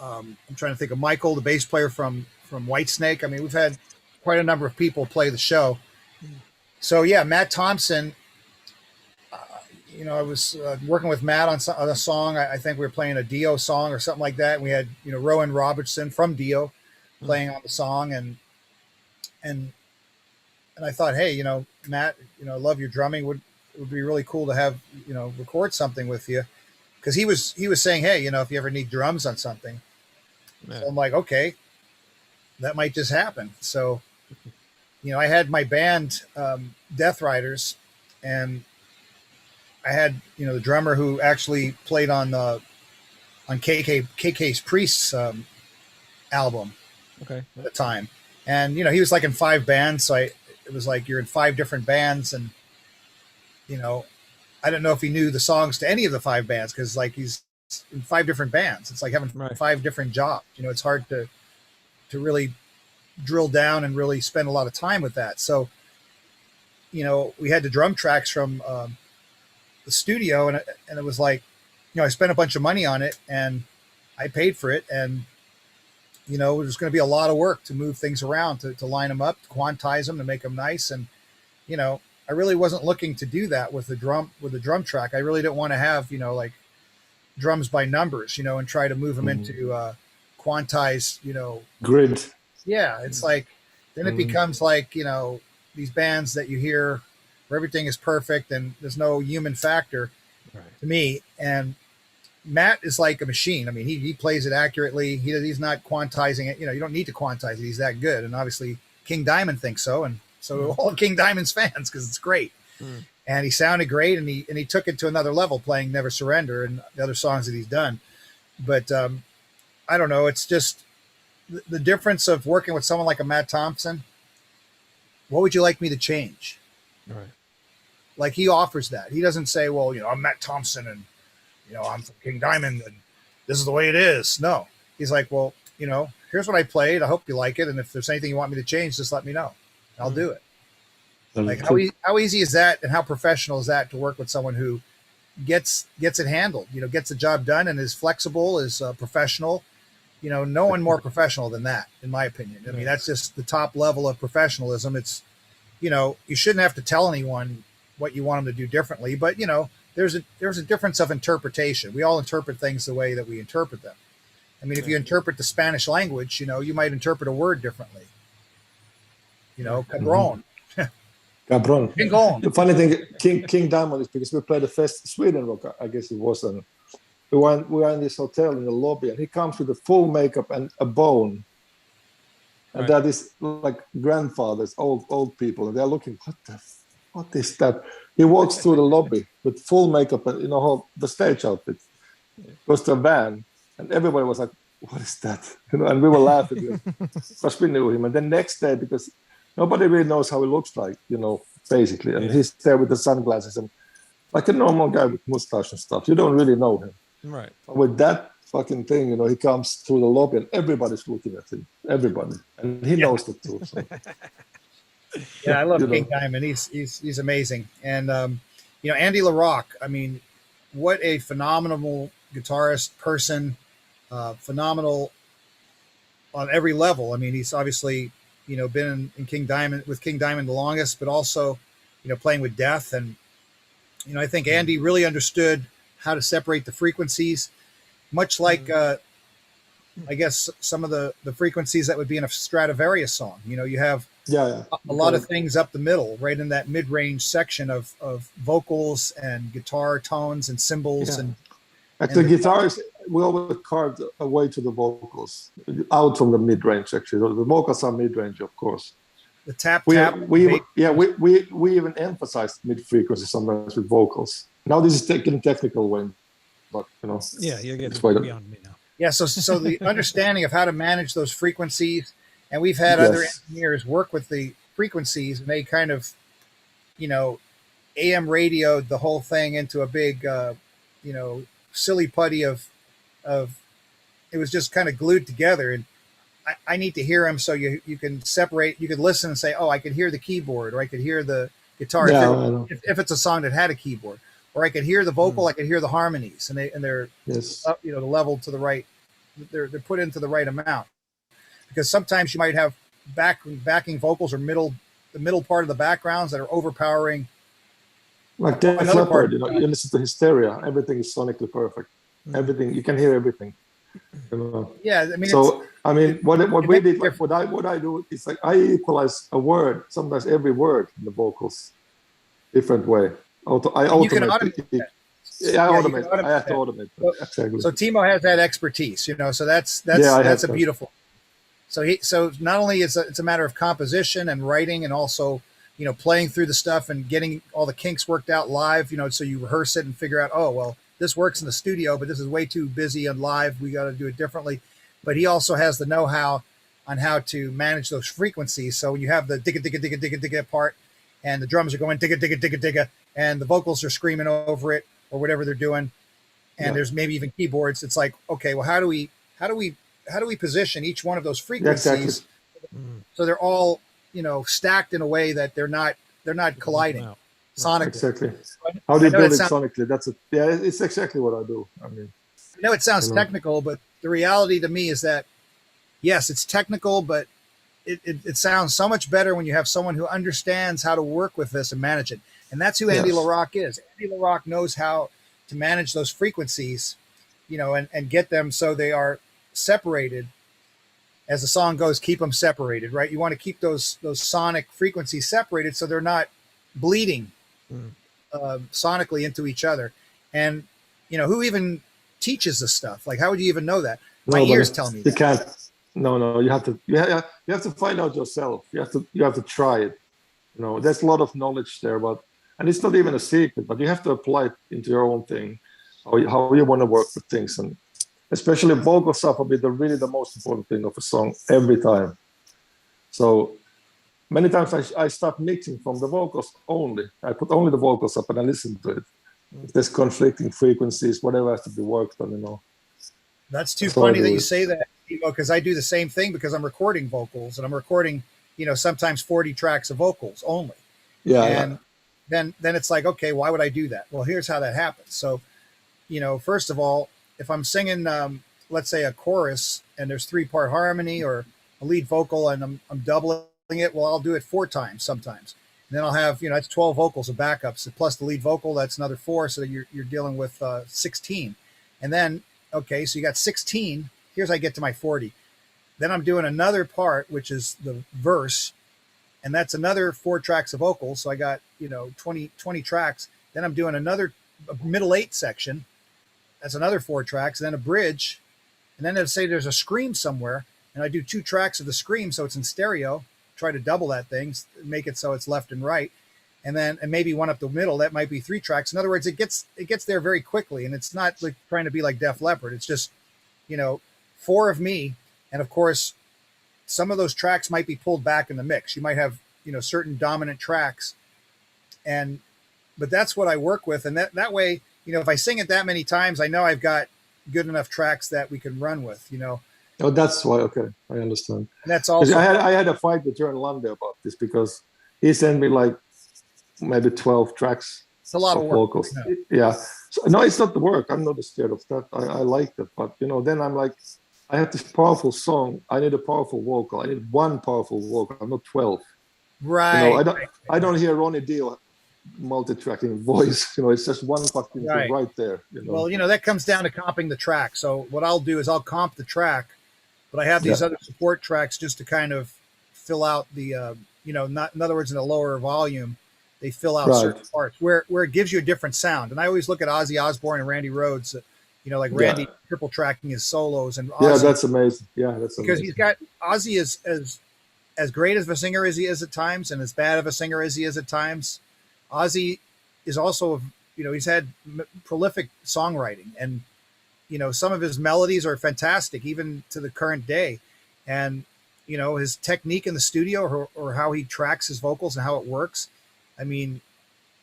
Speaker 3: I'm trying to think of Michael, the bass player from Whitesnake. I mean, we've had quite a number of people play the show. So yeah, Matt Thompson, you know, I was working with Matt on a song. I think we were playing a Dio song or something like that. And we had, you know, Rowan Robertson from Dio playing on the song. And I thought, hey, you know, Matt, you know, I love your drumming. Would be really cool to have, you know, record something with you. Cause he was saying, hey, you know, if you ever need drums on something. So I'm like, okay, that might just happen. So, you know, I had my band, Death Riders, and I had, you know, the drummer who actually played on KK's Priest's album at the time. And, you know, he was like in 5 bands. So it was like, you're in 5 different bands. And, you know, I didn't know if he knew the songs to any of the 5 bands, because like he's in 5 different bands. It's like having 5 different jobs. You know, it's hard to really drill down and really spend a lot of time with that. So, you know, we had the drum tracks from the studio, and it was like, you know, I spent a bunch of money on it and I paid for it. And, you know, there's going to be a lot of work to move things around, to line them up, to quantize them, to make them nice. And, you know, I really wasn't looking to do that with the drum track. I really didn't want to have, you know, like drums by numbers, you know, and try to move them into quantized, you know,
Speaker 2: grid.
Speaker 3: Yeah. It's like, then it becomes like, you know, these bands that you hear where everything is perfect and there's no human factor to me. And Matt is like a machine. I mean, he plays it accurately. He's not quantizing it. You know, you don't need to quantize it. He's that good. And obviously King Diamond thinks so. And so do all King Diamond's fans, because it's great. And he sounded great. And he took it to another level playing Never Surrender and the other songs that he's done. But I don't know. It's just the difference of working with someone like a Matt Thompson what would you like me to change?
Speaker 1: Right.
Speaker 3: Like he offers that. He doesn't say, well, I'm Matt Thompson and, I'm from King Diamond and this is the way it is. No, he's like, well, here's what I played. I hope you like it. And if there's anything you want me to change, just let me know. I'll do it. Like how easy is that? And how professional is that to work with someone who gets it handled, gets the job done and is flexible, is professional. No one more professional than that, in my opinion. I mean, that's just the top level of professionalism. It's, you shouldn't have to tell anyone what you want them to do differently, but there's a difference of interpretation. We all interpret things the way that we interpret them. I mean, if you interpret the Spanish language, you might interpret a word differently. Cabron.
Speaker 2: Cabron.
Speaker 3: King
Speaker 2: The funny thing, King Diamond is because we played the fest Sweden Rock, I guess it was, and we were in this hotel in the lobby, and he comes with a full makeup and a bone, and that is like grandfathers, old people, and they're looking, what is that? He walks through the lobby with full makeup and the stage outfit, goes to a van, and everybody was like, what is that? And we were laughing because we knew him. And then next day, because nobody really knows how he looks like, basically. And he's there with the sunglasses and like a normal guy with mustache and stuff. You don't really know him.
Speaker 1: Right.
Speaker 2: But with that fucking thing, he comes through the lobby and everybody's looking at him. Everybody. And he knows the truth. So.
Speaker 3: Yeah, I love King Diamond. He's amazing. And, Andy LaRock, I mean, what a phenomenal guitarist, person, phenomenal on every level. I mean, he's obviously, been in King Diamond the longest, but also, playing with Death. And, I think Andy really understood how to separate the frequencies, much like, I guess some of the frequencies that would be in a Stradivarius song. You have a lot of things up the middle, right in that mid-range section of vocals and guitar tones and cymbals. And
Speaker 2: the guitars, we always carved away to the vocals, out from the mid-range section. The vocals are mid-range, of course.
Speaker 3: The tap.
Speaker 2: We even emphasized mid-frequency sometimes with vocals. Now this is taken technical way, but
Speaker 1: you're getting beyond me now.
Speaker 3: Yeah, so the understanding of how to manage those frequencies, and we've had other engineers work with the frequencies, and they kind of, AM radioed the whole thing into a big, silly putty of it was just kind of glued together. And I need to hear them so you can separate, you could listen and say, oh, I could hear the keyboard, or I could hear the guitar if it's a song that had a keyboard, or I could hear the vocal, I could hear the harmonies, and they're up, the level to the right, they're put into the right amount. Because sometimes you might have backing vocals or the middle part of the backgrounds that are overpowering.
Speaker 2: Like Def Leppard, you listen to Hysteria, everything is sonically perfect. Everything, you can hear everything.
Speaker 3: Yeah, I mean.
Speaker 2: So what I do is like I equalize a word, sometimes every word in the vocals, different way. I automate it. Yeah, I automate. I have to automate. Exactly.
Speaker 3: So Timo has that expertise, so that's a beautiful. So not only it's a matter of composition and writing, and also playing through the stuff and getting all the kinks worked out live. So you rehearse it and figure out, oh well, this works in the studio, but this is way too busy on live. We got to do it differently. But he also has the know-how on how to manage those frequencies. So when you have the digga digga digga digga digga part, and the drums are going digga digga digga digga, and the vocals are screaming over it or whatever they're doing, and there's maybe even keyboards. It's like, okay, well, how do we position each one of those frequencies so they're all stacked in a way that they're not colliding sonically.
Speaker 2: Exactly. How do you build it sonically? It's exactly what I do. I mean,
Speaker 3: I know it sounds technical, but the reality to me is that yes, it's technical, but it sounds so much better when you have someone who understands how to work with this and manage it. And that's who Andy LaRock is. Andy LaRock knows how to manage those frequencies, and get them so they are separated. As the song goes, keep them separated, right? You want to keep those sonic frequencies separated so they're not bleeding sonically into each other. And who even teaches this stuff? Like, how would you even know that? My ears tell me
Speaker 2: you can't. No, you have to find out yourself. You have to try it. There's a lot of knowledge there, and it's not even a secret, but you have to apply it into your own thing, how you want to work with things. And especially vocal stuff will be really the most important thing of a song every time. So many times I start mixing from the vocals only. I put only the vocals up and I listen to it. If there's conflicting frequencies, whatever has to be worked on, you know.
Speaker 3: That's too funny that you say that, because I do the same thing because I'm recording vocals and I'm recording, you know, sometimes 40 tracks of vocals only.
Speaker 2: Yeah.
Speaker 3: And then it's like, okay, why would I do that? Well, here's how that happens. So, you know, first of all, if I'm singing, let's say a chorus and there's 3-part harmony or a lead vocal and I'm doubling it, well, I'll do it 4 times sometimes. And then I'll have, you know, that's 12 vocals of backups plus the lead vocal. That's another 4. So you're dealing with 16. And then, okay, so you got 16. Here's how I get to my 40. Then I'm doing another part, which is the verse. And that's another 4 tracks of vocals. So I got, you know, 20 tracks. Then I'm doing another middle 8 section. That's another 4 tracks. And then a bridge. And then let's say there's a scream somewhere. And I do 2 tracks of the scream. So it's in stereo. Try to double that thing, make it so it's left and right. And maybe one up the middle. That might be 3 tracks. In other words, it gets there very quickly. And it's not like trying to be like Def Leppard. It's just, you know, 4 of me. And of course, some of those tracks might be pulled back in the mix. You might have, you know, certain dominant tracks. But that's what I work with. And that way, you know, if I sing it that many times, I know I've got good enough tracks that we can run with, you know.
Speaker 2: Oh, that's why. Okay, I understand.
Speaker 3: And that's also
Speaker 2: I had a fight with Jörn Lande about this because he sent me like maybe 12 tracks.
Speaker 3: It's a lot of work.
Speaker 2: Vocals. Yeah. So, no, it's not the work. I'm not scared of that. I like that. But you know, then I'm like, I have this powerful song. I need a powerful vocal. I need 1 powerful vocal, not 12.
Speaker 3: Right.
Speaker 2: You know, I don't hear Ronnie Dio multi-tracking voice. You know, it's just one fucking thing right there. You know?
Speaker 3: Well, you know, that comes down to comping the track. So what I'll do is I'll comp the track, but I have these other support tracks just to kind of fill out the, you know, not in other words, in a lower volume, they fill out certain parts where it gives you a different sound. And I always look at Ozzy Osbourne and Randy Rhoads, you know, like Randy triple tracking his solos and Ozzy,
Speaker 2: that's amazing. Yeah, that's amazing.
Speaker 3: because he's got Ozzy is as great of a singer as he is at times, and as bad of a singer as he is at times. Ozzy is also, you know, he's had prolific songwriting, and you know, some of his melodies are fantastic, even to the current day. And, you know, his technique in the studio or how he tracks his vocals and how it works. I mean,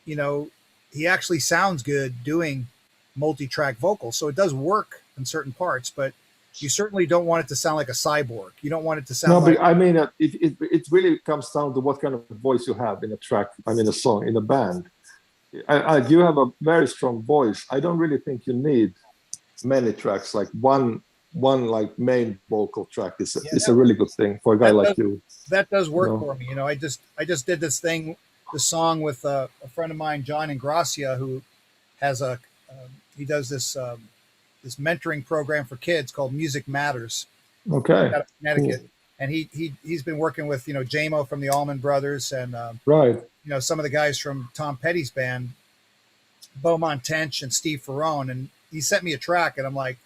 Speaker 3: you know, he actually sounds good doing multi-track vocals. So it does work in certain parts, but you certainly don't want it to sound like a cyborg. You don't want it to sound
Speaker 2: but I mean, it really comes down to what kind of voice you have in a track, I mean, a song, in a band. You have a very strong voice. I don't really think you need many tracks. Like one like main vocal track is a really good thing for a guy like you. That
Speaker 3: does work for me. You know, I just did this song with a friend of mine, John Ingracia, who has he does this mentoring program for kids called Music Matters.
Speaker 2: Okay.
Speaker 3: Out of Connecticut. Cool. And he's been working with, you know, J-Mo from the Allman Brothers and you know, some of the guys from Tom Petty's band, Beaumont Tench and Steve Ferrone. And he sent me a track and I'm like,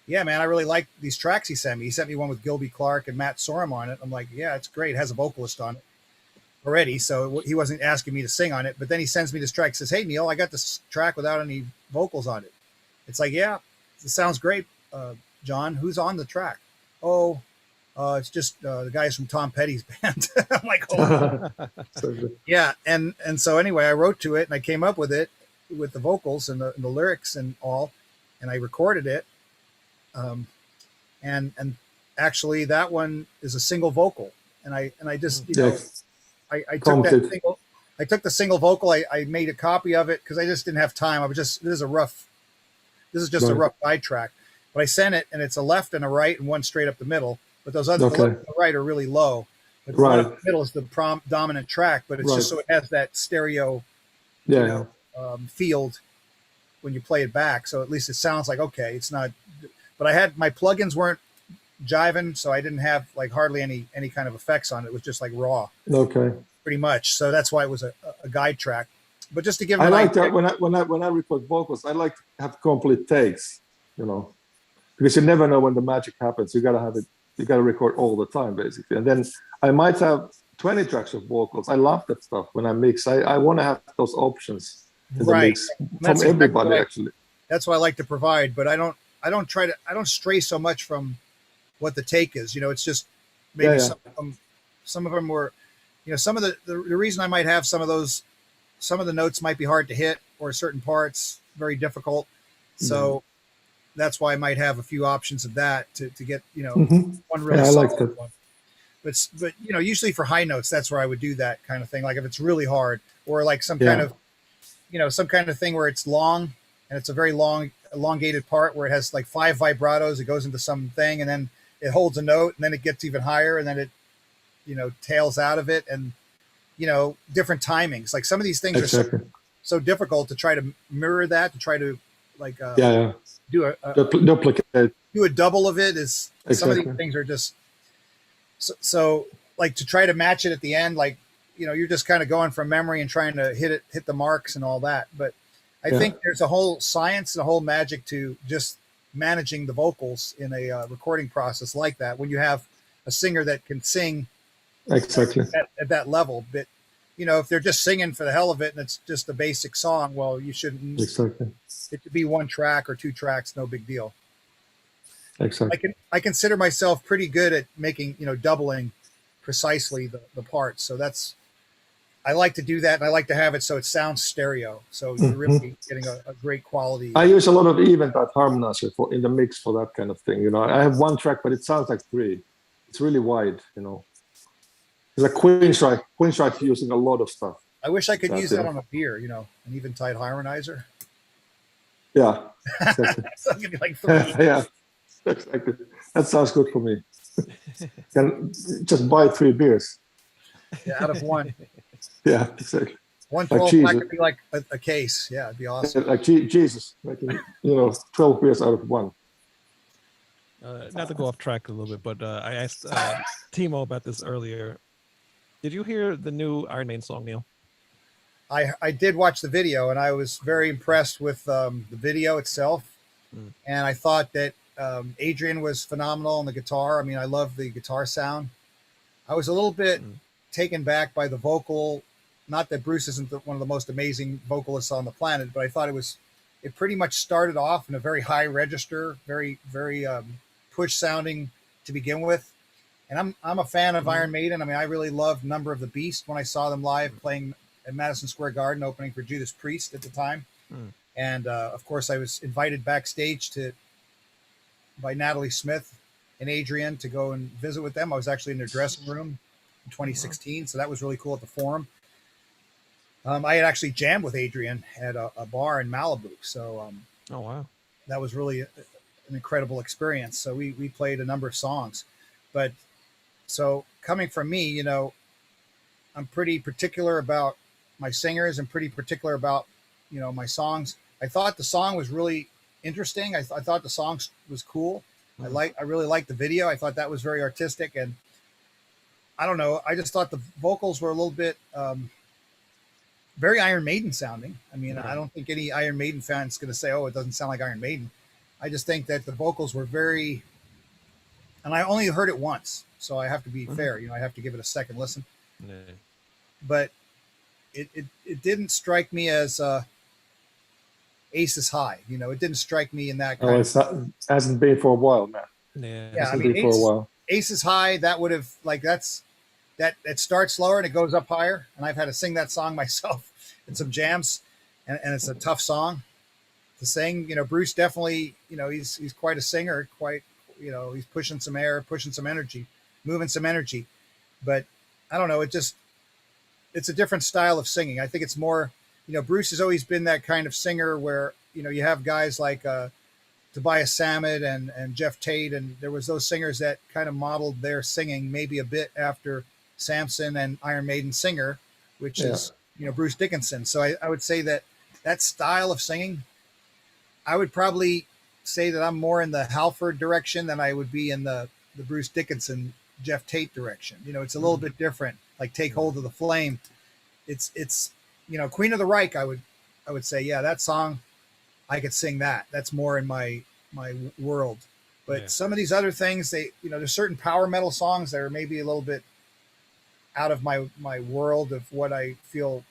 Speaker 3: yeah, man, I really like these tracks he sent me. He sent me one with Gilby Clarke and Matt Sorum on it. I'm like, yeah, it's great. It has a vocalist on it already. So he wasn't asking me to sing on it, but then he sends me this track, says, hey, Neil, I got this track without any vocals on it. It's like, yeah, it sounds great. John, who's on the track? It's just the guys from Tom Petty's band. I'm like, oh, yeah. And so anyway, I wrote to it and I came up with it with the vocals and the lyrics and all, and I recorded it. And actually that one is a single vocal. And I just, you know, I took the single vocal. I made a copy of it because I just didn't have time. This is just a rough guide track, but I sent it and it's a left and a right and one straight up the middle. But those other the left and the right are really low. But the one up the middle is the dominant track, but it's just so it has that stereo field when you play it back. So at least it sounds like, okay, it's not, but my plugins weren't jiving. So I didn't have like hardly any kind of effects on it. It was just like raw.
Speaker 2: Okay.
Speaker 3: Pretty much. So that's why it was a guide track. But just to give
Speaker 2: I like that when I record vocals, I like to have complete takes, you know, because you never know when the magic happens. You got to have it. You got to record all the time, basically. And then I might have 20 tracks of vocals. I love that stuff when I mix. I want to have those options in the mix from everybody, actually.
Speaker 3: That's what I like to provide, but I don't stray so much from what the take is. You know, it's just maybe some of them were, some of the reason I might have some of the notes might be hard to hit, or certain parts very difficult. So that's why I might have a few options of that to get, one really
Speaker 2: I like
Speaker 3: solid
Speaker 2: that.
Speaker 3: one. But usually for high notes, that's where I would do that kind of thing. Like if it's really hard, or like some kind of, some kind of thing where it's long and it's a very long, elongated part where it has like 5 vibratos. It goes into something and then it holds a note and then it gets even higher and then it, tails out of it, and, different timings. Like some of these things
Speaker 2: Exactly.
Speaker 3: are so difficult to try to mirror that, to try to like, do
Speaker 2: Duplicate.
Speaker 3: do a double of it is some of these things are just so like to try to match it at the end, like you're just kind of going from memory and trying to hit the marks and all that. But I think there's a whole science and a whole magic to just managing the vocals in a recording process like that, when you have a singer that can sing
Speaker 2: Exactly
Speaker 3: at that level. But if they're just singing for the hell of it and it's just a basic song, well, you shouldn't.
Speaker 2: Exactly.
Speaker 3: It could be 1 track or 2 tracks, no big deal.
Speaker 2: Exactly.
Speaker 3: I consider myself pretty good at making, doubling precisely the parts. So I like to do that, and I like to have it so it sounds stereo. So you're really getting a great quality.
Speaker 2: I use a lot of event-type harmonizer in the mix for that kind of thing. I have 1 track, but it sounds like 3. It's really wide, It's like Queensryche using a lot of stuff.
Speaker 3: I wish I could use that on a beer, an eventide harmonizer.
Speaker 2: Yeah. Exactly.
Speaker 3: So it'd be like 3.
Speaker 2: Yeah. Exactly. That sounds good for me. Can just buy 3 beers.
Speaker 3: Yeah, out of 1.
Speaker 2: Yeah, exactly.
Speaker 3: 1
Speaker 2: Like
Speaker 3: 12 pack would be like a case. Yeah, it'd be awesome.
Speaker 2: Like Jesus, making 12 beers out of 1.
Speaker 1: Not to go off track a little bit, but I asked Timo about this earlier. Did you hear the new Iron Maiden song, Neil?
Speaker 3: I did watch the video, and I was very impressed with the video itself. And I thought that Adrian was phenomenal on the guitar. I mean, I love the guitar sound. I was a little bit taken back by the vocal. Not that Bruce isn't one of the most amazing vocalists on the planet, but I thought it pretty much started off in a very high register, very, very push sounding to begin with. And I'm a fan of Iron Maiden. I mean, I really loved Number of the Beast when I saw them live playing at Madison Square Garden, opening for Judas Priest at the time. And of course, I was invited backstage by Natalie Smith and Adrian to go and visit with them. I was actually in their dressing room in 2016, so that was really cool at the Forum. I had actually jammed with Adrian at a bar in Malibu, so
Speaker 1: oh wow,
Speaker 3: that was really an incredible experience. So we played a number of songs, but so coming from me, I'm pretty particular about my singers and pretty particular about my songs. I thought the song was really interesting. I thought the song was cool. I really liked the video. I thought that was very artistic, and I don't know. I just thought the vocals were a little bit very Iron Maiden sounding. I mean, I don't think any Iron Maiden fan is going to say, "Oh, it doesn't sound like Iron Maiden." I just think that the vocals were very, and I only heard it once, so I have to be fair. I have to give it a second listen. But it didn't strike me as Aces High. It didn't strike me in that kind
Speaker 2: it hasn't been for a while, man.
Speaker 3: Yeah, I mean,
Speaker 2: for a while.
Speaker 3: Aces High, that would have that it starts slower and it goes up higher. And I've had to sing that song myself in some jams, and it's a tough song to sing. Bruce definitely, he's quite a singer, he's pushing some air, pushing some energy, moving some energy. But I don't know, it's a different style of singing. I think it's more, Bruce has always been that kind of singer where, you have guys like Tobias Sammet and Jeff Tate, and there was those singers that kind of modeled their singing maybe a bit after Samson and Iron Maiden singer, which is, Bruce Dickinson. So I would say that style of singing, I would probably say that I'm more in the Halford direction than I would be in the Bruce Dickinson, Jeff Tate direction. It's a little bit different, like Take Hold of the Flame. It's Queen of the Reich, I would say, yeah, that song, I could sing that. That's more in my world. But some of these other things, there's certain power metal songs that are maybe a little bit out of my world of what I feel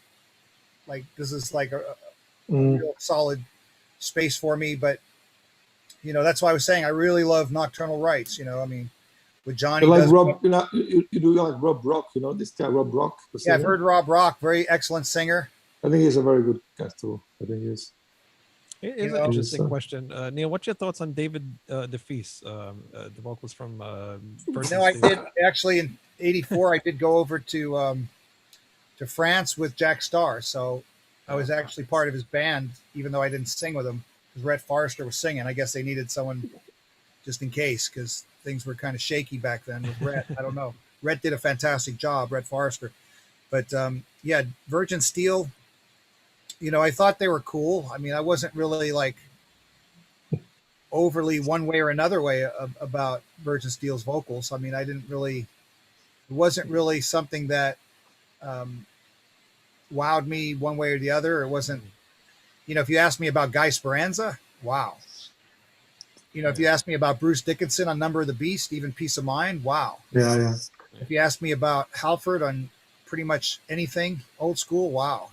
Speaker 3: like this is like a real solid space for me. But, that's why I was saying I really love Nocturnal Rites. I mean, with Johnny.
Speaker 2: You like
Speaker 3: does-
Speaker 2: Rob, you do like Rob Rock, this guy Rob Rock. the
Speaker 3: Yeah, I've
Speaker 2: singer?
Speaker 3: heard Rob Rock, very excellent singer.
Speaker 2: I think he's a very good guy too. I think he's.
Speaker 1: Here's
Speaker 3: You
Speaker 1: an
Speaker 3: know,
Speaker 1: interesting
Speaker 2: so-
Speaker 1: question. Neil, what's your thoughts on David DeFees, the vocalist from Virgin
Speaker 3: No, I
Speaker 1: Steel?
Speaker 3: did actually in '84. I did go over to France with Jack Starr, so I was actually part of his band, even though I didn't sing with him because Rhett Forrester was singing. I guess they needed someone just in case because things were kind of shaky back then with Rhett. I don't know. Rhett did a fantastic job, Rhett Forrester, but yeah, Virgin Steel. I thought they were cool. I mean, I wasn't really like overly one way or another way about Virgin Steel's vocals. I mean, it wasn't really something that wowed me one way or the other. It wasn't, if you asked me about Guy Speranza, wow. If you asked me about Bruce Dickinson on Number of the Beast, even Peace of Mind, wow.
Speaker 2: Yeah.
Speaker 3: If you asked me about Halford on pretty much anything old school, wow,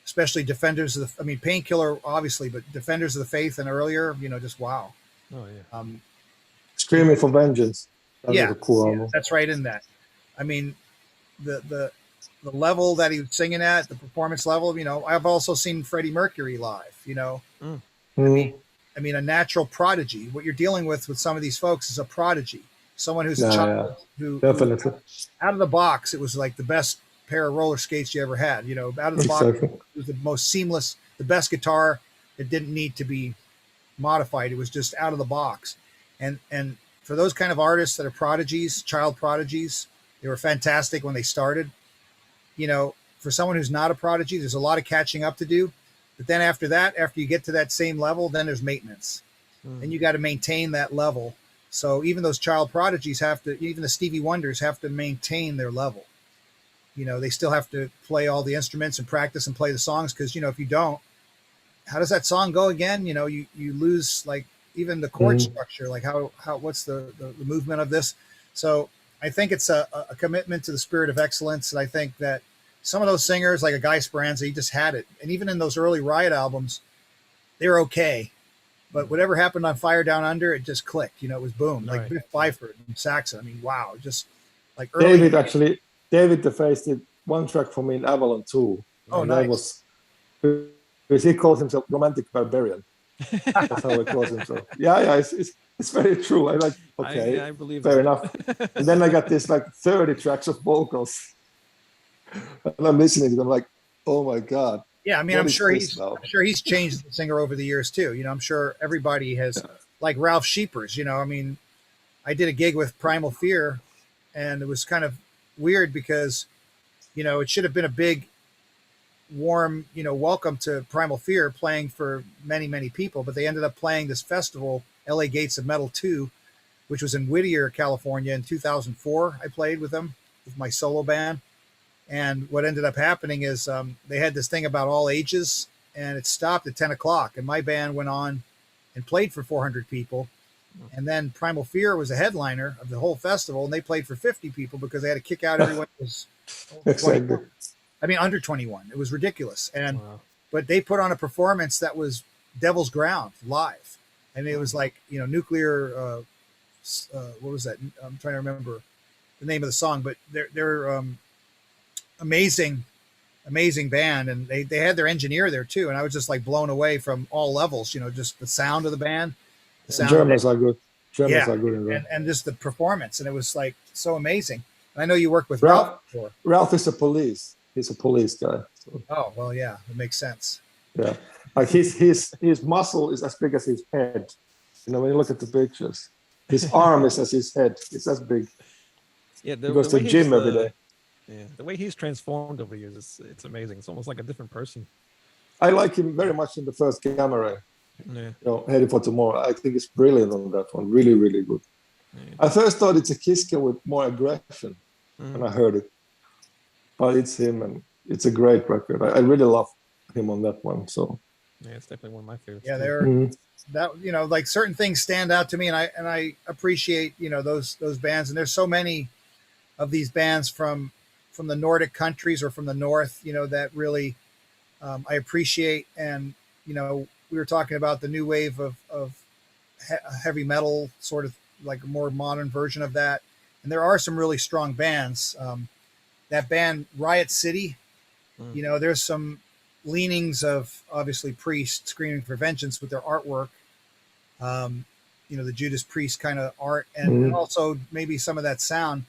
Speaker 3: especially Defenders of the, Painkiller, obviously, but Defenders of the Faith and earlier, just wow.
Speaker 1: Oh yeah.
Speaker 2: Screaming for Vengeance. That
Speaker 3: Yeah,
Speaker 2: was a cool album.
Speaker 3: that's right in that. I mean, the level that he was singing at, the performance level, I've also seen Freddie Mercury live,
Speaker 2: Mhm.
Speaker 3: a natural prodigy. What you're dealing with some of these folks is a prodigy, someone who's a
Speaker 2: Yeah,
Speaker 3: child who
Speaker 2: Definitely.
Speaker 3: out of the box, it was like the best pair of roller skates you ever had. Out of the box,
Speaker 2: Exactly.
Speaker 3: it was the most seamless, the best guitar. It didn't need to be modified. It was just out of the box. And for those kind of artists that are prodigies, child prodigies, they were fantastic when they started. For someone who's not a prodigy, there's a lot of catching up to do. But then after that, after you get to that same level, then there's maintenance. And you got to maintain that level. So even those child prodigies even the Stevie Wonders have to maintain their level. They still have to play all the instruments and practice and play the songs because, if you don't, how does that song go again? You lose like even the chord structure, like what's the movement of this? So I think it's a commitment to the spirit of excellence. And I think that some of those singers, like a Guy Speranza, he just had it. And even in those early Riot albums, they were okay. But whatever happened on Fire Down Under, it just clicked. It was boom. Like
Speaker 1: Right.
Speaker 3: Biff Byford and Saxon. Wow. Just like early.
Speaker 2: David DeFace did one track for me in Avalon too.
Speaker 3: Oh,
Speaker 2: And
Speaker 3: nice.
Speaker 2: that was because he calls himself Romantic Barbarian. That's how he calls himself. Yeah, it's very true. I like, okay,
Speaker 1: I believe
Speaker 2: fair
Speaker 1: that.
Speaker 2: enough. And then I got this like 30 tracks of vocals. And I'm listening to them like, oh my God.
Speaker 3: Yeah,
Speaker 2: What
Speaker 3: I'm
Speaker 2: is
Speaker 3: sure
Speaker 2: this now?
Speaker 3: he's changed the singer over the years too. I'm sure everybody has, like Ralph Sheepers. I did a gig with Primal Fear, and it was kind of weird because, it should have been a big, warm, welcome to Primal Fear playing for many, many people, but they ended up playing this festival, LA Gates of Metal 2, which was in Whittier, California in 2004. I played with them with my solo band. And what ended up happening is they had this thing about all ages, and it stopped at 10 o'clock. And my band went on and played for 400 people. And then Primal Fear was a headliner of the whole festival, and they played for 50 people because they had to kick out everyone who was
Speaker 2: Exactly.
Speaker 3: under 21. It was ridiculous. And
Speaker 1: Wow.
Speaker 3: but they put on a performance that was Devil's Ground live. And it was like, nuclear, what was that? I'm trying to remember the name of the song, but they're amazing band. And they had their engineer there too. And I was just like blown away from all levels, just the sound of the band. The sound
Speaker 2: Germans are good. Germans
Speaker 3: Yeah.
Speaker 2: are good in that.
Speaker 3: and just the performance. And it was like so amazing. And I know you worked with Ralph before.
Speaker 2: Ralph is a police. He's a police guy. So,
Speaker 3: Oh, well, yeah, it makes sense.
Speaker 2: yeah. Like his muscle is as big as his head. When you look at the pictures. His arm is as his head. It's as big.
Speaker 1: Yeah,
Speaker 2: He goes to
Speaker 1: way
Speaker 2: the gym
Speaker 1: he's,
Speaker 2: every day.
Speaker 1: Yeah, the way he's transformed over the years, it's amazing. It's almost like a different person.
Speaker 2: I like him very much in the first Gamma Ray.
Speaker 1: Yeah.
Speaker 2: Heading for Tomorrow. I think it's brilliant on that one. Really, really good.
Speaker 1: Yeah.
Speaker 2: I first thought it's a Kiska with more aggression when I heard it. But it's him, and it's a great record. I really love him on that one. So
Speaker 1: Yeah, it's definitely one of my favorites.
Speaker 3: Yeah,
Speaker 1: too.
Speaker 3: they're that like certain things stand out to me, and I appreciate those bands. And there's so many of these bands from the Nordic countries or from the north, that really I appreciate. And we were talking about the new wave of heavy metal sort of like a more modern version of that. And there are some really strong bands. That band Riot City, you know, there's some leanings of obviously Priest screaming for vengeance with their artwork. You know, the Judas Priest kind of art, and also maybe some of that sound.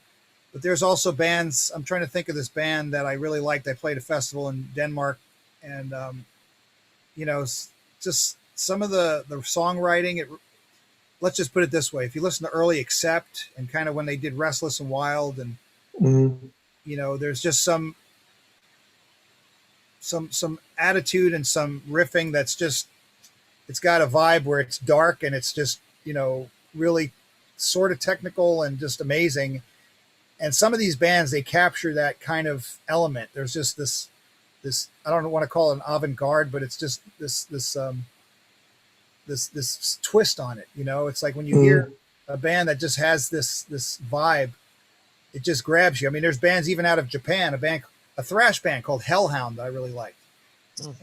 Speaker 3: But there's also bands. I'm trying to think of this band that I really liked. I played a festival in Denmark, and you know, just some of the songwriting. Let's just put it this way: if you listen to early Accept and kind of when they did Restless and Wild, and you know, there's just some attitude and some riffing that's just, it's got a vibe where it's dark and it's just, you know, really sort of technical and just amazing. And some of these bands, they capture that kind of element. There's just this, I don't want to call it an avant-garde, but it's just this twist on it. You know, it's like when you hear a band that just has this vibe, it just grabs you. I mean, there's bands even out of Japan, a thrash band called Hellhound that I really liked.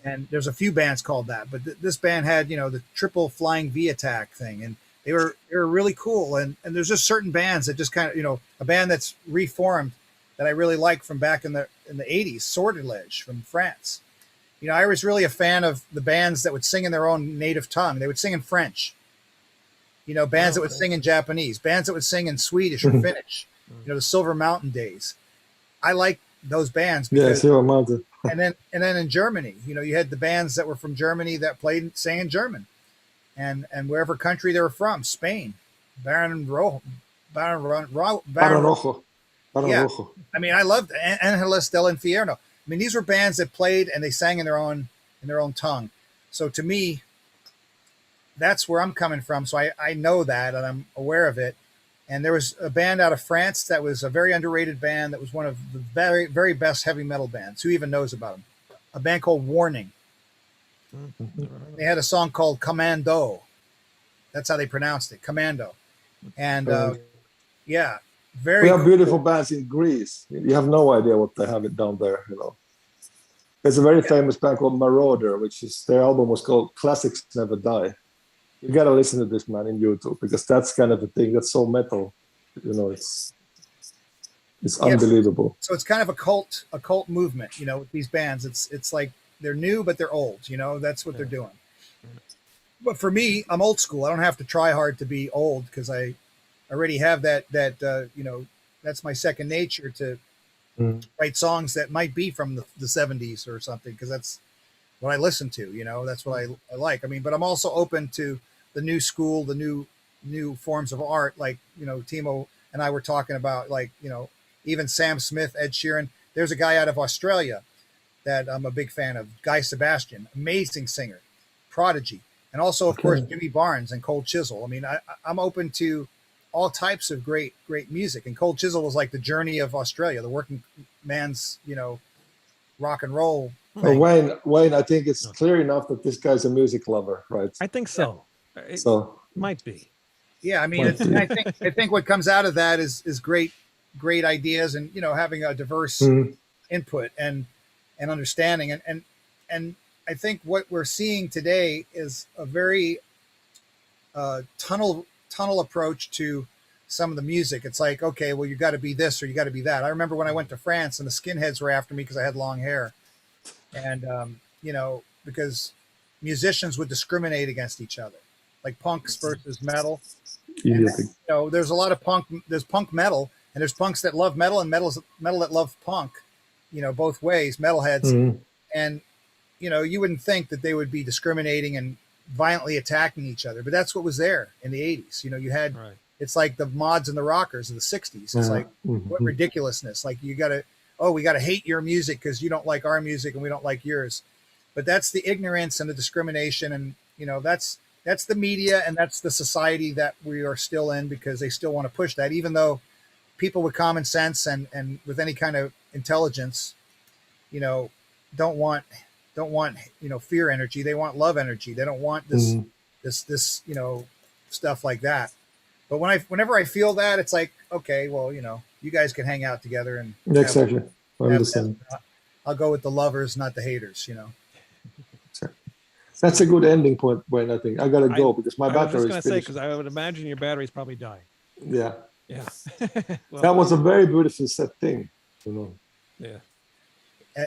Speaker 3: And there's a few bands called that, but this band had, you know, the triple flying V attack thing, and they were really cool. And there's just certain bands that just kind of, you know, a band that's reformed that I really like from back in the 80s, Sortilege from France. You know, I was really a fan of the bands that would sing in their own native tongue. They would sing in French. You know, bands that would sing in Japanese, bands that would sing in Swedish or Finnish. You know, the Silver Mountain days. I like those bands.
Speaker 2: Because, Silver Mountain.
Speaker 3: and then in Germany, you know, you had the bands that were from Germany that sang in German, and wherever country they were from, Spain, Baron Rojo. Yeah. I mean, I loved Angeles del Infierno. I mean, these were bands that played and they sang in their own tongue. So to me, that's where I'm coming from. So I know that, and I'm aware of it. And there was a band out of France that was a very underrated band that was one of the very, very best heavy metal bands. Who even knows about them? A band called Warning. They had a song called Commando. That's how they pronounced it, Commando. And yeah, very.
Speaker 2: We have beautiful bands in Greece. You have no idea what they have it down there. You know, there's a very famous band called Marauder, which is their album was called Classics Never Die. You gotta listen to this, man, in YouTube, because that's kind of a thing that's so metal. You know, it's unbelievable.
Speaker 3: So it's kind of a cult movement, you know, with these bands. It's like they're new, but they're old, you know, that's what they're doing. But for me, I'm old school. I don't have to try hard to be old because I already have that you know, that's my second nature to write songs that might be from the 70s or something, because that's what I listen to, you know, that's what I like. I mean, but I'm also open to the new school, the new forms of art. Like, you know, Timo and I were talking about, like, you know, even Sam Smith, Ed Sheeran. There's a guy out of Australia that I'm a big fan of, Guy Sebastian, amazing singer, Prodigy. And also, of course, Jimmy Barnes and Cold Chisel. I mean, I'm open to all types of great music. And Cold Chisel was like the journey of Australia, the working man's, you know, rock and roll.
Speaker 2: Well, Wayne, I think it's clear enough that this guy's a music lover, right?
Speaker 1: I think so.
Speaker 2: Yeah.
Speaker 1: It might be.
Speaker 3: Yeah, I mean, I think what comes out of that is great ideas, and, you know, having a diverse input and understanding, and I think what we're seeing today is a very tunnel approach to some of the music. It's like, okay, well, you got to be this or you got to be that. I remember when I went to France and the skinheads were after me because I had long hair. And, you know, because musicians would discriminate against each other, like punks versus metal. And, you know, there's a lot of there's punk metal, and there's punks that love metal and metal that love punk, you know, both ways, metalheads. And, you know, you wouldn't think that they would be discriminating and violently attacking each other, but that's what was there in the 80s. You know, you had, it's like the mods and the rockers of the 60s. It's like, what ridiculousness. Like, we got to hate your music because you don't like our music and we don't like yours. But that's the ignorance and the discrimination. And, you know, that's the media and that's the society that we are still in, because they still want to push that, even though people with common sense and with any kind of intelligence, you know, don't want, you know, fear energy. They want love energy. They don't want this, you know, stuff like that. But whenever I feel that, it's like, okay, well, you know, you guys can hang out together and
Speaker 2: exactly.
Speaker 3: I'll go with the lovers, not the haters, you know.
Speaker 2: That's a good ending point, Wayne. I think I gotta go because my battery is finished.
Speaker 1: Because I would imagine your battery's probably dying.
Speaker 2: Yeah.
Speaker 1: Yeah. Well,
Speaker 2: That was a very beautiful set thing, you know.
Speaker 1: yeah.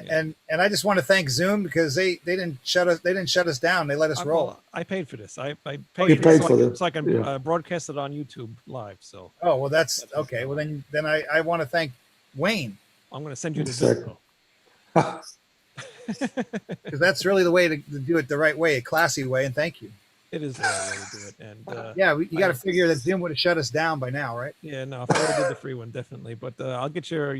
Speaker 3: And I just want to thank Zoom because they didn't shut us down. They let us roll.
Speaker 1: Well, I paid for this. I paid,
Speaker 2: You
Speaker 1: for,
Speaker 2: paid
Speaker 1: this
Speaker 2: for
Speaker 1: so,
Speaker 2: it.
Speaker 1: so I can
Speaker 2: Yeah.
Speaker 1: broadcast it on YouTube live. So
Speaker 3: Oh well, that's okay. Well then I want to thank Wayne
Speaker 1: I'm going to send you the
Speaker 2: Exactly.
Speaker 1: bill.
Speaker 3: because that's really the way to do it the right way, a classy way. And thank you.
Speaker 1: It is the right way to do it. And
Speaker 3: Yeah, you got to figure that Zoom would have shut us down by now, right?
Speaker 1: yeah, no, if I would have did the free one, definitely. But I'll get your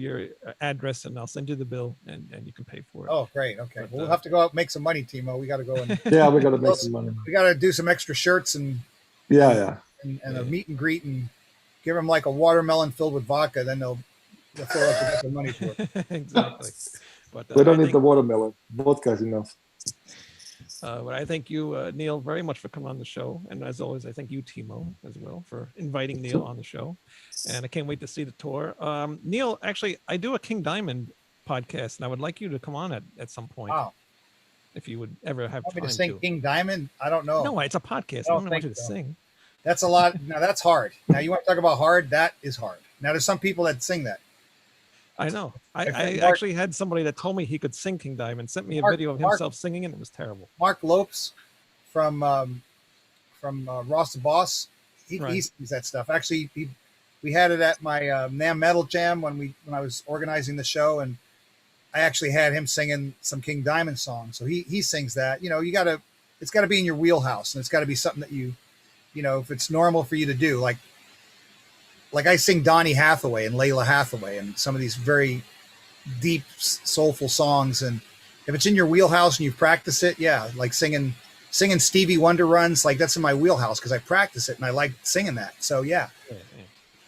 Speaker 1: address and I'll send you the bill and you can pay for it.
Speaker 3: Oh, great. Okay,
Speaker 1: But,
Speaker 3: well, we'll have to go out and make some money, Timo. We got to go and
Speaker 2: Yeah, we got to make some money.
Speaker 3: we got to do some extra shirts and
Speaker 2: Yeah.
Speaker 3: a meet and greet and give them like a watermelon filled with vodka. Then they'll feel like they got their money for it.
Speaker 1: Exactly. But
Speaker 2: We don't
Speaker 1: I
Speaker 2: need
Speaker 1: think,
Speaker 2: the watermelon. Vodka is enough.
Speaker 1: but I thank you, Neil, very much for coming on the show. And as always, I thank you, Timo, as well, for inviting Neil on the show. And I can't wait to see the tour. Neil, actually, I do a King Diamond podcast, and I would like you to come on at some point.
Speaker 3: Wow.
Speaker 1: If you would ever have
Speaker 3: Want me
Speaker 1: time
Speaker 3: to sing
Speaker 1: to.
Speaker 3: King Diamond? I don't know.
Speaker 1: No, it's a podcast.
Speaker 3: I
Speaker 1: I
Speaker 3: don't
Speaker 1: don't want you
Speaker 3: think
Speaker 1: to
Speaker 3: so.
Speaker 1: sing.
Speaker 3: That's a lot. Now that's hard. Now you want to talk about hard? That is hard. Now there's some people that sing that.
Speaker 1: I know. I
Speaker 3: Mark-
Speaker 1: actually had somebody that told me he could sing King Diamond, sent me a
Speaker 3: Mark-
Speaker 1: video of
Speaker 3: Mark-
Speaker 1: himself singing it, and it was terrible.
Speaker 3: Mark Lopes from Ross the Boss. He
Speaker 1: Right.
Speaker 3: sings that stuff. Actually, we had it at my NAMM Metal Jam when I was organizing the show, and I actually had him singing some King Diamond songs. So he sings that. You know, it's got to be in your wheelhouse, and it's got to be something that you know, if it's normal for you to do. Like I sing Donny Hathaway and Layla Hathaway and some of these very deep, soulful songs, and if it's in your wheelhouse and you've practiced it, yeah, like singing Stevie Wonder runs, like that's in my wheelhouse because I practice it and I like singing that. So yeah.
Speaker 1: Yeah.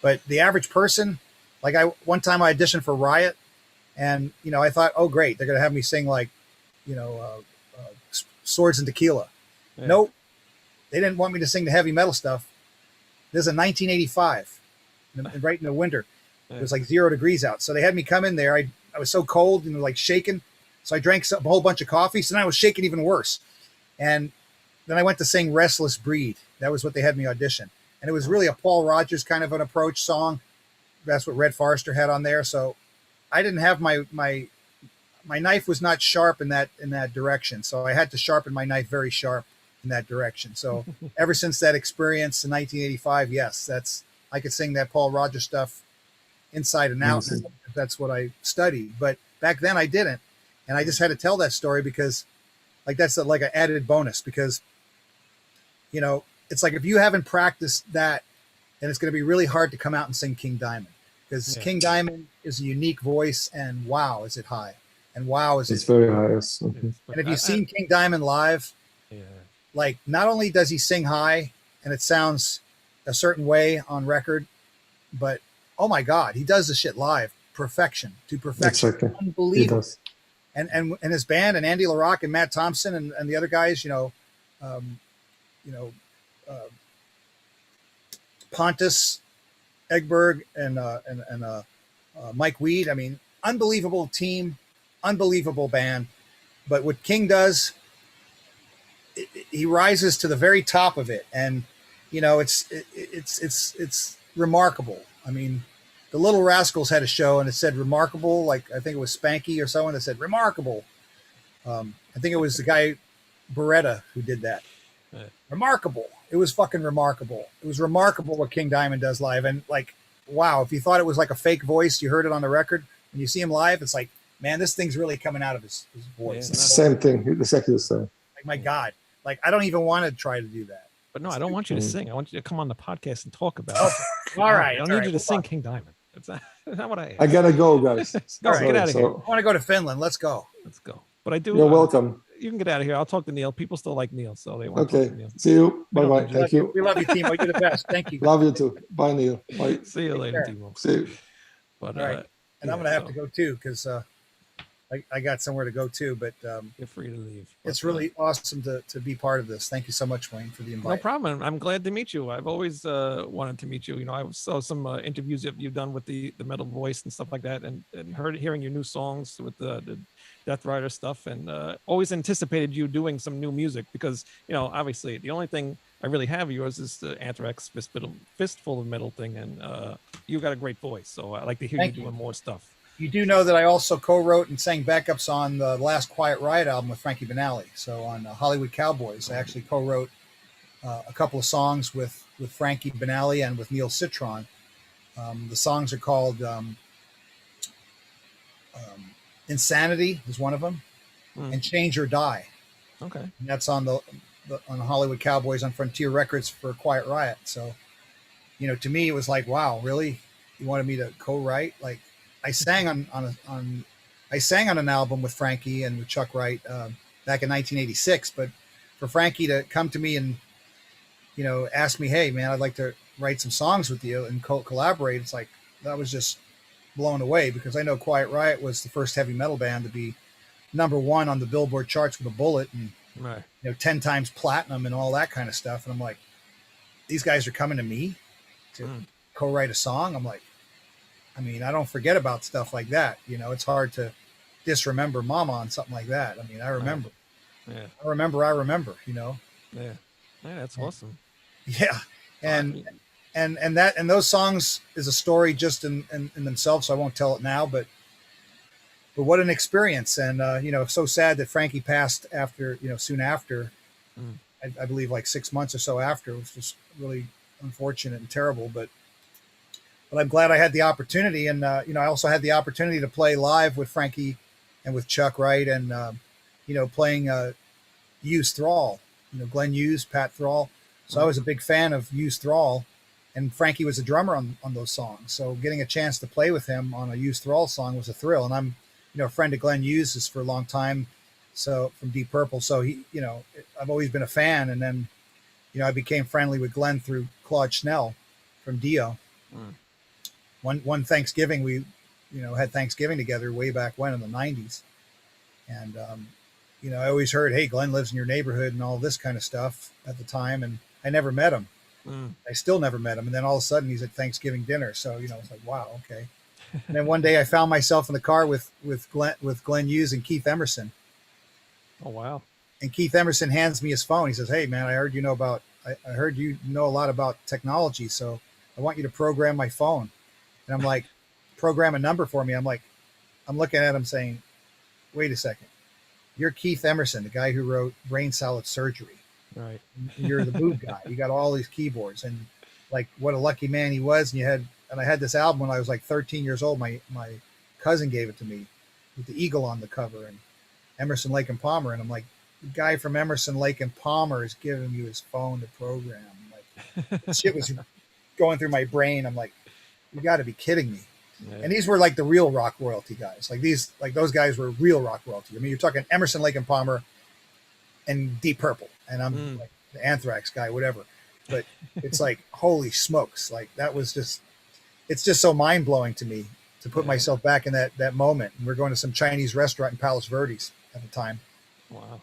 Speaker 3: But the average person, like one time I auditioned for Riot, and you know I thought, oh great, they're gonna have me sing like, you know, Swords and Tequila.
Speaker 1: Yeah.
Speaker 3: Nope, they didn't want me to sing the heavy metal stuff. This is a 1985, right in the winter. It was like 0 degrees out, so they had me come in there. I was so cold and like shaking, so I drank a whole bunch of coffee. So then I was shaking even worse, and then I went to sing Restless Breed. That was what they had me audition. And it was really a Paul Rogers kind of an approach song. That's what Red Forrester had on there. So I didn't have my knife was not sharp in that direction. So I had to sharpen my knife very sharp in that direction. So ever since that experience in 1985, yes, I could sing that Paul Rogers stuff inside and out.
Speaker 2: Awesome.
Speaker 3: That's what I studied. But back then I didn't. And I just had to tell that story because like that's like an added bonus because, you know, it's like if you haven't practiced that, then it's going to be really hard to come out and sing King Diamond because King Diamond is a unique voice, and wow, is it high, and wow, is
Speaker 2: It's
Speaker 3: it.
Speaker 2: very high. Yes.
Speaker 1: Yes, but
Speaker 3: And if you've seen King Diamond live, like not only does he sing high and it sounds a certain way on record, but oh my God, he does the shit live perfection to perfection,
Speaker 2: Exactly. He
Speaker 3: unbelievable.
Speaker 2: does.
Speaker 3: And his band and Andy LaRocque and Matt Thompson and the other guys, Pontus Egberg and Mike Weed. I mean, unbelievable team, unbelievable band. But what King does, he rises to the very top of it, and you know, it's remarkable. I mean, the Little Rascals had a show and it said remarkable, like I think it was Spanky or someone that said remarkable. I think it was the guy Beretta who did that.
Speaker 1: Right.
Speaker 3: Remarkable. It was fucking remarkable. It was remarkable what King Diamond does live. And like, wow, if you thought it was like a fake voice, you heard it on the record. When you see him live, it's like, man, this thing's really coming out of his voice.
Speaker 1: Yeah.
Speaker 2: It's the same thing. Exactly the same.
Speaker 3: Like, my God, like I don't even want to try to do that.
Speaker 1: But no, I don't want you to sing. I want you to come on the podcast and talk about it.
Speaker 3: All right.
Speaker 1: I don't need you to sing King Diamond. That's not what I
Speaker 2: I gotta go, guys.
Speaker 1: Go, get out of here.
Speaker 3: I want to go to Finland. Let's go.
Speaker 1: Let's go. But I do.
Speaker 2: You're welcome.
Speaker 1: You can get out of here. I'll talk to Neil. People still like Neil, so they want to talk
Speaker 2: Okay.
Speaker 1: to Neil.
Speaker 2: See you.
Speaker 1: We
Speaker 2: Bye
Speaker 1: don't
Speaker 2: bye.
Speaker 1: need
Speaker 2: Thank you.
Speaker 3: We love you, Timo. You're the best. Thank you.
Speaker 2: Love you too. Bye, Neil. Bye.
Speaker 1: See you later,
Speaker 3: care.
Speaker 1: Timo.
Speaker 2: See you.
Speaker 1: But
Speaker 3: All right. And I'm
Speaker 1: yeah,
Speaker 3: going to have
Speaker 1: so
Speaker 3: to go too because I got somewhere to go too. But
Speaker 1: You're free to leave.
Speaker 3: it's
Speaker 1: But,
Speaker 3: really awesome to be part of this. Thank you so much, Wayne, for the invite.
Speaker 1: no problem. I'm glad to meet you. I've always wanted to meet you. You know, I saw some interviews that you've done with the metal voice and stuff like that, and hearing your new songs with the Death Rider stuff, and always anticipated you doing some new music because, you know, obviously the only thing I really have. Yours is the Anthrax Fistful of Metal thing, and you got a great voice. So I like to hear you doing more stuff.
Speaker 3: You do know that I also co-wrote and sang backups on the last Quiet Riot album with Frankie Banali. So on Hollywood Cowboys, I actually co-wrote a couple of songs with Frankie Banali and with Neil Citron. The songs are called Insanity is one of them, and Change or Die.
Speaker 1: Okay.
Speaker 3: And that's on the Hollywood Cowboys on Frontier Records for Quiet Riot. So, to me, it was like, wow, really? You wanted me to co-write? Like, I sang on an album with Frankie and with Chuck Wright back in 1986. But for Frankie to come to me and ask me, hey man, I'd like to write some songs with you and collaborate, it's like that was just blown away, because I know Quiet Riot was the first heavy metal band to be #1 on the Billboard charts with a bullet, and
Speaker 1: right.
Speaker 3: 10 times platinum and all that kind of stuff. And I'm like, these guys are coming to me to co-write a song. I'm like, I mean, I don't forget about stuff like that. It's hard to disremember Mama on something like that. I mean, I remember.
Speaker 1: Yeah.
Speaker 3: I remember,
Speaker 1: Yeah. Yeah, that's awesome.
Speaker 3: Yeah. And those songs is a story just in themselves, so I won't tell it now, but what an experience. And so sad that Frankie passed after, soon after. I believe like 6 months or so after. It was just really unfortunate and terrible, but I'm glad I had the opportunity. And I also had the opportunity to play live with Frankie and with Chuck Wright, and playing Hughes Thrall, Glenn Hughes, Pat Thrall. So I was a big fan of Hughes Thrall, and Frankie was a drummer on those songs. So getting a chance to play with him on a Hughes Thrall song was a thrill. And I'm, a friend of Glenn Hughes for a long time. So from Deep Purple. So he, I've always been a fan. And then, I became friendly with Glenn through Claude Schnell from Dio. One Thanksgiving, we, had Thanksgiving together way back when in the 90s. And, I always heard, hey, Glenn lives in your neighborhood and all this kind of stuff at the time. And I never met him. I still never met him. And then all of a sudden he's at Thanksgiving dinner. So, it's like, wow, okay. And then one day I found myself in the car with Glenn Hughes and Keith Emerson.
Speaker 1: Oh, wow.
Speaker 3: And Keith Emerson hands me his phone. He says, hey man, I heard I heard you know a lot about technology. So I want you to program my phone. And I'm like, program a number for me. I'm like, I'm looking at him saying, wait a second. You're Keith Emerson, the guy who wrote Brain Salad Surgery.
Speaker 1: Right.
Speaker 3: You're the boob guy. You got all these keyboards, and like what a lucky man he was. And I had this album when I was like 13 years old. My cousin gave it to me with the eagle on the cover and Emerson, Lake and Palmer. And I'm like, the guy from Emerson, Lake and Palmer is giving you his phone to program. Like shit was going through my brain. I'm like, you got to be kidding me. Yeah. And these were like the real rock royalty guys. Like those guys were real rock royalty. I mean, you're talking Emerson, Lake and Palmer and Deep Purple. And I'm like the Anthrax guy, whatever. But it's like, holy smokes. Like that was it's just so mind blowing to me to put myself back in that moment. And we're going to some Chinese restaurant in Palos Verdes at the time.
Speaker 1: Wow.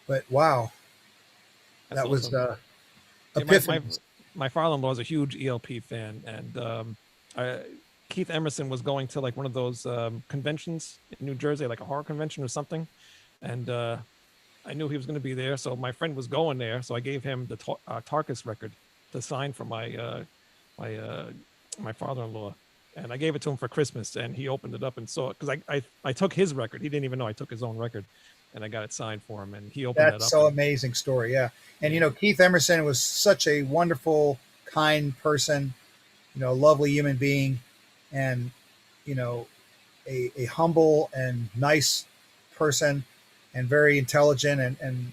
Speaker 3: But wow.
Speaker 1: That's
Speaker 3: that
Speaker 1: awesome.
Speaker 3: Was epiphany.
Speaker 1: My father-in-law is a huge ELP fan, and Keith Emerson was going to like one of those conventions in New Jersey, like a horror convention or something, and I knew he was going to be there, so my friend was going there, so I gave him the Tarkus record to sign for my father-in-law, and I gave it to him for Christmas, and he opened it up and saw it, because I took his record. He didn't even know I took his own record, and I got it signed for him, and he opened it up.
Speaker 3: That's so amazing story, yeah. And, Keith Emerson was such a wonderful, kind person, lovely human being, and, a humble and nice person, and very intelligent and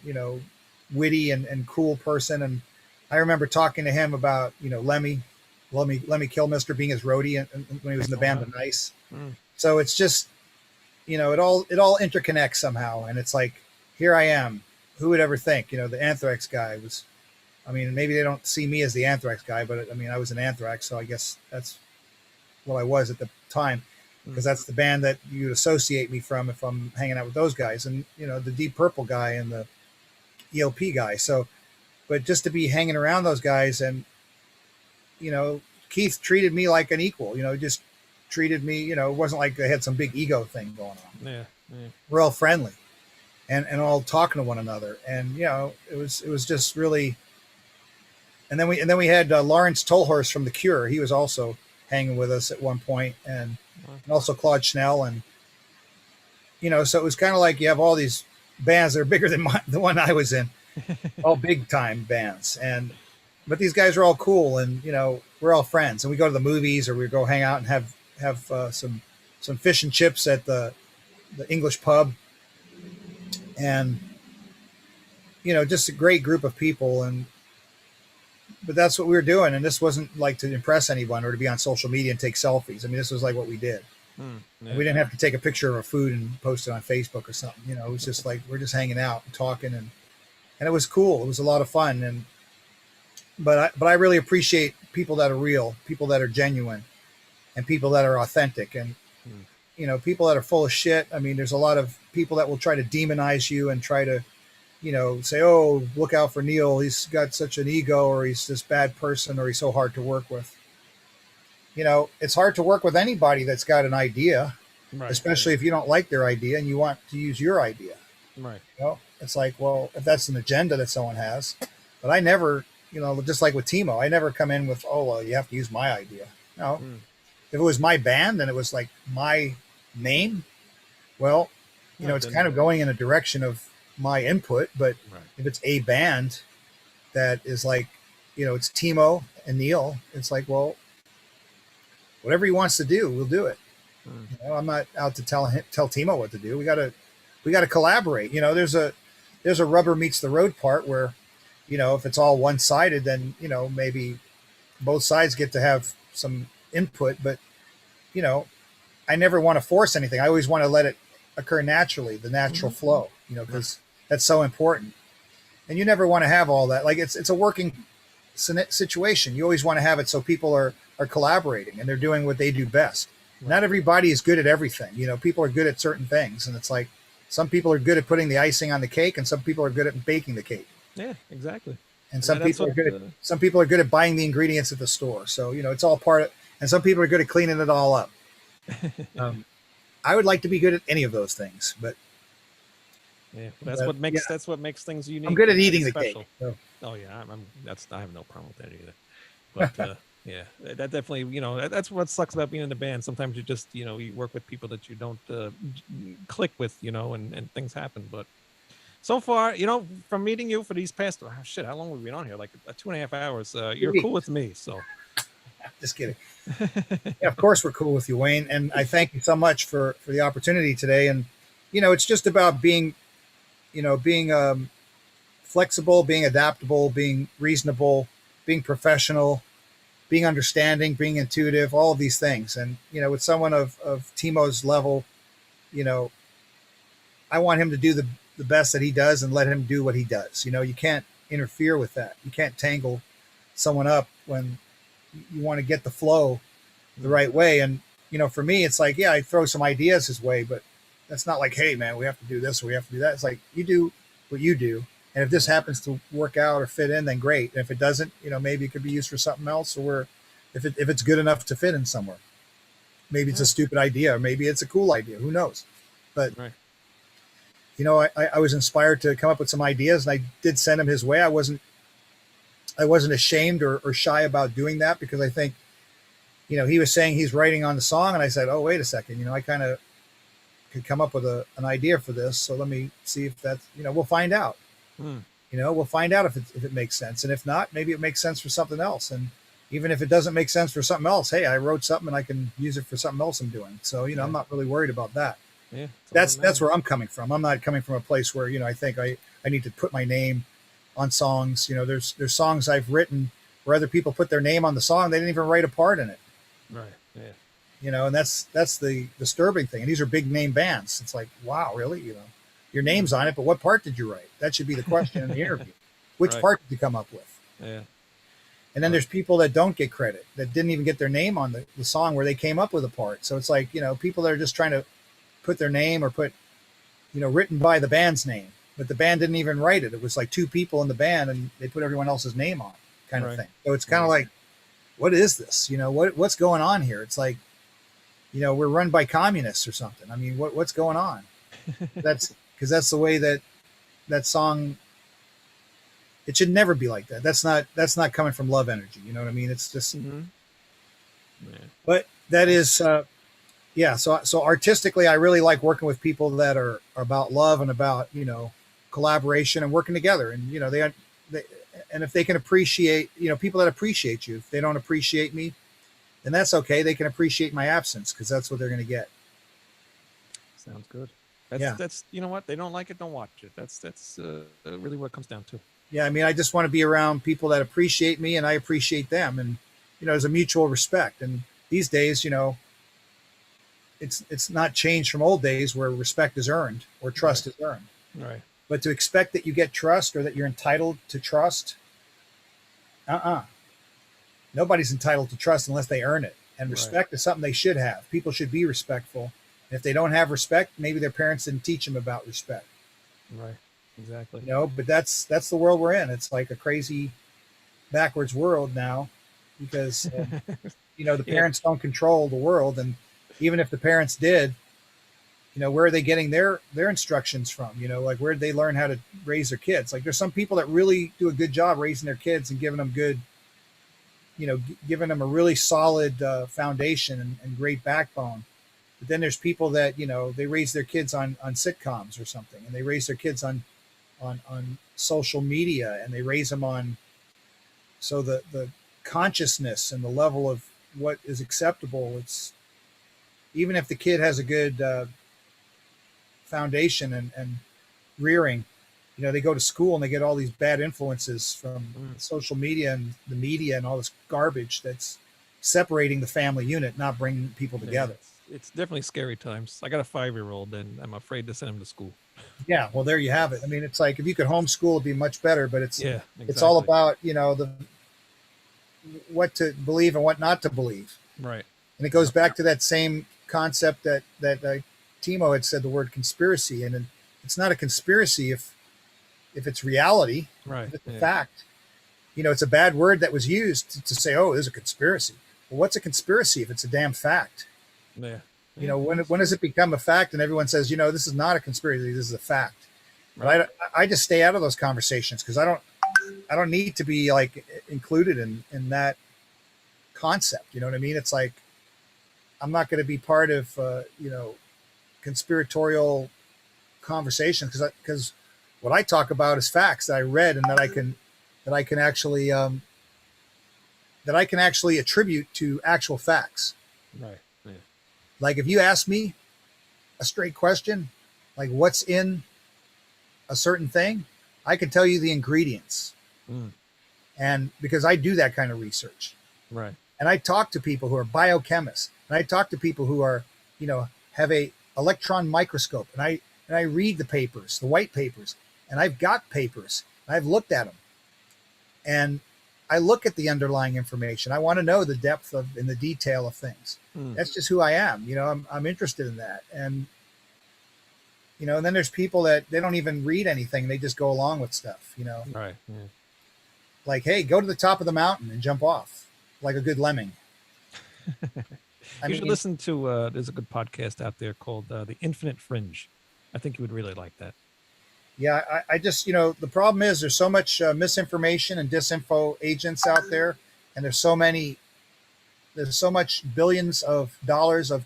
Speaker 3: witty and cool person. And I remember talking to him about, Lemmy Kilmister being his roadie and when he was in the band The Nice. So it's just, it all interconnects somehow. And it's like, here I am. Who would ever think, the Anthrax guy was, I mean, maybe they don't see me as the Anthrax guy, but I mean, I was an Anthrax. So I guess that's what I was at the time, because that's the band that you'd associate me from if I'm hanging out with those guys, and the Deep Purple guy and the ELP guy. So, but just to be hanging around those guys, and Keith treated me like an equal. Just treated me. It wasn't like I had some big ego thing going on.
Speaker 1: Yeah.
Speaker 3: We're all friendly, and all talking to one another, and it was just really And then we had Lawrence Tolhurst from The Cure. He was also hanging with us at one point, and also Claude Schnell. And, so it was kind of like you have all these bands that are bigger than the one I was in, all big time bands. But these guys are all cool, and, we're all friends, and we go to the movies, or we go hang out and have some fish and chips at the English pub. And, just a great group of people. But that's what we were doing. And this wasn't like to impress anyone or to be on social media and take selfies. I mean, this was like what we did. Yeah. We didn't have to take a picture of our food and post it on Facebook or something. It was just like, we're just hanging out and talking, and it was cool. It was a lot of fun. But I really appreciate people that are real, people that are genuine, and people that are authentic. And, people that are full of shit. I mean, there's a lot of people that will try to demonize you and try to, say, oh, look out for Neil. He's got such an ego, or he's this bad person, or he's so hard to work with. It's hard to work with anybody that's got an idea, right, especially if you don't like their idea and you want to use your idea. Right. It's like, well, if that's an agenda that someone has, but I never, just like with Timo, I never come in with, oh, well, you have to use my idea. No. If it was my band and it was like my name, well, it's kind of going in a direction of my input. But if it's a band that is like, it's Timo and Neil, it's like, well, whatever he wants to do, we'll do it. I'm not out to tell Timo what to do. We got to collaborate. There's a rubber meets the road part where, if it's all one-sided, then, maybe both sides get to have some input, but, I never want to force anything. I always want to let it occur naturally, the natural flow, because that's so important. And you never want to have all that. Like it's a working situation. You always want to have it so people are collaborating and they're doing what they do best. Right. Not everybody is good at everything. People are good at certain things. And it's like, some people are good at putting the icing on the cake, and some people are good at baking the cake. Yeah, exactly. And some people are good at buying the ingredients at the store. So, it's all part of, and some people are good at cleaning it all up. I would like to be good at any of those things, but
Speaker 1: that's what makes things unique.
Speaker 3: I'm good at eating the cake. So.
Speaker 1: Oh yeah, I have no problem with that either. But yeah, that definitely, that's what sucks about being in a band. Sometimes you just, you work with people that you don't click with, and things happen. But so far, from meeting you for these past, how long have we been on here? Like 2.5 hours. You're cool with me, so.
Speaker 3: Just kidding. Yeah, of course we're cool with you, Wayne. And I thank you so much for the opportunity today. And, it's just about being flexible, being adaptable, being reasonable, being professional, being understanding, being intuitive, all of these things. And, with someone of Timo's level, I want him to do the best that he does and let him do what he does. You can't interfere with that. You can't tangle someone up when you want to get the flow the right way. And, for me, it's like, I throw some ideas his way, but that's not like, hey man, we have to do this or we have to do that. It's like, you do what you do. And if this happens to work out or fit in, then great. And if it doesn't, maybe it could be used for something else, or if it's good enough to fit in somewhere, maybe it's a stupid idea, or maybe it's a cool idea. Who knows? But, I was inspired to come up with some ideas, and I did send him his way. I wasn't ashamed or shy about doing that, because I think, he was saying he's writing on the song, and I said, oh, wait a second, I kind of could come up with an idea for this. So let me see if that's, we'll find out. We'll find out if it makes sense. And if not, maybe it makes sense for something else. And even if it doesn't make sense for something else, hey, I wrote something and I can use it for something else I'm doing. So, I'm not really worried about that. Yeah, that's where I'm coming from. I'm not coming from a place where, I think I need to put my name on songs. There's songs I've written where other people put their name on the song. They didn't even write a part in it. Right. Yeah. And that's the disturbing thing. And these are big name bands. It's like, wow, really? Your name's on it, but what part did you write? That should be the question in the interview. Which part did you come up with? Yeah. And then there's people that don't get credit, that didn't even get their name on the song where they came up with a part. So it's like, people that are just trying to put their name or put, written by the band's name, but the band didn't even write it. It was like two people in the band and they put everyone else's name on, kind of thing. So it's kind of like, what is this? What's going on here? It's like, we're run by communists or something. I mean, what's going on? That's because that's the way that song it should never be like that. That's not coming from love energy. You know what I mean? It's just, but that is, yeah. So artistically, I really like working with people that are about love and about, you know, collaboration and working together. And, you know, they and if they can appreciate, you know, people that appreciate you, if they don't appreciate me, then that's okay. They can appreciate my absence, because that's what they're going to get.
Speaker 1: Sounds good. That's, you know what? They don't like it, don't watch it. That's really what it comes down to.
Speaker 3: Yeah. I mean, I just want to be around people that appreciate me and I appreciate them. And, you know, there's a mutual respect. And these days, you know, it's not changed from old days where respect is earned or trust is earned.
Speaker 1: Right.
Speaker 3: But to expect that you get trust or that you're entitled to trust, nobody's entitled to trust unless they earn it. And respect is something they should have. People should be respectful. And if they don't have respect, maybe their parents didn't teach them about respect.
Speaker 1: Right. Exactly.
Speaker 3: You know, but that's the world we're in. It's like a crazy backwards world now, because you know, the parents don't control the world. And even if the parents did, you know, where are they getting their instructions from? You know, like, where did they learn how to raise their kids? Like, there's some people that really do a good job raising their kids and giving them good, you know, giving them a really solid foundation and great backbone. But then there's people that, you know, they raise their kids on sitcoms or something, and they raise their kids on social media, and they raise them on, so the consciousness and the level of what is acceptable, it's, even if the kid has a good foundation and rearing, you know, they go to school and they get all these bad influences from social media and the media and all this garbage that's separating the family unit, not bringing people together.
Speaker 1: It's definitely scary times. I got a 5-year-old and I'm afraid to send him to school.
Speaker 3: Yeah, well, there you have it. I mean, it's like, if you could homeschool, it'd be much better, but exactly. It's all about, you know, what to believe and what not to believe.
Speaker 1: Right.
Speaker 3: And it goes back to that same concept that Timo had said, the word conspiracy. And it's not a conspiracy if it's reality,
Speaker 1: right?
Speaker 3: If it's a fact. You know, it's a bad word that was used to say, oh, there's a conspiracy. Well, what's a conspiracy if it's a damn fact?
Speaker 1: Yeah.
Speaker 3: You know, when does it become a fact and everyone says, you know, this is not a conspiracy, this is a fact? Right. But I just stay out of those conversations, because I don't need to be like included in that concept. You know what I mean? It's like, I'm not going to be part of, you know, conspiratorial conversation, because what I talk about is facts that I read and that I can actually attribute to actual facts.
Speaker 1: Right. Yeah.
Speaker 3: Like, if you ask me a straight question, like, what's in a certain thing, I can tell you the ingredients. And because I do that kind of research.
Speaker 1: Right.
Speaker 3: And I talk to people who are biochemists, and I talk to people who are, you know, have a electron microscope, and I read the papers, the white papers, and I've got papers, and I've looked at them, and I look at the underlying information. I want to know the depth of and the detail of things. That's just who I am. You know, I'm interested in that. And, you know, and then there's people that they don't even read anything. They just go along with stuff, you know,
Speaker 1: right. Yeah.
Speaker 3: Like, hey, go to the top of the mountain and jump off like a good lemming.
Speaker 1: You should listen to, there's a good podcast out there called The Infinite Fringe. I think you would really like that.
Speaker 3: Yeah, I just, you know, the problem is there's so much misinformation and disinfo agents out there, and there's so much billions of dollars of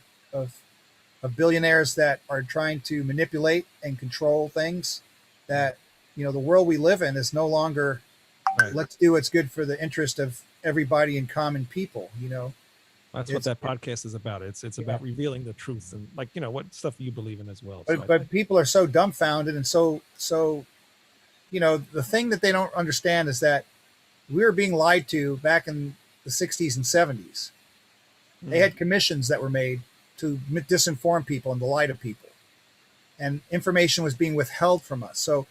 Speaker 3: billionaires that are trying to manipulate and control things, that, you know, the world we live in is no longer, let's do what's good for the interest of everybody and common people, you know.
Speaker 1: That's what that podcast is about. It's about revealing the truth and, like, you know, what stuff you believe in as well.
Speaker 3: But people are so dumbfounded and so, you know, the thing that they don't understand is that we were being lied to back in the 60s and 70s. They had commissions that were made to disinform people and to lie to people. And information was being withheld from us. So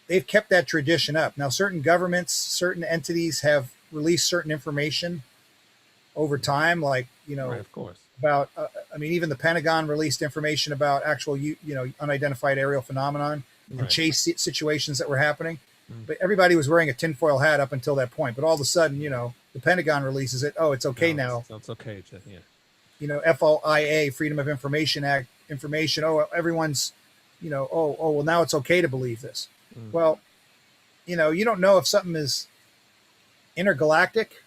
Speaker 3: they've kept that tradition up. Now, certain governments, certain entities have released certain information over time, like, you know,
Speaker 1: of course,
Speaker 3: about, I mean, even the Pentagon released information about actual, you know, unidentified aerial phenomenon and chase situations that were happening. But everybody was wearing a tinfoil hat up until that point. But all of a sudden, you know, the Pentagon releases it. Oh, it's okay now.
Speaker 1: It's okay. Yeah.
Speaker 3: You know, FOIA, Freedom of Information Act information. Oh, everyone's, you know, well, now it's okay to believe this. Well, you don't know if something is intergalactic.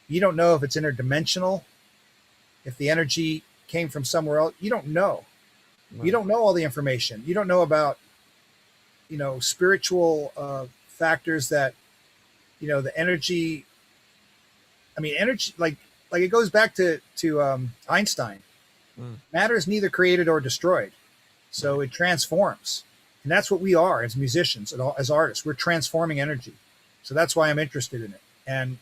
Speaker 3: You don't know if it's interdimensional, if the energy came from somewhere else. You don't know.
Speaker 1: Right.
Speaker 3: You don't know all the information. You don't know about, spiritual factors that, the energy. I mean, energy, like it goes back to Einstein. Matter is neither created or destroyed. So it transforms. And that's what we are as musicians, as artists. We're transforming energy. So that's why I'm interested in it. And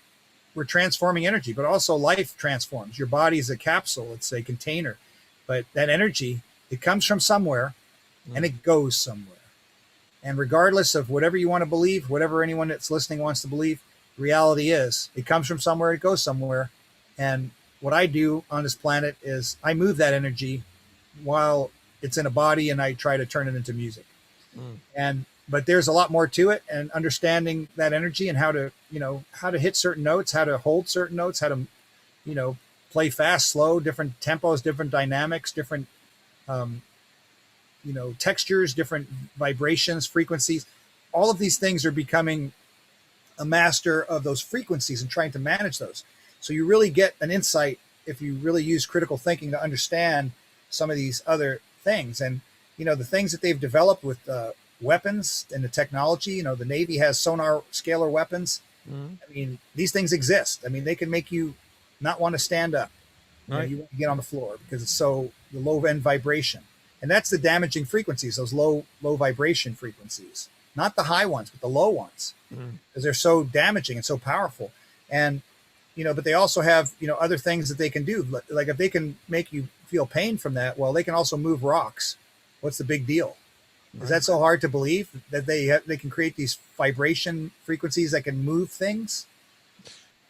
Speaker 3: we're transforming energy, but also life transforms. Your body is a capsule, it's a container. But that energy, it comes from somewhere and it goes somewhere. And regardless of whatever you want to believe, whatever anyone that's listening wants to believe, reality is it comes from somewhere, it goes somewhere. And what I do on this planet is I move that energy while it's in a body and I try to turn it into music. But there's a lot more to it, and understanding that energy and how to hit certain notes, how to hold certain notes, how to, play fast, slow, different tempos, different dynamics, different, textures, different vibrations, frequencies. All of these things are becoming a master of those frequencies and trying to manage those. So you really get an insight if you really use critical thinking to understand some of these other things. And, the things that they've developed with weapons and the technology, the Navy has sonar scalar weapons. I mean, these things exist. I mean, they can make you not want to stand up.
Speaker 1: Right.
Speaker 3: You want to get on the floor because it's the low end vibration. And that's the damaging frequencies, those low vibration frequencies, not the high ones, but the low ones, because they're so damaging and so powerful. And, but they also have, other things that they can do. Like if they can make you feel pain from that, well, they can also move rocks. What's the big deal? Right. Is that so hard to believe that they can create these vibration frequencies that can move things?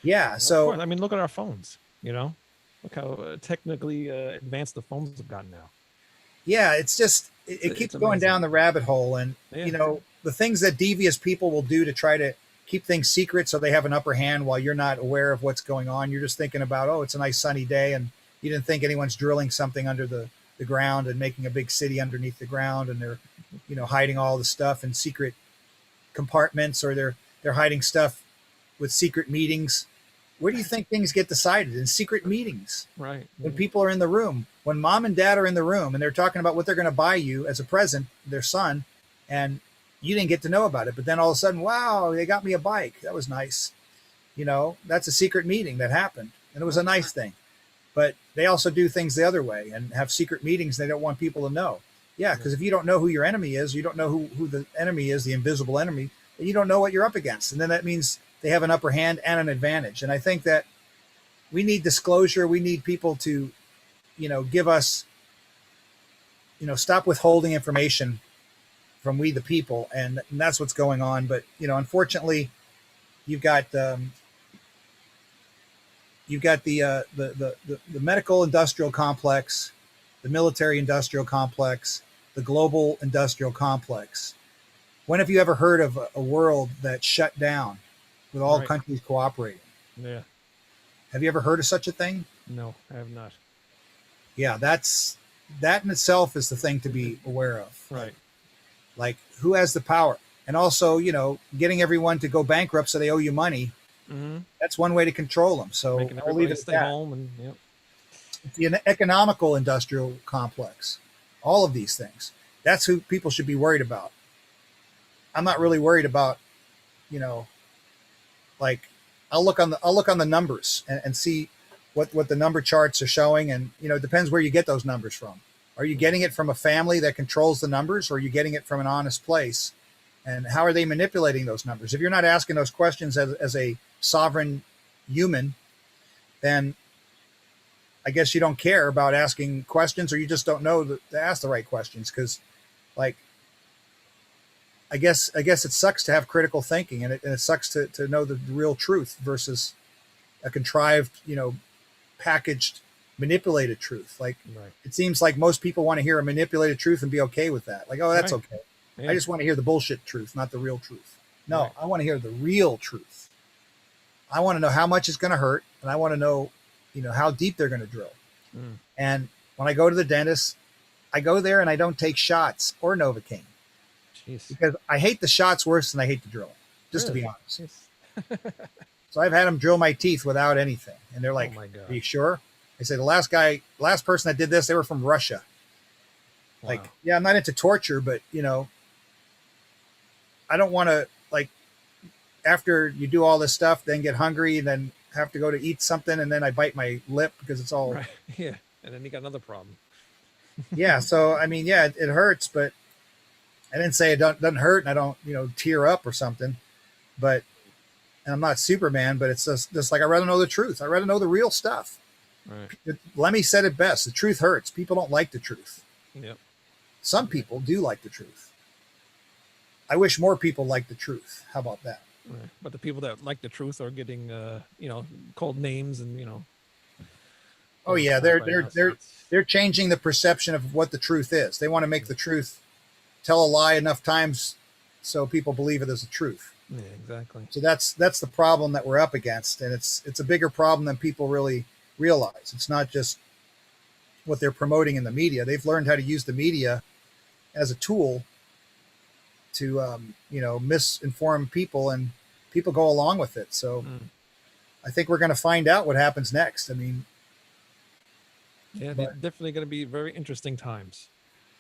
Speaker 3: Yeah. So,
Speaker 1: I mean, look at our phones, look how technically advanced the phones have gotten now.
Speaker 3: Yeah. It's just, it keeps going down the rabbit hole. And, the things that devious people will do to try to keep things secret so they have an upper hand while you're not aware of what's going on. You're just thinking about, oh, it's a nice sunny day. And you didn't think anyone's drilling something under the ground and making a big city underneath the ground. And they're, hiding all the stuff in secret compartments, or they're hiding stuff with secret meetings. Where do you think things get decided? In secret meetings.
Speaker 1: Right.
Speaker 3: When people are in the room, when mom and dad are in the room and they're talking about what they're going to buy you as a present, their son, and you didn't get to know about it. But then all of a sudden, wow, they got me a bike. That was nice. That's a secret meeting that happened. And it was a nice thing. But they also do things the other way and have secret meetings they don't want people to know. Yeah, because if you don't know who your enemy is, you don't know who the enemy is, the invisible enemy, then you don't know what you're up against. And then that means they have an upper hand and an advantage. And I think that we need disclosure. We need people to, give us, stop withholding information from we the people. And that's what's going on. But, unfortunately, you've got the medical industrial complex, the military industrial complex, the global industrial complex. When have you ever heard of a world that shut down with all countries cooperating?
Speaker 1: Yeah.
Speaker 3: Have you ever heard of such a thing?
Speaker 1: No, I have not.
Speaker 3: Yeah, that in itself is the thing to be aware of.
Speaker 1: Right.
Speaker 3: Like who has the power? And also, getting everyone to go bankrupt so they owe you money. That's one way to control them. So
Speaker 1: making
Speaker 3: I'll leave
Speaker 1: everybody
Speaker 3: it at
Speaker 1: stay
Speaker 3: that.
Speaker 1: home and
Speaker 3: The economical industrial complex, all of these things. That's who people should be worried about. I'm not really worried about, like I'll look on the numbers and see what the number charts are showing. And, it depends where you get those numbers from. Are you getting it from a family that controls the numbers, or are you getting it from an honest place? And how are they manipulating those numbers? If you're not asking those questions as a sovereign human, then I guess you don't care about asking questions, or you just don't know to ask the right questions. Because, like, I guess it sucks to have critical thinking, and it sucks to know the real truth versus a contrived, packaged, manipulated truth. Like, It seems like most people want to hear a manipulated truth and be okay with that. Like, oh, that's okay. Yeah. I just want to hear the bullshit truth, not the real truth. No, I want to hear the real truth. I want to know how much it's going to hurt, and I want to know, how deep they're going to drill. And when I go to the dentist, I go there and I don't take shots or Novocaine.
Speaker 1: Jeez.
Speaker 3: Because I hate the shots worse than I hate the drilling. just to be
Speaker 1: Really?
Speaker 3: honest.
Speaker 1: Yes.
Speaker 3: So I've had them drill my teeth without anything. And they're like,
Speaker 1: Oh my God.
Speaker 3: are you sure? I say, the last person that did this, they were from Russia. Like,
Speaker 1: Wow.
Speaker 3: yeah, I'm not into torture, but I don't want to, like, after you do all this stuff, then get hungry and then have to go to eat something. And then I bite my lip because it's all,
Speaker 1: Right. Yeah. And then you got another problem.
Speaker 3: yeah. So, I mean, yeah, it hurts, but I didn't say it doesn't hurt and I don't, tear up or something, but, and I'm not Superman, but it's just like, I'd rather know the truth. I'd rather know the real stuff.
Speaker 1: Right.
Speaker 3: Lemmy said it best. The truth hurts. People don't like the truth.
Speaker 1: Yep.
Speaker 3: Some people do like the truth. I wish more people liked the truth. How about that?
Speaker 1: Right. But the people that like the truth are getting, called names and,
Speaker 3: Oh yeah, they're changing the perception of what the truth is. They want to make the truth tell a lie enough times so people believe it as the truth.
Speaker 1: Yeah, exactly.
Speaker 3: So that's the problem that we're up against, and it's a bigger problem than people really realize. It's not just what they're promoting in the media. They've learned how to use the media as a tool to misinform people, and people go along with it. So I think we're going to find out what happens next. I mean,
Speaker 1: yeah, they're definitely going to be very interesting times.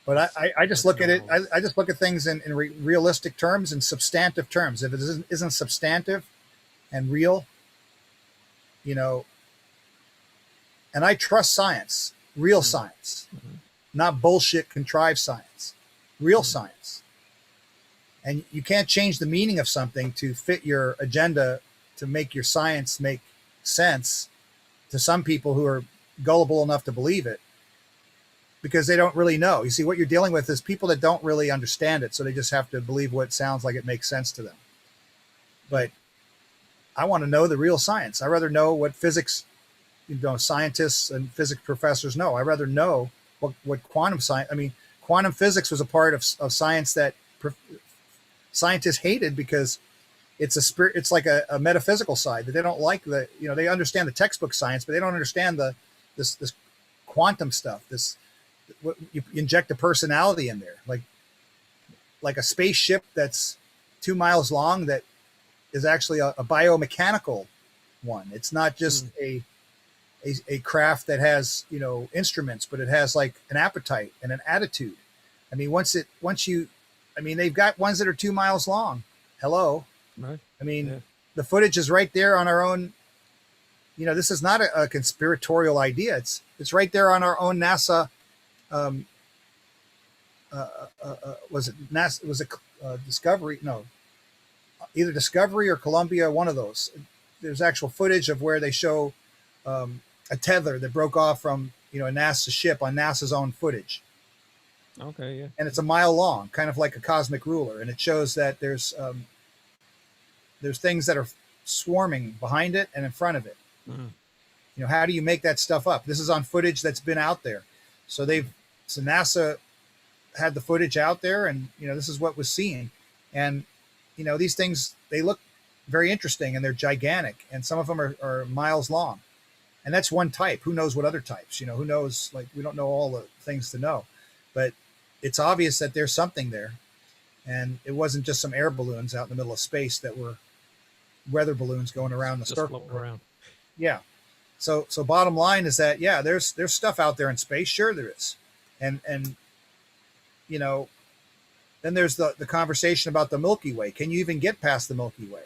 Speaker 3: But I just look at it. I just look at things in realistic terms and substantive terms. If it isn't substantive and real, and I trust science, real science, not bullshit contrived science, real science. And you can't change the meaning of something to fit your agenda to make your science make sense to some people who are gullible enough to believe it, because they don't really know. You see, what you're dealing with is people that don't really understand it, so they just have to believe what sounds like it makes sense to them. But I want to know the real science. I rather know what physics, scientists and physics professors know. I rather know what quantum science. I mean, quantum physics was a part of science that scientists hated because it's it's like a metaphysical side that they don't like. They understand the textbook science, but they don't understand this quantum stuff. What you inject a personality in there, like a spaceship that's 2 miles long that is actually a biomechanical one. It's not just a craft that has instruments, but it has like an appetite and an attitude. I mean, they've got ones that are 2 miles long. Hello.
Speaker 1: Right.
Speaker 3: I mean, the footage is right there on our own. This is not a conspiratorial idea. It's right there on our own NASA. Was it NASA? Was it Discovery? No, either Discovery or Columbia. One of those. There's actual footage of where they show a tether that broke off from a NASA ship on NASA's own footage.
Speaker 1: Okay, yeah.
Speaker 3: And it's a mile long, kind of like a cosmic ruler, and it shows that there's things that are swarming behind it and in front of it. How do you make that stuff up? This is on footage that's been out there. So NASA had the footage out there, and this is what was seen. And these things, they look very interesting, and they're gigantic, and some of them are miles long. And that's one type. Who knows what other types? Who knows? Like, we don't know all the things to know, but it's obvious that there's something there, and it wasn't just some air balloons out in the middle of space that were weather balloons going around the circle.
Speaker 1: Around.
Speaker 3: Yeah. So bottom line is that, yeah, there's stuff out there in space. Sure there is. And then there's the conversation about the Milky Way. Can you even get past the Milky Way?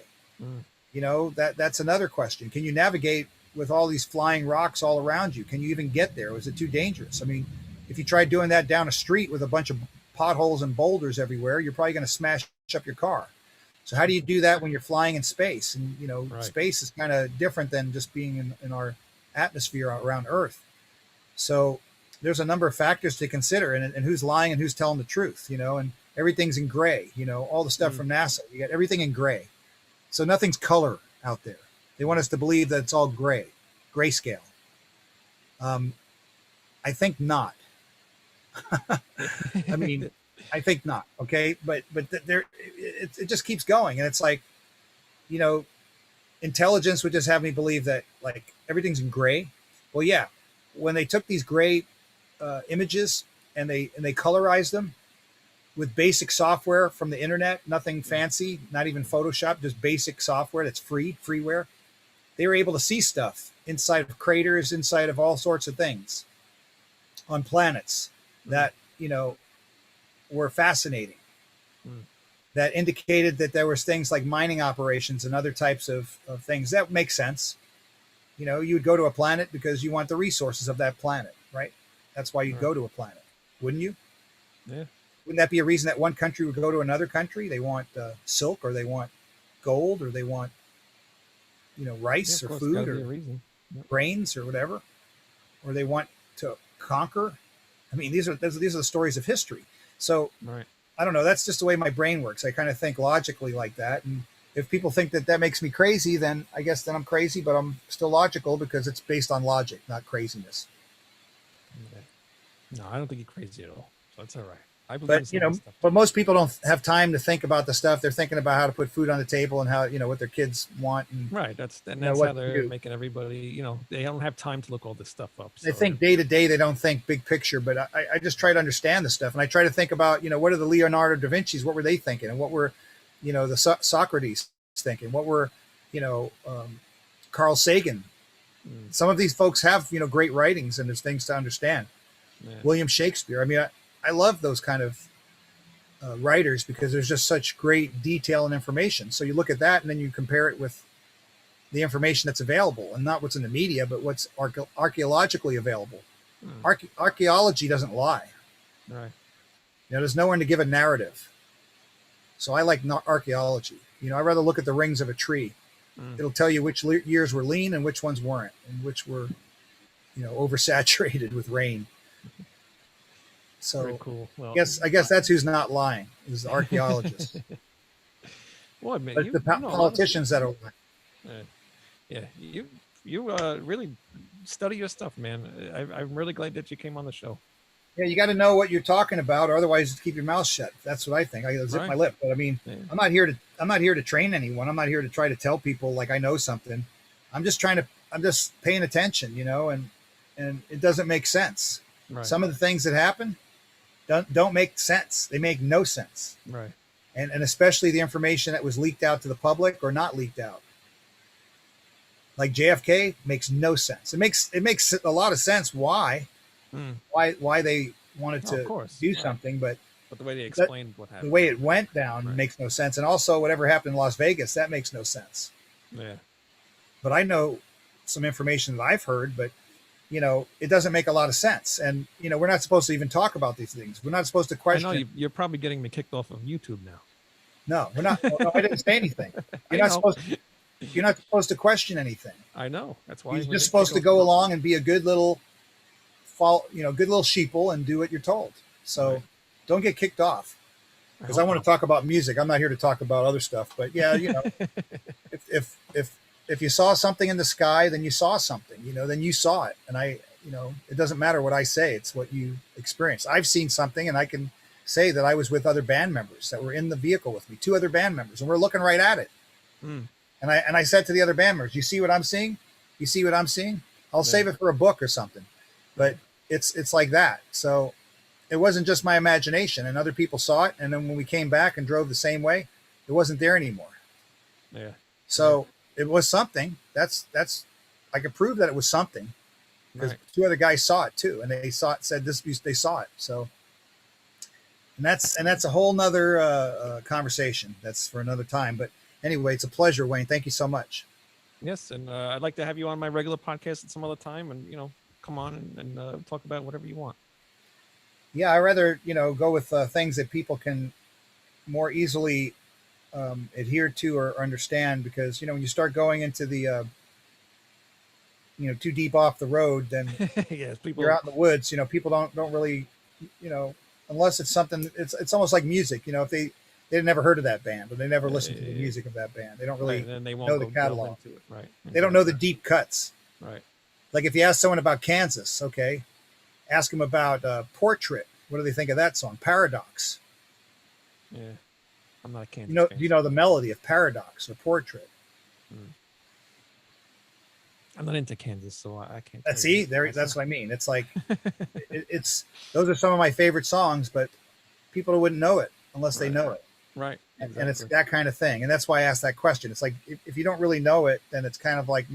Speaker 3: That's another question. Can you navigate with all these flying rocks all around you? Can you even get there? Or is it too dangerous? I mean, if you tried doing that down a street with a bunch of potholes and boulders everywhere, you're probably going to smash up your car. So how do you do that when you're flying in space? And,
Speaker 1: Right.
Speaker 3: Space is kind of different than just being in our atmosphere around Earth. So there's a number of factors to consider, and who's lying and who's telling the truth, and everything's in gray, all the stuff from NASA, you got everything in gray. So nothing's color out there. They want us to believe that it's all grayscale. I think not. I mean, I think not. Okay. But it just keeps going. And it's like, intelligence would just have me believe that like everything's in gray. Well, yeah. When they took these gray images and they colorized them, with basic software from the internet, nothing fancy, not even Photoshop, just basic software that's freeware. They were able to see stuff inside of craters, inside of all sorts of things on planets that, were fascinating. That indicated that there was things like mining operations and other types of things. That makes sense. You would go to a planet because you want the resources of that planet, right? That's why you'd go to a planet, wouldn't you?
Speaker 1: Yeah.
Speaker 3: Wouldn't that be a reason that one country would go to another country? They want silk, or they want gold, or they want, rice or food, or grains or whatever, or they want to conquer. I mean, these are the stories of history. So
Speaker 1: right.
Speaker 3: I don't know. That's just the way my brain works. I kind of think logically like that. And if people think that makes me crazy, then I guess then I'm crazy, but I'm still logical because it's based on logic, not craziness.
Speaker 1: Okay. No, I don't think you're crazy at all. So that's all right.
Speaker 3: But most people don't have time to think about the stuff. They're thinking about how to put food on the table and how, what their kids want. And,
Speaker 1: right. That's how they're making everybody, they don't have time to look all this stuff up. So.
Speaker 3: They think day to day, they don't think big picture, but I just try to understand the stuff. And I try to think about, what are the Leonardo da Vinci's, what were they thinking? And what were, the Socrates thinking? What were, Carl Sagan? Some of these folks have, great writings and there's things to understand. Yeah. William Shakespeare. I mean, I love those kind of writers because there's just such great detail and information. So you look at that and then you compare it with the information that's available, and not what's in the media, but what's archaeologically available. Archaeology doesn't lie.
Speaker 1: Right.
Speaker 3: There's no one to give a narrative. So I like archaeology. I'd rather look at the rings of a tree. It'll tell you which years were lean and which ones weren't, and which were, oversaturated with rain. So
Speaker 1: very cool. Well,
Speaker 3: I guess that's who's not lying, is the archaeologists.
Speaker 1: Well, man,
Speaker 3: but the politicians that are lying.
Speaker 1: Yeah, you really study your stuff, man. I'm really glad that you came on the show.
Speaker 3: Yeah, you got to know what you're talking about, or otherwise keep your mouth shut. That's what I think. I zip my lip. But I mean, yeah. I'm not here to train anyone. I'm not here to try to tell people like I know something. I'm just paying attention, and it doesn't make sense. Right. Some of the things that happen don't make sense. They make no sense.
Speaker 1: Right.
Speaker 3: And especially the information that was leaked out to the public or not leaked out. Like JFK makes no sense. It makes a lot of sense why they wanted to do something, but
Speaker 1: the way they explained what happened,
Speaker 3: the way it went down makes no sense. And also whatever happened in Las Vegas, that makes no sense.
Speaker 1: Yeah.
Speaker 3: But I know some information that I've heard, but it doesn't make a lot of sense. And, we're not supposed to even talk about these things. We're not supposed to question.
Speaker 1: I know you're probably getting me kicked off of YouTube now.
Speaker 3: No, we're not. No, I didn't say anything. You're not supposed to question anything.
Speaker 1: I know. That's why
Speaker 3: you're just supposed to go along and be a good little sheeple and do what you're told. So don't get kicked off, because I want to talk about music. I'm not here to talk about other stuff, but yeah, if you saw something in the sky, then you saw something, then you saw it. And it doesn't matter what I say. It's what you experience. I've seen something, and I can say that I was with other band members that were in the vehicle with me, 2 other band members, and we're looking right at it. And I said to the other band members, you see what I'm seeing? You see what I'm seeing? I'll save it for a book or something. But it's like that. So it wasn't just my imagination, and other people saw it. And then when we came back and drove the same way, it wasn't there anymore.
Speaker 1: Yeah.
Speaker 3: So it was something. That's I could prove that it was something, because 2 other guys saw it too, and they saw it. Said they saw it. So, and that's a whole nother conversation. That's for another time. But anyway, it's a pleasure, Wayne. Thank you so much.
Speaker 1: Yes, and I'd like to have you on my regular podcast at some other time, and come on and talk about whatever you want.
Speaker 3: Yeah, I rather go with things that people can more easily adhere to or understand, because when you start going into the too deep off the road, then
Speaker 1: yes,
Speaker 3: you're out in the woods. People don't really unless it's something. It's almost like music. If they've never heard of that band, or they never listened to the music of that band, they don't really know the catalog.
Speaker 1: Right.
Speaker 3: They don't know the deep cuts.
Speaker 1: Right.
Speaker 3: Like if you ask someone about Kansas, okay, ask them about Portrait. What do they think of that song? Paradox.
Speaker 1: Yeah. I'm not a Kansas
Speaker 3: fan.
Speaker 1: Do
Speaker 3: you know the melody of Paradox or Portrait?
Speaker 1: I'm not into Kansas, so I can't.
Speaker 3: That's what I mean. It's like, it's those are some of my favorite songs, but people wouldn't know it unless they
Speaker 1: Right.
Speaker 3: know it.
Speaker 1: Right.
Speaker 3: And it's that kind of thing. And that's why I asked that question. It's like, if you don't really know it, then it's kind of like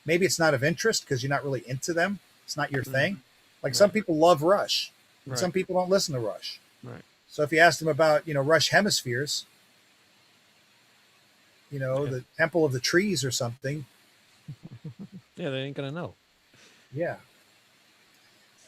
Speaker 3: maybe it's not of interest because you're not really into them. It's not your thing. Like some people love Rush, and some people don't listen to Rush.
Speaker 1: Right.
Speaker 3: So if you ask them about, Rush Hemispheres, the Temple of the Trees or something.
Speaker 1: Yeah, they ain't gonna know.
Speaker 3: Yeah.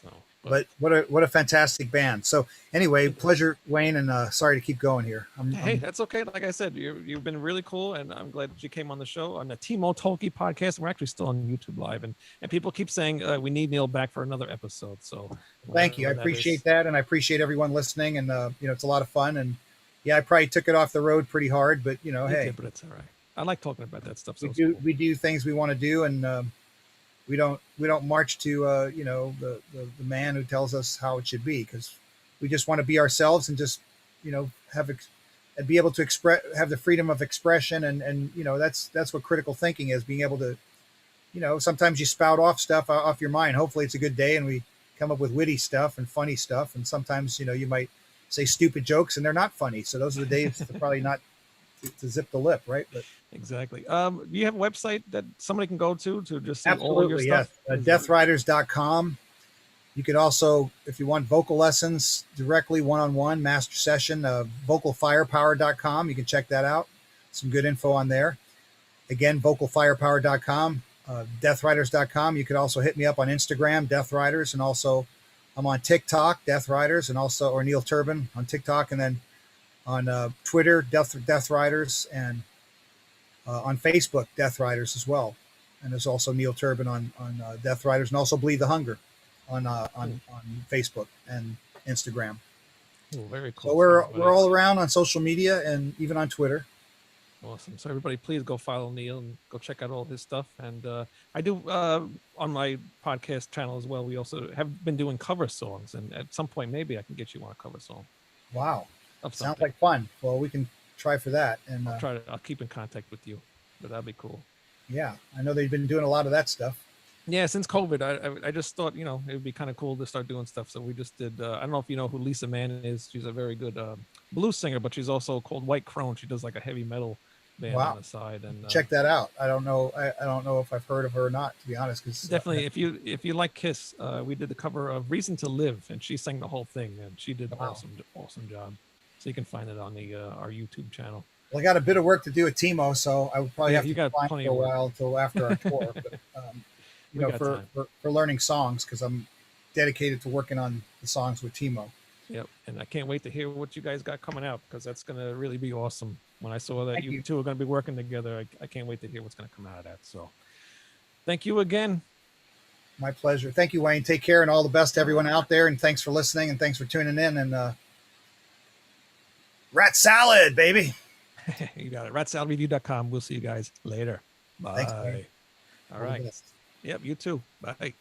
Speaker 1: So,
Speaker 3: But what a fantastic band. So anyway, pleasure, Wayne, and sorry to keep going here.
Speaker 1: Hey, that's okay. Like I said, you've been really cool, and I'm glad that you came on the show on the Timo Tolkki Podcast. We're actually still on YouTube Live, and people keep saying we need Neil back for another episode. So
Speaker 3: thank you. I appreciate that, and I appreciate everyone listening. And it's a lot of fun. And yeah, I probably took it off the road pretty hard, but hey,
Speaker 1: but it's all right. I like talking about that stuff. So
Speaker 3: we do things we want to do, and we don't march to the man who tells us how it should be, because we just want to be ourselves and just and be able to have the freedom of expression, and that's what critical thinking is, being able to sometimes you spout off stuff off your mind. Hopefully it's a good day and we come up with witty stuff and funny stuff, and sometimes you might say stupid jokes and they're not funny, so those are the days to probably not to zip the lip, right? But
Speaker 1: exactly. Do you have a website that somebody can go to just see
Speaker 3: absolutely,
Speaker 1: all your stuff?
Speaker 3: Yes. Deathriders.com. You could also, if you want vocal lessons directly, one-on-one master session, vocalfirepower.com. You can check that out. Some good info on there. Again, vocalfirepower.com, deathriders.com. You could also hit me up on Instagram, Deathriders, and also I'm on TikTok, Deathriders, and also, or Neil Turbin on TikTok, and then on Twitter, Deathriders, and on Facebook, Deathriders as well. And there's also Neil Turbin on Deathriders, and also Bleed the Hunger on Facebook and Instagram.
Speaker 1: Oh, very cool.
Speaker 3: So we're all around on social media and even on Twitter.
Speaker 1: Awesome. So everybody, please go follow Neil and go check out all his stuff. And I do on my podcast channel as well. We also have been doing cover songs, and at some point maybe I can get you on a cover song.
Speaker 3: Wow,
Speaker 1: of
Speaker 3: sounds
Speaker 1: something.
Speaker 3: like fun. Well, we can try for that, and
Speaker 1: I'll keep in contact with you. But that'd be cool.
Speaker 3: Yeah, I know they've been doing a lot of that stuff.
Speaker 1: Yeah, since COVID, I just thought it would be kind of cool to start doing stuff. So we just did. I don't know if you know who Lisa Mann is. She's a very good blues singer, but she's also called White Crone. She does like a heavy metal band on the side. And
Speaker 3: check that out. I don't know. I don't know if I've heard of her or not, to be honest. Cause,
Speaker 1: definitely, if you like Kiss, we did the cover of "Reason to Live," and she sang the whole thing, and she did an awesome job. So you can find it on the our YouTube channel.
Speaker 3: Well, I got a bit of work to do at Timo, so I would probably have to find for a while until after our tour. But, for learning songs, because I'm dedicated to working on the songs with Timo.
Speaker 1: Yep, and I can't wait to hear what you guys got coming out, because that's going to really be awesome. When I saw that you two are going to be working together, I can't wait to hear what's going to come out of that. So thank you again.
Speaker 3: My pleasure. Thank you, Wayne. Take care, and all the best to everyone out there. And thanks for listening, and thanks for tuning in. And Rat Salad, baby.
Speaker 1: You got it. ratsaladreview.com. We'll see you guys later. Bye.
Speaker 3: Thanks,
Speaker 1: all right. Yep, you too. Bye.